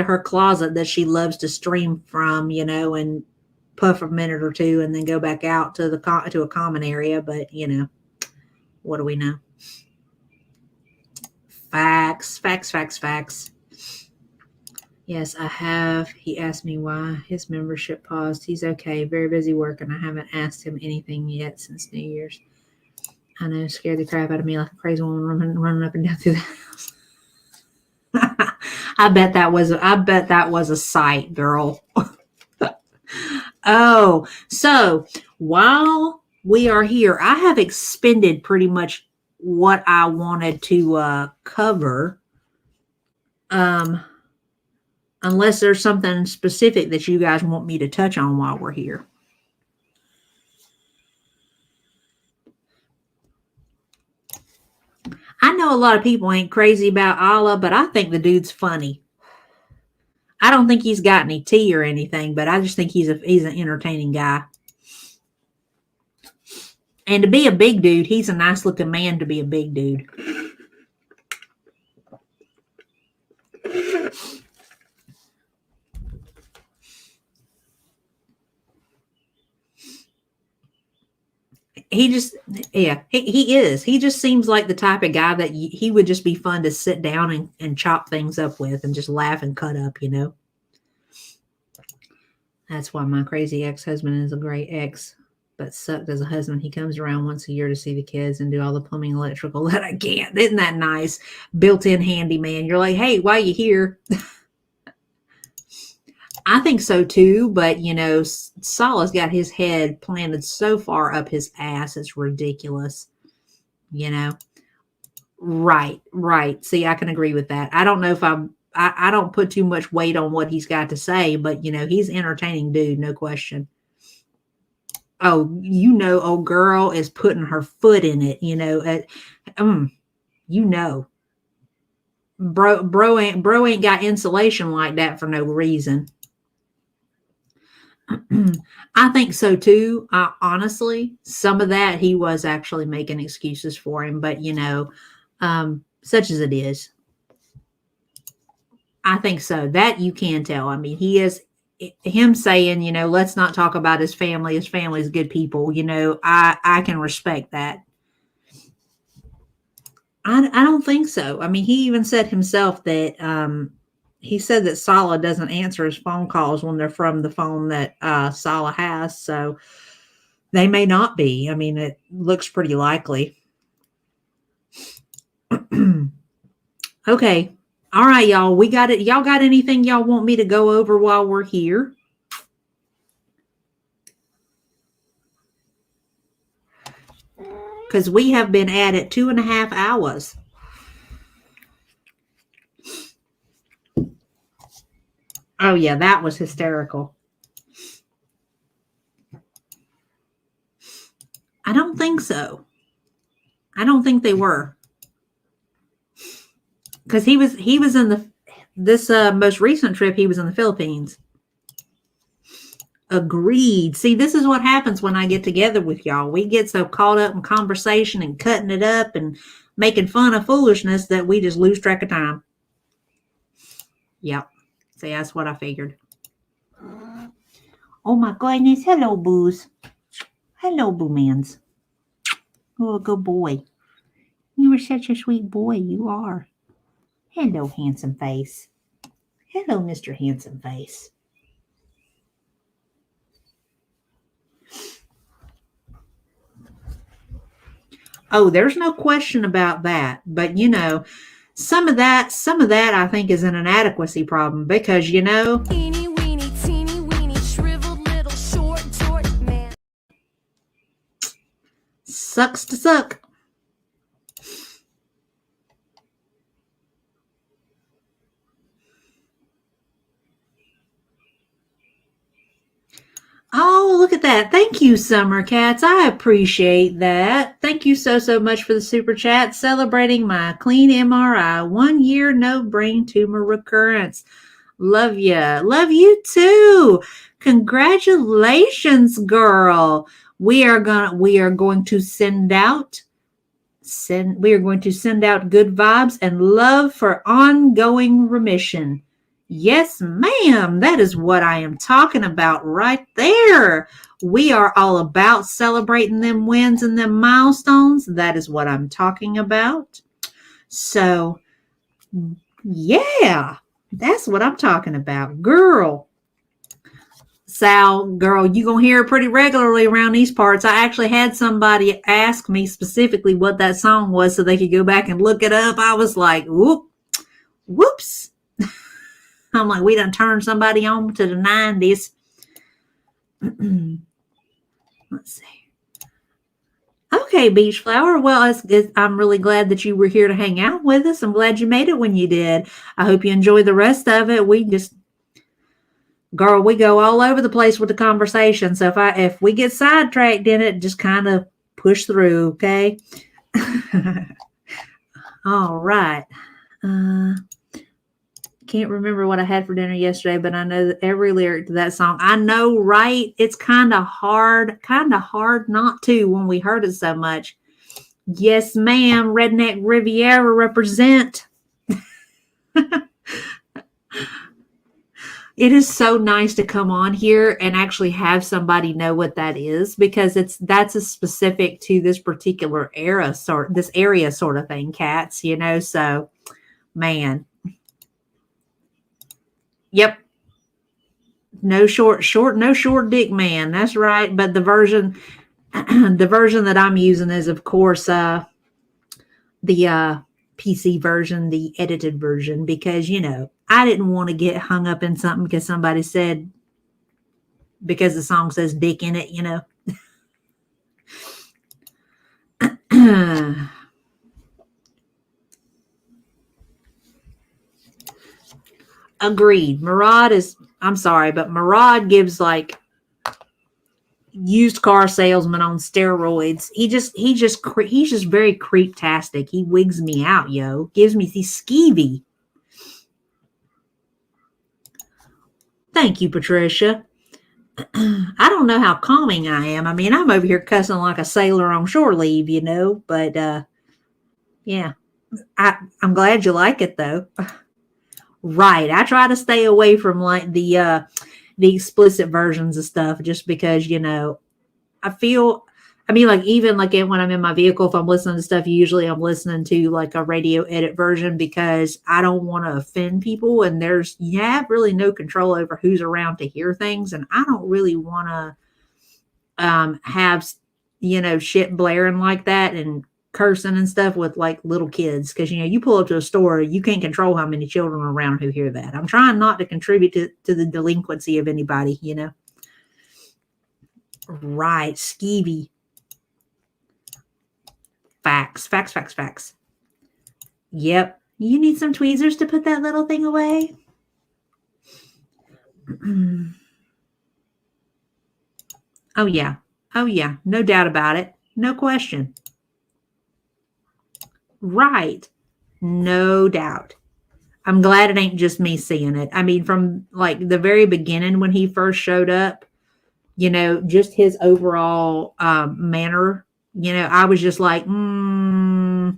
her closet that she loves to stream from, and puff a minute or two and then go back out to a common area. But, what do we know? Facts. Yes, I have. He asked me why his membership paused. He's okay. Very busy working. I haven't asked him anything yet since New Year's. I know, scared the crap out of me like a crazy woman running up and down through the house. I bet that was a sight, girl. Oh, so while we are here, I have expended pretty much what I wanted to cover. Unless there's something specific that you guys want me to touch on while we're here. I know a lot of people ain't crazy about Allah, but I think the dude's funny. I don't think he's got any tea or anything, but I just think he's an entertaining guy. And to be a big dude, he's a nice looking man to be a big dude. He just seems like the type of guy that he would just be fun to sit down and chop things up with and just laugh and cut up, That's why my crazy ex-husband is a great ex, but sucked as a husband. He comes around once a year to see the kids and do all the plumbing, electrical that I can't. Isn't that nice? Built-in handyman. You're like, hey, why are you here? I think so too, but Salah's got his head planted so far up his ass, it's ridiculous. Right. See, I can agree with that. I don't know if I don't put too much weight on what he's got to say, but he's an entertaining dude, no question. Oh, old girl is putting her foot in it, Bro ain't got insulation like that for no reason. I think so too. Honestly, some of that he was actually making excuses for him, but such as it is. I think so. That you can tell. I mean, him saying, let's not talk about his family. His family's good people. I can respect that. I don't think so. I mean, he even said himself that he said that Salah doesn't answer his phone calls when they're from the phone that Salah has. So they may not be. I mean, it looks pretty likely. Okay. All right, y'all. We got it. Y'all got anything y'all want me to go over while we're here? Because we have been at it 2.5 hours. Oh, yeah, that was hysterical. I don't think so. I don't think they were. Because he was in this most recent trip, he was in the Philippines. Agreed. See, this is what happens when I get together with y'all. We get so caught up in conversation and cutting it up and making fun of foolishness that we just lose track of time. Yep. See, that's what I figured. Oh my goodness. Hello, Boos. Hello, Boo-mans. Oh, good boy. You are such a sweet boy. You are. Hello, handsome face. Hello, Mr. Handsome Face. Oh, there's no question about that. But some of that I think is an inadequacy problem because Teeny weeny, teeny weeny, shriveled little short man. sucks to suck. Oh, look at that. Thank you, Summer Cats. I appreciate that. Thank you so much for the super chat celebrating my clean MRI. 1 year, no brain tumor recurrence. Love ya. Love you too. Congratulations, girl. We are going to send out good vibes and love for ongoing remission. Yes, ma'am. That is what I am talking about right there. We are all about celebrating them wins and them milestones. That is what I'm talking about. So, yeah, that's what I'm talking about. Girl. Sal, girl, you gonna hear it pretty regularly around these parts. I actually had somebody ask me specifically what that song was so they could go back and look it up. I was like, whoops. I'm like, we done turned somebody on to the 90s. Let's see. Okay, Beach Flower. Well, I'm really glad that you were here to hang out with us. I'm glad you made it when you did. I hope you enjoy the rest of it. Girl, we go all over the place with the conversation. So if we get sidetracked in it, just kind of push through, okay? All right. Can't remember what I had for dinner yesterday, but I know that every lyric to that song. I know, right? It's kind of hard not to when we heard it so much. Yes, ma'am. Redneck Riviera represent. It is so nice to come on here and actually have somebody know what that is because that's a specific to this particular area sort of thing, cats, so man. Yep. No short dick man. That's right. But the version that I'm using is of course the PC version, the edited version, because I didn't want to get hung up in something because somebody said because the song says dick in it, Agreed. I'm sorry, but Murad gives like used car salesman on steroids. He's just very creeptastic. He wigs me out, yo. Gives me the skeevy. Thank you, Patricia. I don't know how calming I am. I mean, I'm over here cussing like a sailor on shore leave, but yeah. I'm glad you like it though. Right. I try to stay away from like the explicit versions of stuff just because, like even like when I'm in my vehicle, if I'm listening to stuff, usually I'm listening to like a radio edit version because I don't want to offend people and you have really no control over who's around to hear things. And I don't really want to have, shit blaring like that and cursing and stuff with like little kids. Cause you pull up to a store, you can't control how many children are around who hear that. I'm trying not to contribute to the delinquency of anybody, Right. Skeevy. Facts. Yep. You need some tweezers to put that little thing away? Oh, yeah. No doubt about it. No question. Right. No doubt. I'm glad it ain't just me seeing it. I mean, from like the very beginning when he first showed up, just his overall manner, I was just like, nah.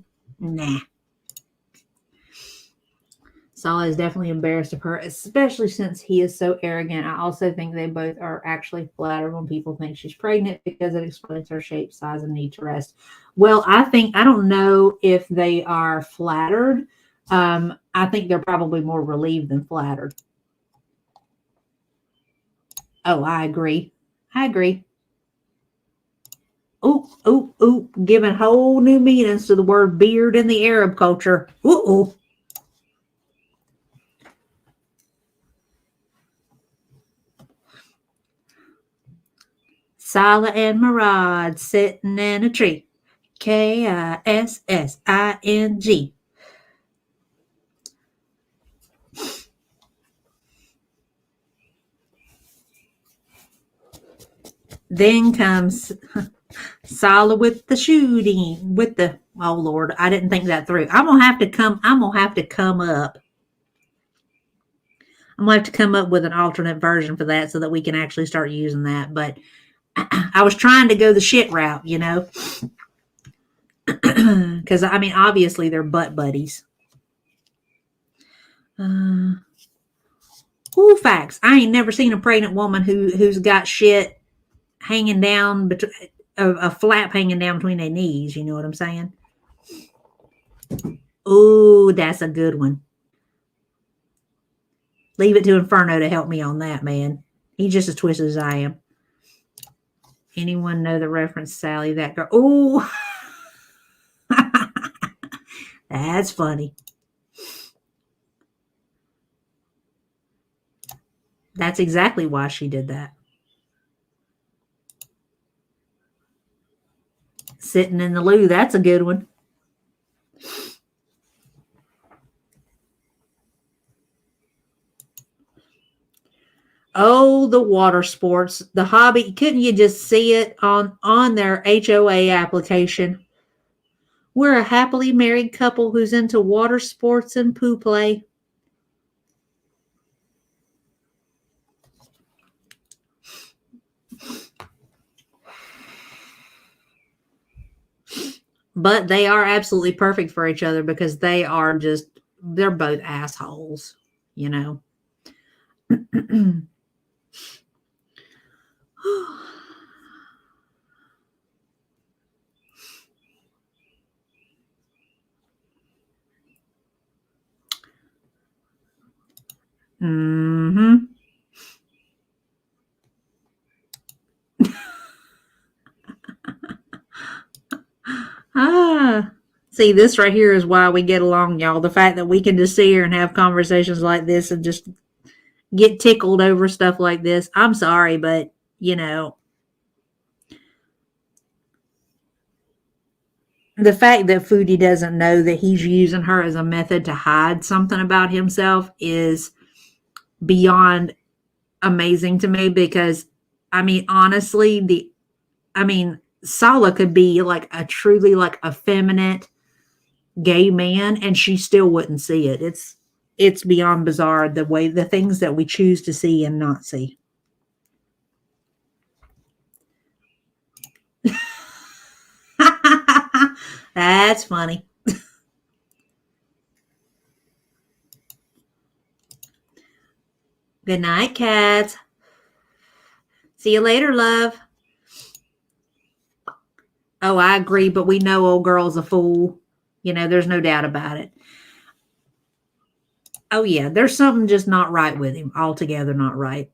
Sala is definitely embarrassed of her, especially since he is so arrogant. I also think they both are actually flattered when people think she's pregnant because it explains her shape, size, and need to rest. Well, I don't know if they are flattered. I think they're probably more relieved than flattered. Oh, I agree. Giving whole new meanings to the word beard in the Arab culture. Ooh. Sala and Murad sitting in a tree. Kissing. Then comes Sala with the shooting, with the, oh Lord, I didn't think that through. I'm gonna have to come up. I'm gonna have to come up with an alternate version for that so that we can actually start using that. But I was trying to go the shit route, you know. Because I mean, obviously they're butt buddies. Facts. I ain't never seen a pregnant woman who's got shit hanging down, a flap hanging down between their knees. You know what I'm saying? Ooh, that's a good one. Leave it to Inferno to help me on that, man. He's just as twisted as I am. Anyone know the reference, Sally? That girl. Ooh. That's funny. That's exactly why she did that. Sitting in the loo. That's a good one. Oh, the water sports, the hobby. Couldn't you just see it on their HOA application? We're a happily married couple who's into water sports and pool play. But they are absolutely perfect for each other because they're both assholes, you know. Mm-hmm. See, this right here is why we get along, y'all. The fact that we can just sit here and have conversations like this and just get tickled over stuff like this. I'm sorry, but, you know, the fact that Foodie doesn't know that he's using her as a method to hide something about himself is beyond amazing to me because, I mean, honestly, Sala could be like a truly like effeminate gay man and she still wouldn't see it. It's beyond bizarre the things that we choose to see and not see. That's funny. Good night, cats. See you later, love. Oh, I agree, but we know old girl's a fool. You know, there's no doubt about it. Oh, yeah, there's something just not right with him. Altogether not right.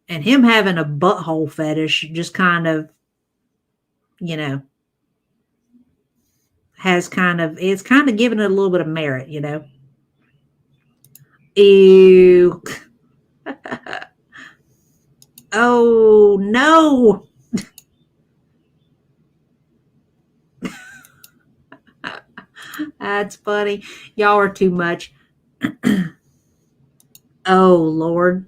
And him having a butthole fetish just kind of, you know, it's kind of giving it a little bit of merit, you know. Ew. Oh, no. That's funny. Y'all are too much. Oh, Lord.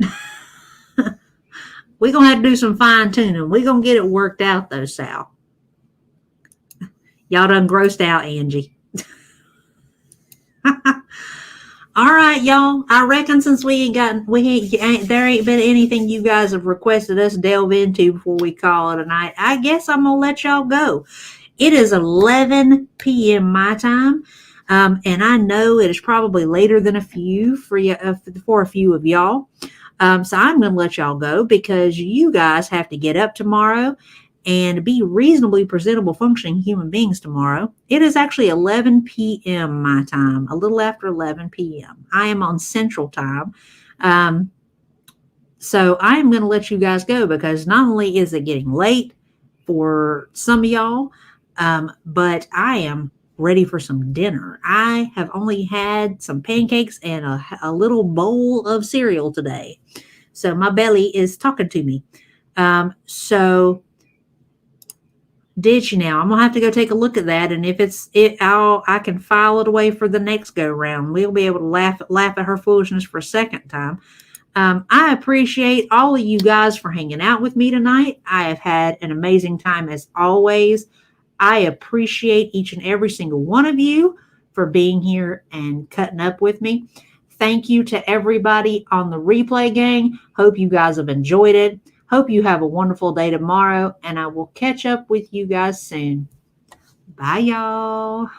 We're going to have to do some fine tuning. We're going to get it worked out, though, Sal. Y'all done grossed out, Angie. All right, y'all. I reckon since there ain't been anything you guys have requested us delve into before we call it a night, I guess I'm going to let y'all go. It is 11 p.m. my time. And I know it is probably later than a few for a few of y'all. So I'm going to let y'all go because you guys have to get up tomorrow and be reasonably presentable functioning human beings tomorrow. It is actually 11 p.m. my time, a little after 11 p.m. I am on Central Time. So I am going to let you guys go because not only is it getting late, for some of y'all. But I am ready for some dinner. I have only had some pancakes and a little bowl of cereal today. So my belly is talking to me. So did you now? I'm gonna have to go take a look at that, and if I can file it away for the next go round. We'll be able to laugh at her foolishness for a second time. I appreciate all of you guys for hanging out with me tonight. I have had an amazing time as always. I appreciate each and every single one of you for being here and cutting up with me. Thank you to everybody on the replay gang. Hope you guys have enjoyed it. Hope you have a wonderful day tomorrow, and I will catch up with you guys soon. Bye, y'all.